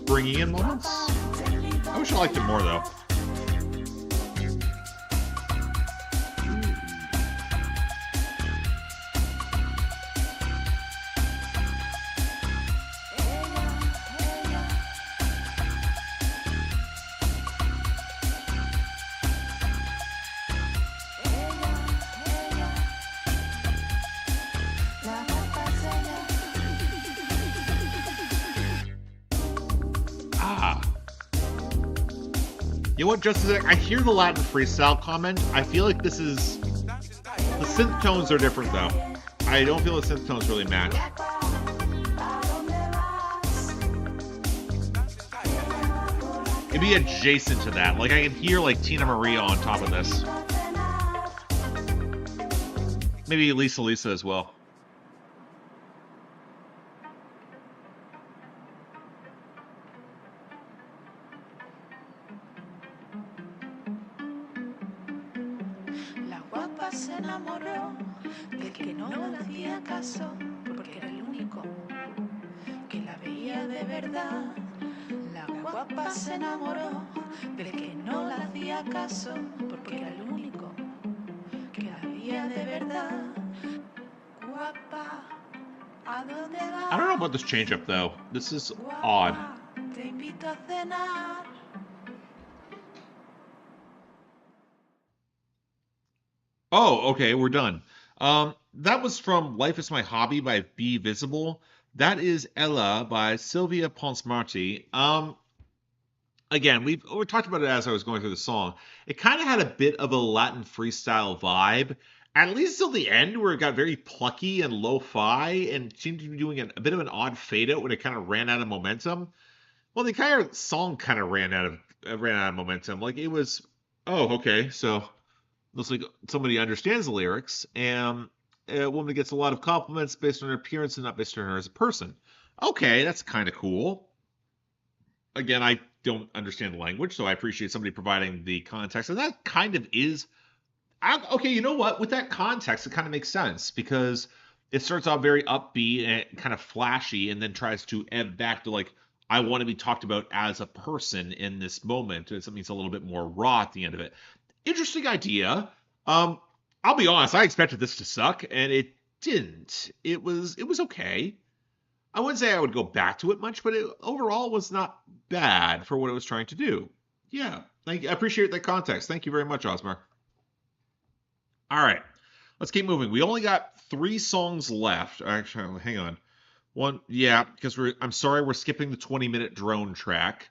bringing in moments. I wish I liked it more, though. You know what, just a sec, I hear the Latin freestyle comment. I feel like this is... The synth tones are different, though. I don't feel the synth tones really match. It'd be adjacent to that. Like, I can hear, like, Tina Maria on top of this. Maybe Lisa as well. La guapa se enamoró del que no le hacía caso, porque era el único que la veía de verdad. La guapa se enamoró del que no le hacía caso, porque era el único que la veía de verdad. Guapa, ¿a dónde vas? I don't know about this change-up, though. This is odd. Te invito a cenar. Oh, okay, we're done. That was from Life is My Hobby by Be Visible. That is Ella by Sylvia Pon Marti. Again, we talked about it as I was going through the song. It kind of had a bit of a Latin freestyle vibe, at least till the end, where it got very plucky and lo-fi and seemed to be doing a bit of an odd fade-out when it kind of ran out of momentum. Well, the entire song kind of ran out of momentum. Like, it was, oh, okay, so looks like somebody understands the lyrics, and a woman gets a lot of compliments based on her appearance and not based on her as a person. Okay, that's kind of cool. Again, I don't understand the language, so I appreciate somebody providing the context, and that kind of is... okay, you know what? With that context, it kind of makes sense, because it starts off very upbeat and kind of flashy, and then tries to ebb back to, like, I want to be talked about as a person in this moment. It's something that's a little bit more raw at the end of it. Interesting idea. I'll be honest, I expected this to suck, and it didn't. It was okay. I wouldn't say I would go back to it much, but it overall was not bad for what it was trying to do. Yeah, I appreciate that context. Thank you very much, Osmar. All right, let's keep moving. We only got 3 songs left. Actually, hang on. One, yeah, because I'm sorry, we're skipping the 20-minute drone track.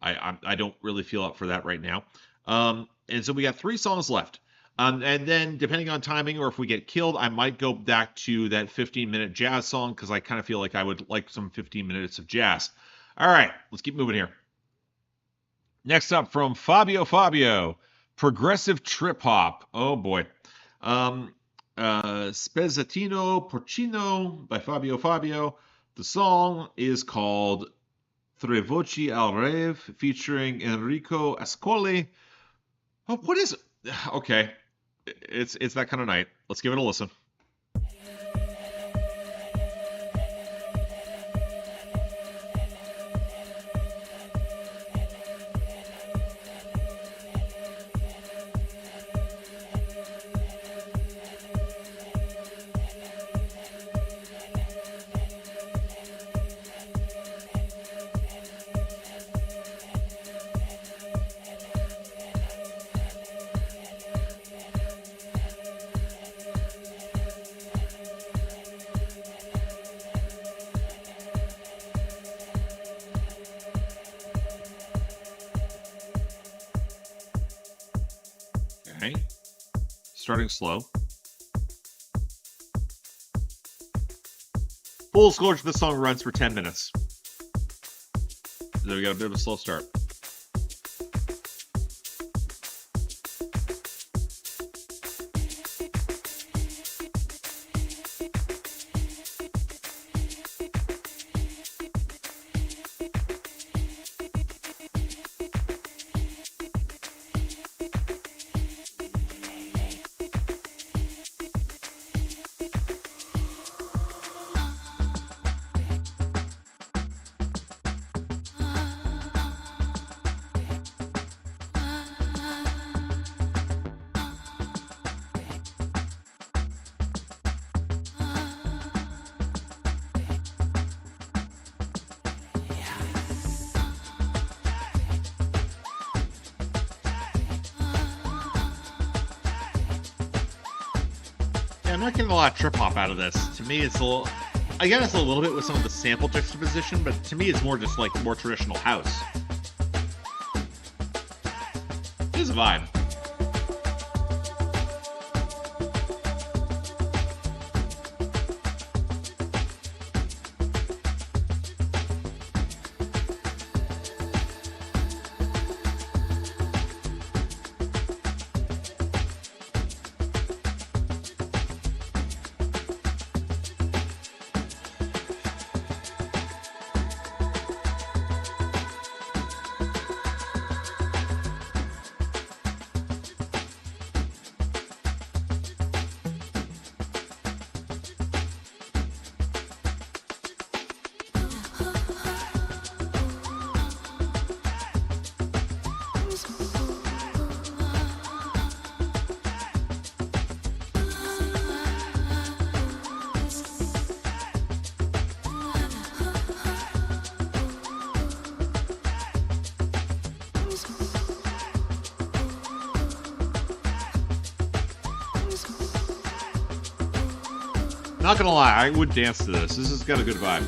I don't really feel up for that right now. And so we got 3 songs left. And then, depending on timing or if we get killed, I might go back to that 15-minute jazz song, because I kind of feel like I would like some 15 minutes of jazz. All right, let's keep moving here. Next up from Fabio Fabio, Progressive Trip Hop. Oh, boy. Spezzatino Porcino by Fabio Fabio. The song is called Tre Voci al Rave, featuring Enrico Ascoli. Oh, what is it? Okay, it's that kind of night. Let's give it a listen. Okay, starting slow. Full disclosure, this song runs for 10 minutes. So we got a bit of a slow start. I'm not getting a lot of trip hop out of this. To me, it's a little. I get it's a little bit with some of the sample juxtaposition, but to me, it's more just like more traditional house. It's a vibe. Not gonna lie, I would dance to this. This has got a good vibe.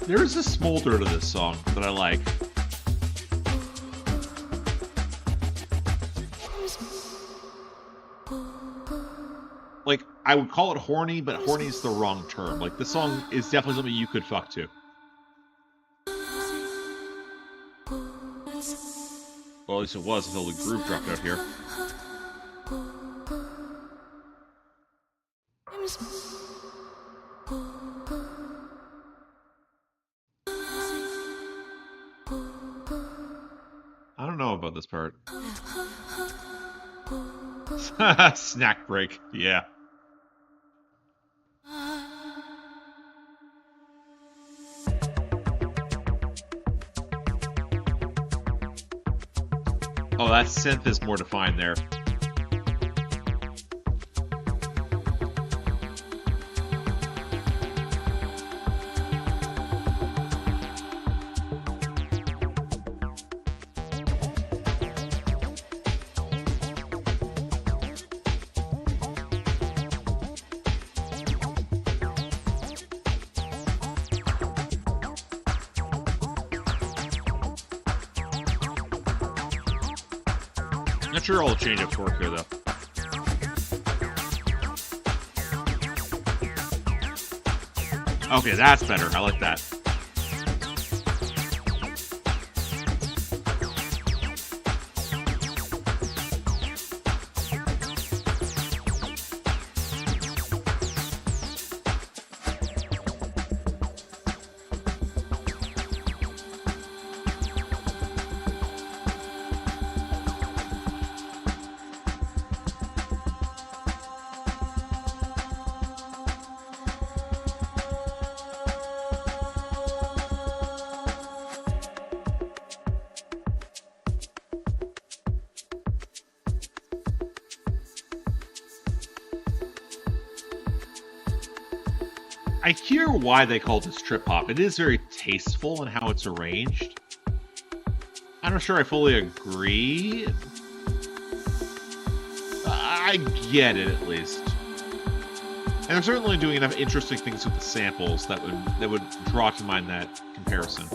There is a smolder to this song that I like. Like, I would call it horny, but horny is the wrong term. Like, this song is definitely something you could fuck to. Well, at least it was until the groove dropped out here. I don't know about this part. Snack break, yeah. Oh, that synth is more defined there. Not sure all the change-ups work here, though. Okay, that's better. I like that. I hear why they call this trip hop. It is very tasteful in how it's arranged. I'm not sure I fully agree. I get it, at least. And they're certainly doing enough interesting things with the samples that would draw to mind that comparison.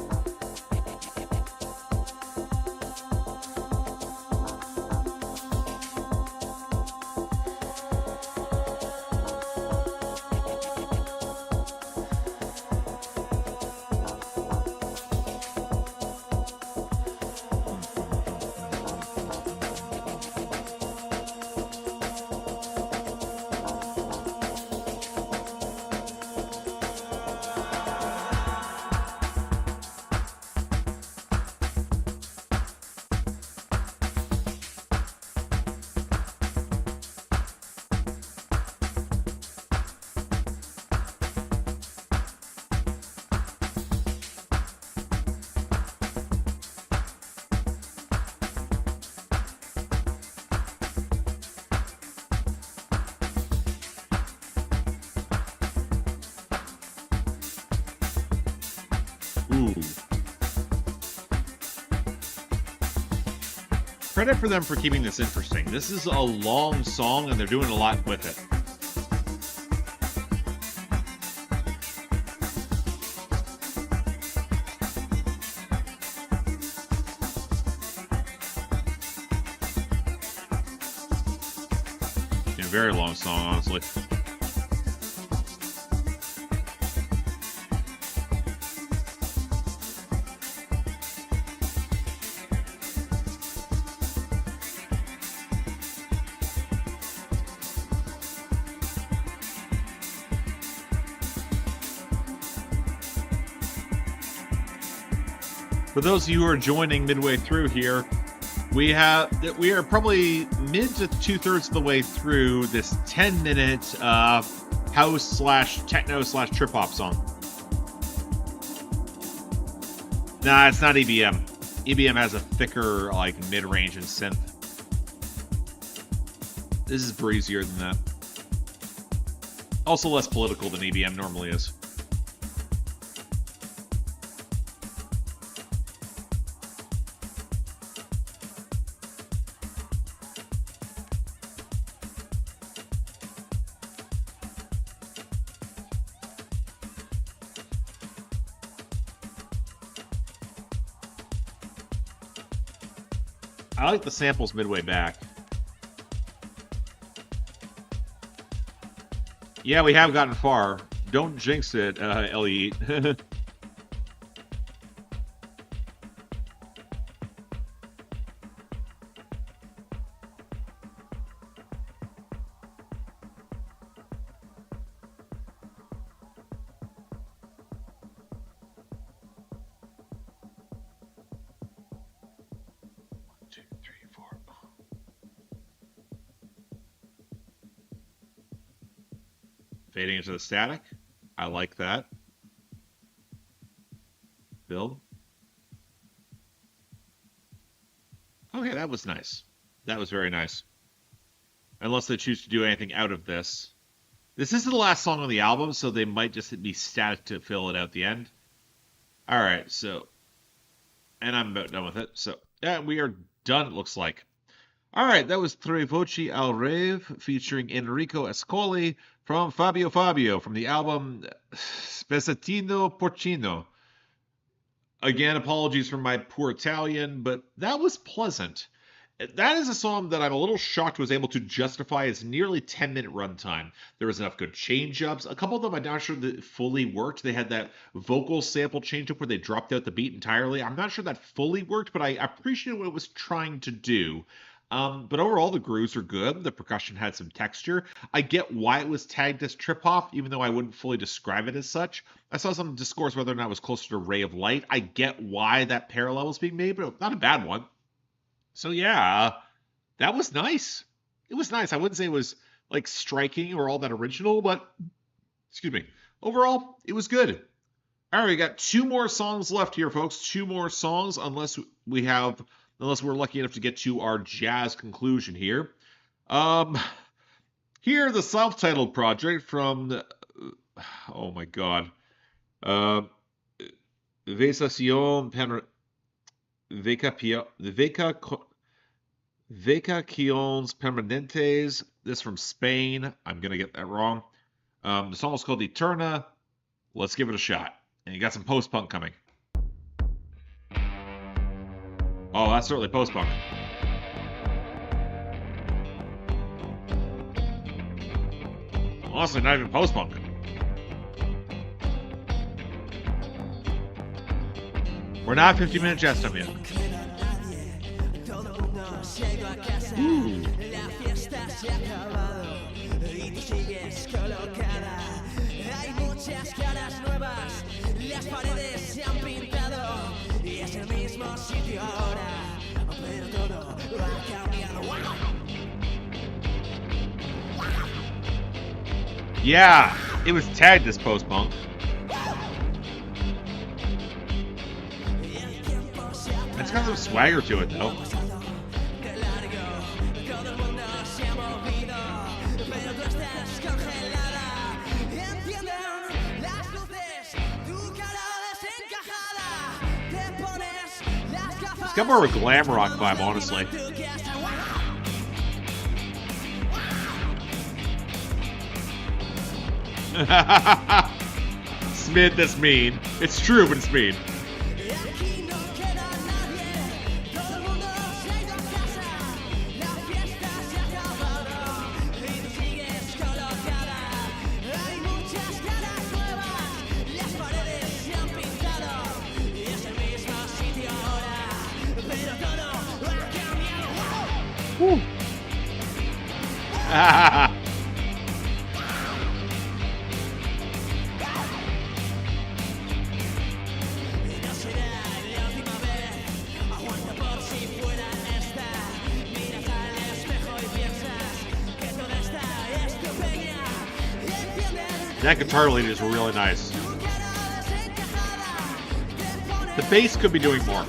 Ooh. Credit for them for keeping this interesting. This is a long song and they're doing a lot with it. A very long song, honestly. For those of you who are joining midway through here, we are probably mid to 2/3 of the way through this 10-minute house/techno/trip-hop song. Nah, it's not EBM. EBM has a thicker, like, mid-range and synth. This is breezier than that. Also less political than EBM normally is. I like the samples midway back. Yeah, we have gotten far. Don't jinx it, Elliot. Fading into the static. I like that. Build. Okay, that was nice. That was very nice. Unless they choose to do anything out of this. This isn't the last song on the album, so they might just be static to fill it out at the end. Alright, so... And I'm about done with it. So, yeah, we are done, it looks like. Alright, that was Tre Voci al Rave featuring Enrico Ascoli from Fabio Fabio from the album Spezzatino Porcino. Again, apologies for my poor Italian, but that was pleasant. That is a song that I'm a little shocked was able to justify its nearly 10-minute runtime. There was enough good change-ups. A couple of them I'm not sure that fully worked. They had that vocal sample change-up where they dropped out the beat entirely. I'm not sure that fully worked, but I appreciate what it was trying to do. But overall, the grooves are good. The percussion had some texture. I get why it was tagged as trip-hop, even though I wouldn't fully describe it as such. I saw some discourse whether or not it was closer to Ray of Light. I get why that parallel was being made, but not a bad one. So yeah, that was nice. It was nice. I wouldn't say it was, like, striking or all that original, but, excuse me, overall, it was good. All right, we got 2 more songs left here, folks. 2 more songs, unless we're lucky enough to get to our jazz conclusion here. Here, the self-titled project from, oh my god, Vasion Permanentes. This from Spain. I'm going to get that wrong. The song is called Eterna. Let's give it a shot. And you got some post-punk coming. Oh, that's certainly post-punk. Honestly, not even post-punk. We're not 50-minute jazz time yet. Ooh. Yeah, it was tagged as post-punk. It's got some swagger to it, though. It's got more of a glam rock vibe, honestly. Smid, that's mean. It's true, but it's mean. That guitar lead is really nice. The bass could be doing more.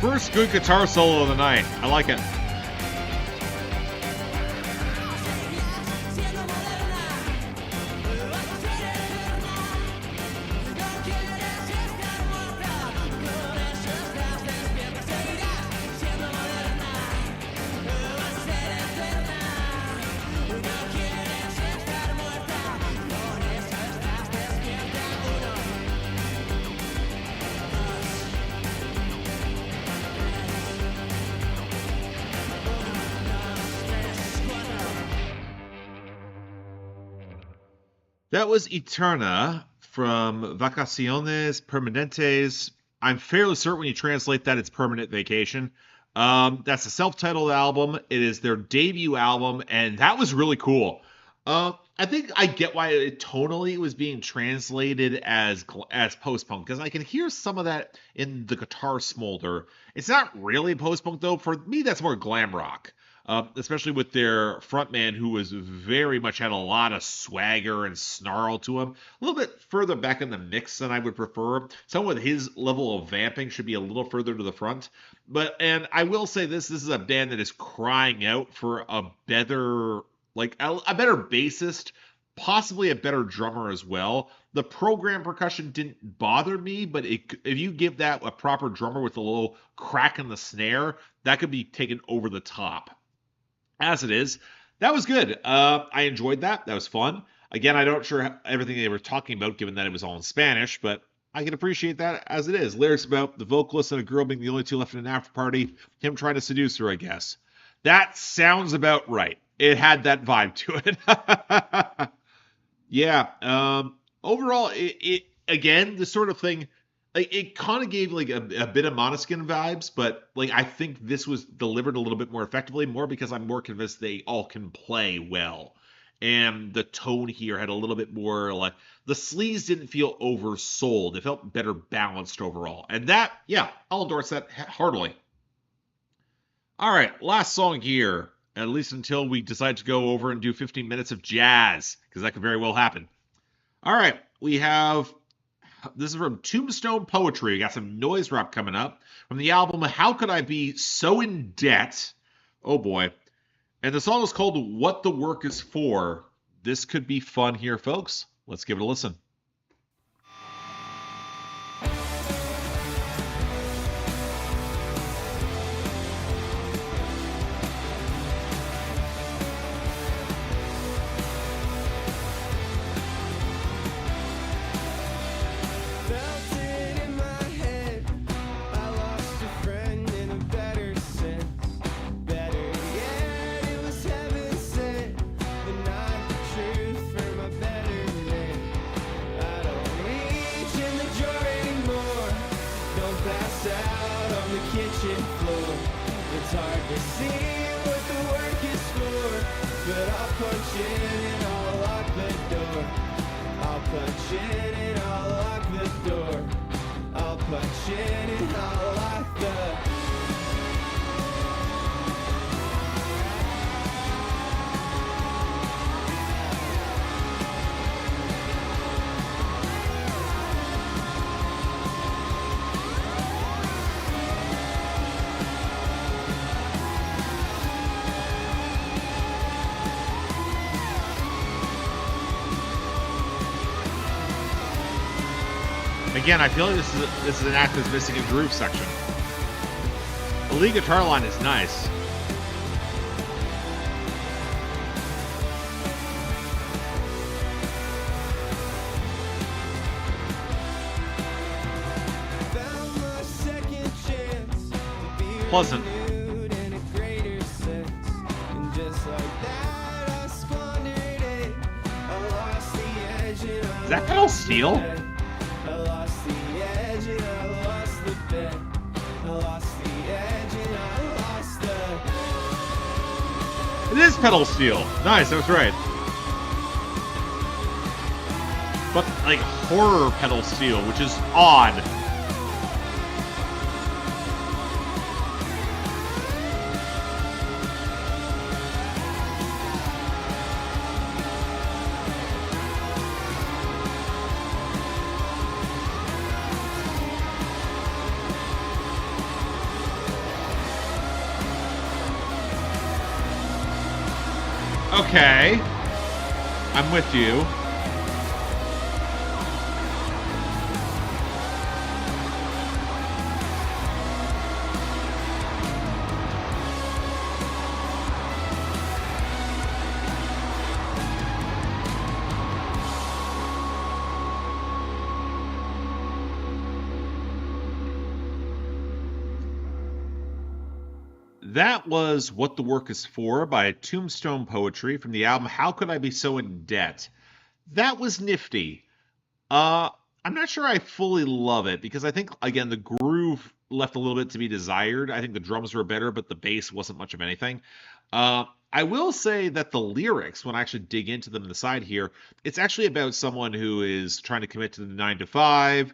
First good guitar solo of the night. I like it. That was Eterna from Vacaciones Permanentes. I'm fairly certain when you translate that, it's Permanent Vacation. That's a self-titled album. It is their debut album, and that was really cool. I think I get why it tonally was being translated as post-punk, because I can hear some of that in the guitar smolder. It's not really post-punk, though. For me, that's more glam rock. Especially with their frontman, who was very much had a lot of swagger and snarl to him. A little bit further back in the mix than I would prefer. Someone with his level of vamping should be a little further to the front. And I will say this is a band that is crying out for a better, a better bassist, possibly a better drummer as well. The program percussion didn't bother me, but if you give that a proper drummer with a little crack in the snare, that could be taken over the top. As it is, that was good. I enjoyed that. That was fun. Again, I'm not sure everything they were talking about, given that it was all in Spanish, but I can appreciate that as it is. Lyrics about the vocalist and a girl being the only two left in an after party, him trying to seduce her, I guess. That sounds about right. It had that vibe to it. Yeah. Overall, it again, the sort of thing, it kind of gave a bit of Måneskin vibes, but I think this was delivered a little bit more effectively, more because I'm more convinced they all can play well. And the tone here had a little bit more the sleaze didn't feel oversold. It felt better balanced overall. And that, yeah, I'll endorse that heartily. All right, last song here, at least until we decide to go over and do 15 minutes of jazz, because that could very well happen. All right, we have... This is from Tombstone Poetry. We got some noise rap coming up from the album How Could I Be So in Debt? Oh boy. And the song is called What the Work Is For. This could be fun here, folks. Let's give it a listen. kitchen floor. It's hard to see what the work is for, but I'll punch in and I'll lock the door. I'll punch in and I'll lock the door. I'll punch in and I'll lock the Again, I feel like this is an act that's missing a groove section. The lead guitar line is nice. Pleasant. Is that pedal steel? It is pedal steel. Nice, that was right. But like horror pedal steel, which is odd. Okay, I'm with you. That was What the Work Is For by Tombstone Poetry from the album How Could I Be So in Debt? That was nifty. I'm not sure I fully love it because I think, again, the groove left a little bit to be desired. I think the drums were better, but the bass wasn't much of anything. I will say that the lyrics, when I actually dig into them on the side here, it's actually about someone who is trying to commit to the 9 to 5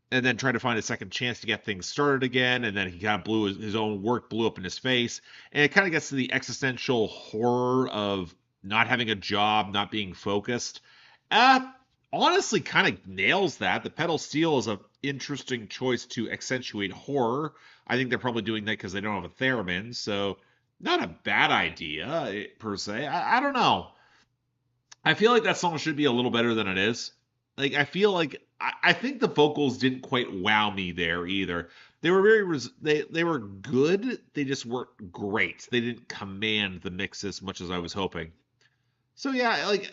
and then trying to find a second chance to get things started again, and then he kind of blew his own work blew up in his face, and it kind of gets to the existential horror of not having a job, not being focused. Honestly, kind of nails that. The pedal steel is an interesting choice to accentuate horror. I think they're probably doing that because they don't have a theremin, so not a bad idea per se. I don't know. I feel like that song should be a little better than it is. Like, I feel like I think the vocals didn't quite wow me there either. They were they were good. They just weren't great. They didn't command the mix as much as I was hoping. So yeah, like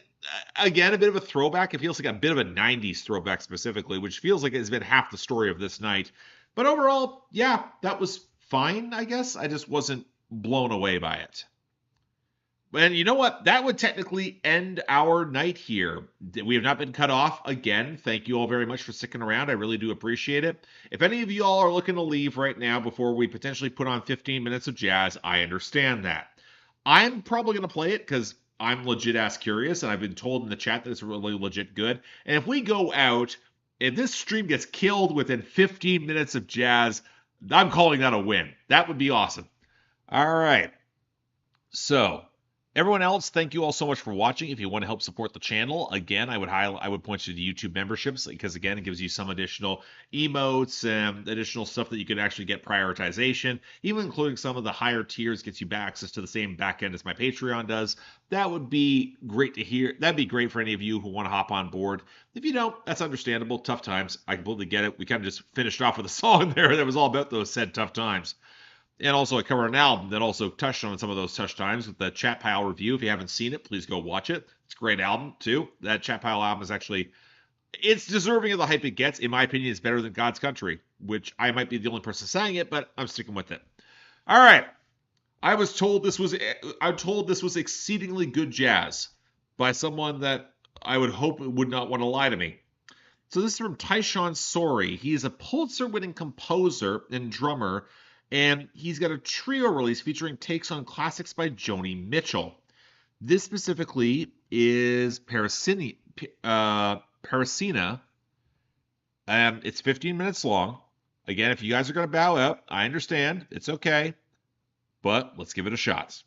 again, a bit of a throwback. It feels like a bit of a 90s throwback specifically, which feels like it's been half the story of this night. But overall, yeah, that was fine, I guess. I just wasn't blown away by it. And you know what? That would technically end our night here. We have not been cut off. Again, thank you all very much for sticking around. I really do appreciate it. If any of you all are looking to leave right now before we potentially put on 15 minutes of jazz, I understand that. I'm probably going to play it because I'm legit-ass curious, and I've been told in the chat that it's really legit good. And if we go out, if this stream gets killed within 15 minutes of jazz, I'm calling that a win. That would be awesome. All right. So everyone else, thank you all so much for watching. If you want to help support the channel, again, I would point you to YouTube memberships because, again, it gives you some additional emotes and additional stuff that you can actually get prioritization, even including some of the higher tiers gets you access to the same backend as my Patreon does. That would be great to hear. That'd be great for any of you who want to hop on board. If you don't, that's understandable. Tough times. I completely get it. We kind of just finished off with a song there that was all about those said tough times. And also I covered an album that also touched on some of those touch times with the Chat Pile review. If you haven't seen it, please go watch it. It's a great album, too. That Chat Pile album is actually, it's deserving of the hype it gets. In my opinion, it's better than God's Country, which I might be the only person saying it, but I'm sticking with it. All right. I was told this was exceedingly good jazz by someone that I would hope would not want to lie to me. So this is from Taon Sor. He is a Pulitzer-winning composer and drummer, And he's got a trio release featuring takes on classics by Joni Mitchell. This specifically is Parasina. It's 15 minutes long. Again, if you guys are going to bow out, I understand. It's okay. But let's give it a shot.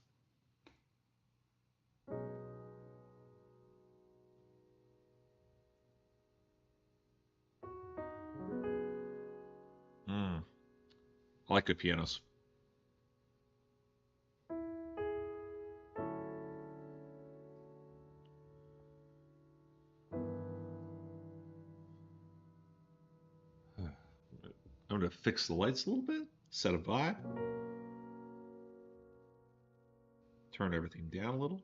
I like good pianos. I'm going to fix the lights a little bit, set a vibe, turn everything down a little.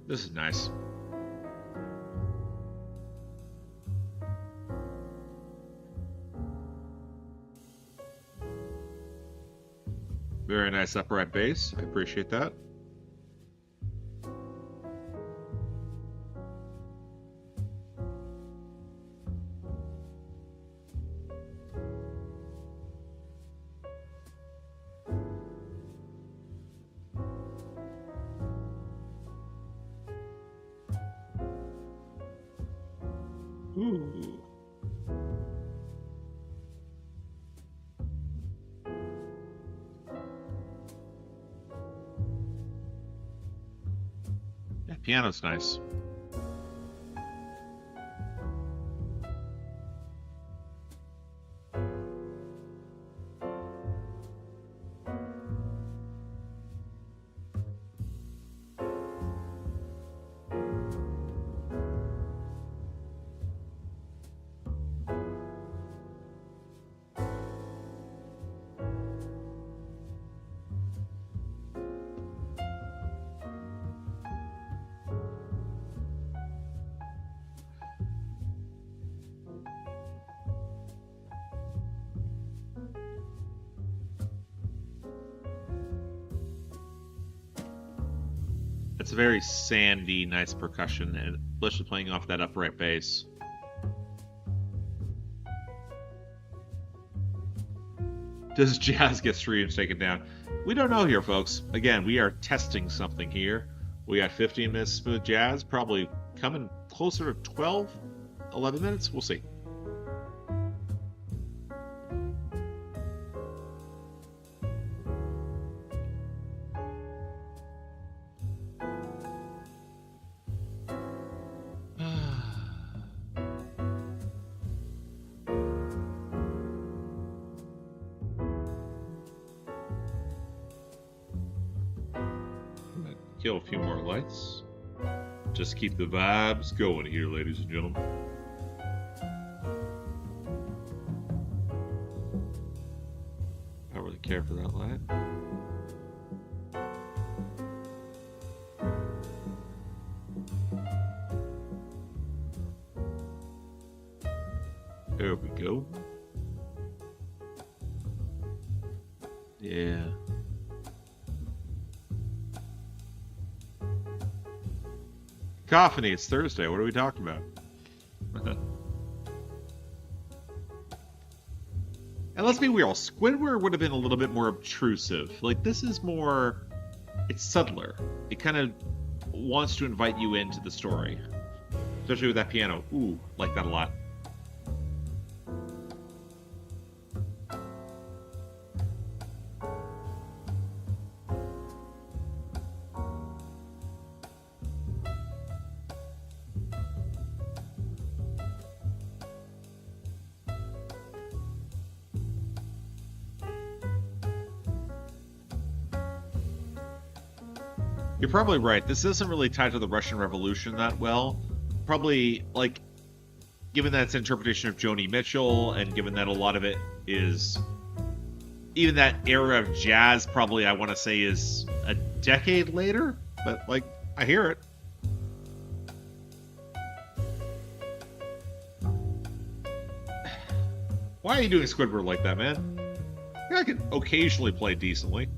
This is nice. Very nice upright bass. I appreciate that. Ooh. Yeah, piano's nice. It's a very sandy, nice percussion, and especially playing off that upright bass. Does jazz get streams taken down? We don't know here, folks. Again, we are testing something here. We got 15 minutes of smooth jazz, probably coming closer to 12, 11 minutes. We'll see. Kill a few more lights. Just keep the vibes going here, ladies and gentlemen. I don't really care for that light. There we go. Yeah. Cacophony, it's Thursday. What are we talking about? And let's be real, Squidward would have been a little bit more obtrusive. Like, this is more... It's subtler. It kind of wants to invite you into the story. Especially with that piano. Ooh, like that a lot. You're probably right. This isn't really tied to the Russian Revolution that well. Probably, like, given that it's an interpretation of Joni Mitchell, and given that a lot of it is... Even that era of jazz, probably, I want to say, is a decade later. But, like, I hear it. Why are you doing Squidward like that, man? I can occasionally play decently.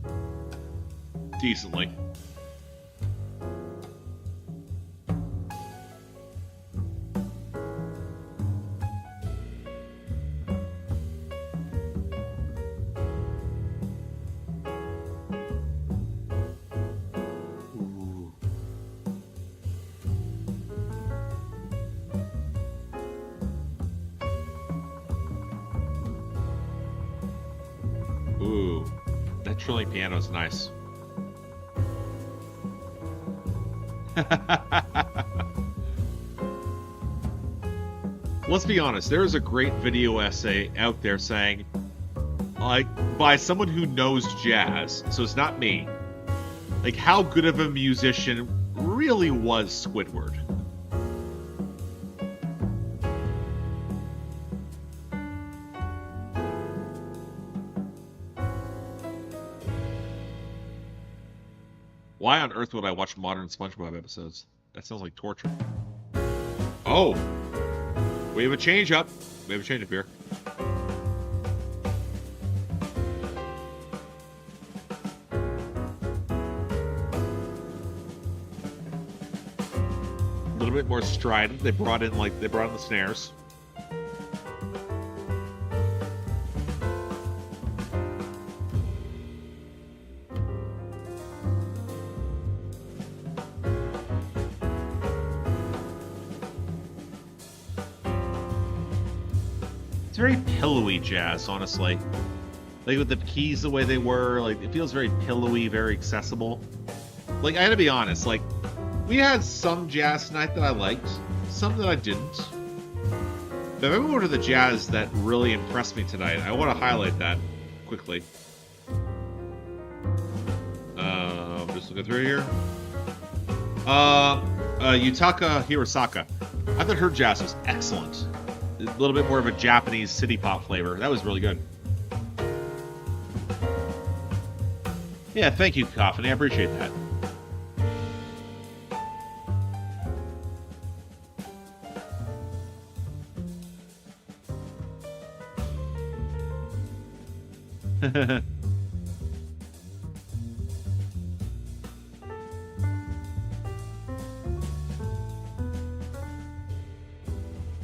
Decently. Ooh, that trilling piano is nice. Let's be honest, there is a great video essay out there saying, like, by someone who knows jazz, so it's not me, like, how good of a musician really was Squidward. Why on earth would I watch modern SpongeBob episodes? That sounds like torture. Oh! We have a change up. We have a change up here. A little bit more strident. They brought in the snares. Very pillowy jazz, honestly. Like with the keys the way they were, like it feels very pillowy, very accessible. Like I gotta be honest, like we had some jazz tonight that I liked, some that I didn't. But if I go to the jazz that really impressed me tonight, I want to highlight that quickly. I'm just looking through here. Utaka Hirasaka. I thought her jazz was excellent. A little bit more of a Japanese city pop flavor. That was really good. Yeah, thank you, Cacophony. I appreciate that.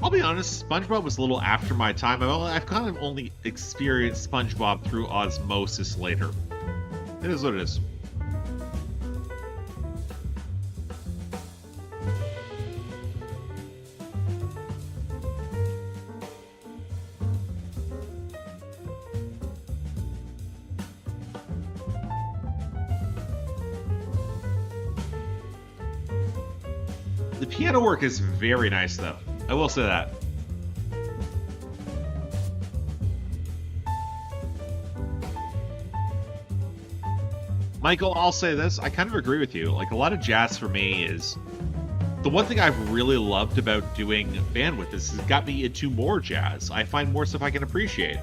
I'll be honest, SpongeBob was a little after my time. I've kind of only experienced SpongeBob through osmosis later. It is what it is. The piano work is very nice, though. I will say that. Michael, I'll say this. I kind of agree with you. Like, a lot of jazz for me is... The one thing I've really loved about doing Bandwidth is it's got me into more jazz. I find more stuff I can appreciate.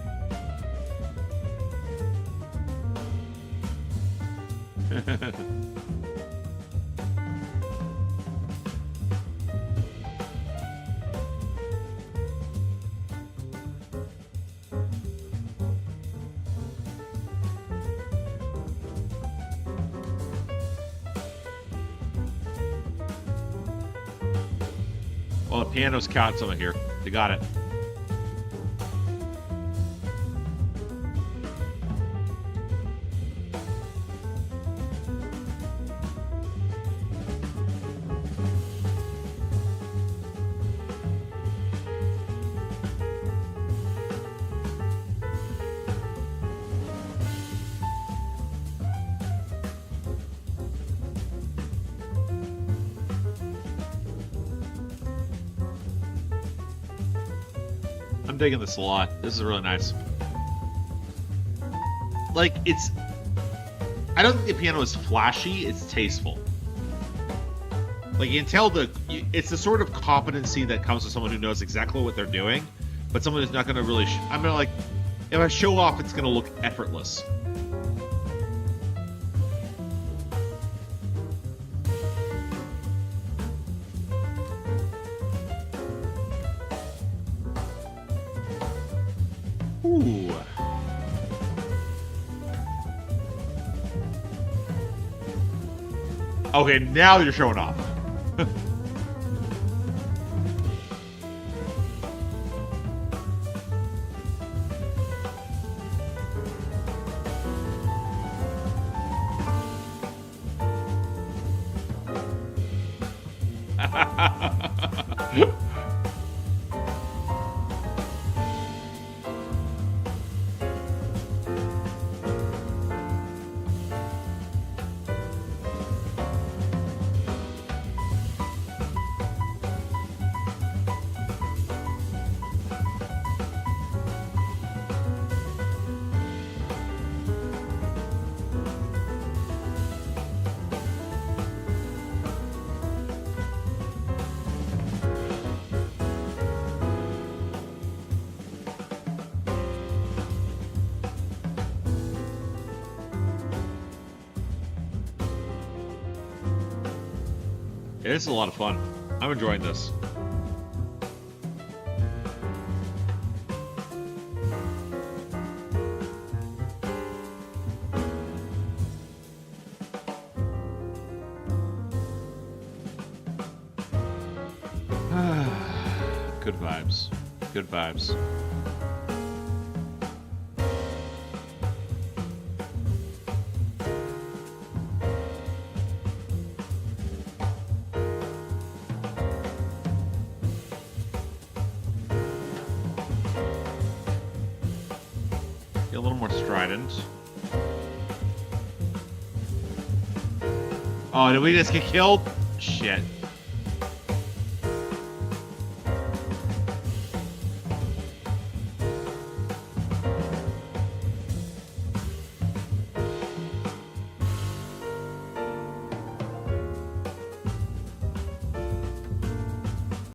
Well, the piano's caught something here. They got it. I'm digging this a lot. This is really nice. Like, it's... I don't think the piano is flashy, it's tasteful. Like, you can tell it's the sort of competency that comes with someone who knows exactly what they're doing, but someone who's not going to really. I'm gonna, like, if I show off, it's going to look effortless. Ooh. Okay, now you're showing off. It's a lot of fun. I'm enjoying this. Good vibes. Good vibes. A little more strident. Oh, did we just get killed? Shit.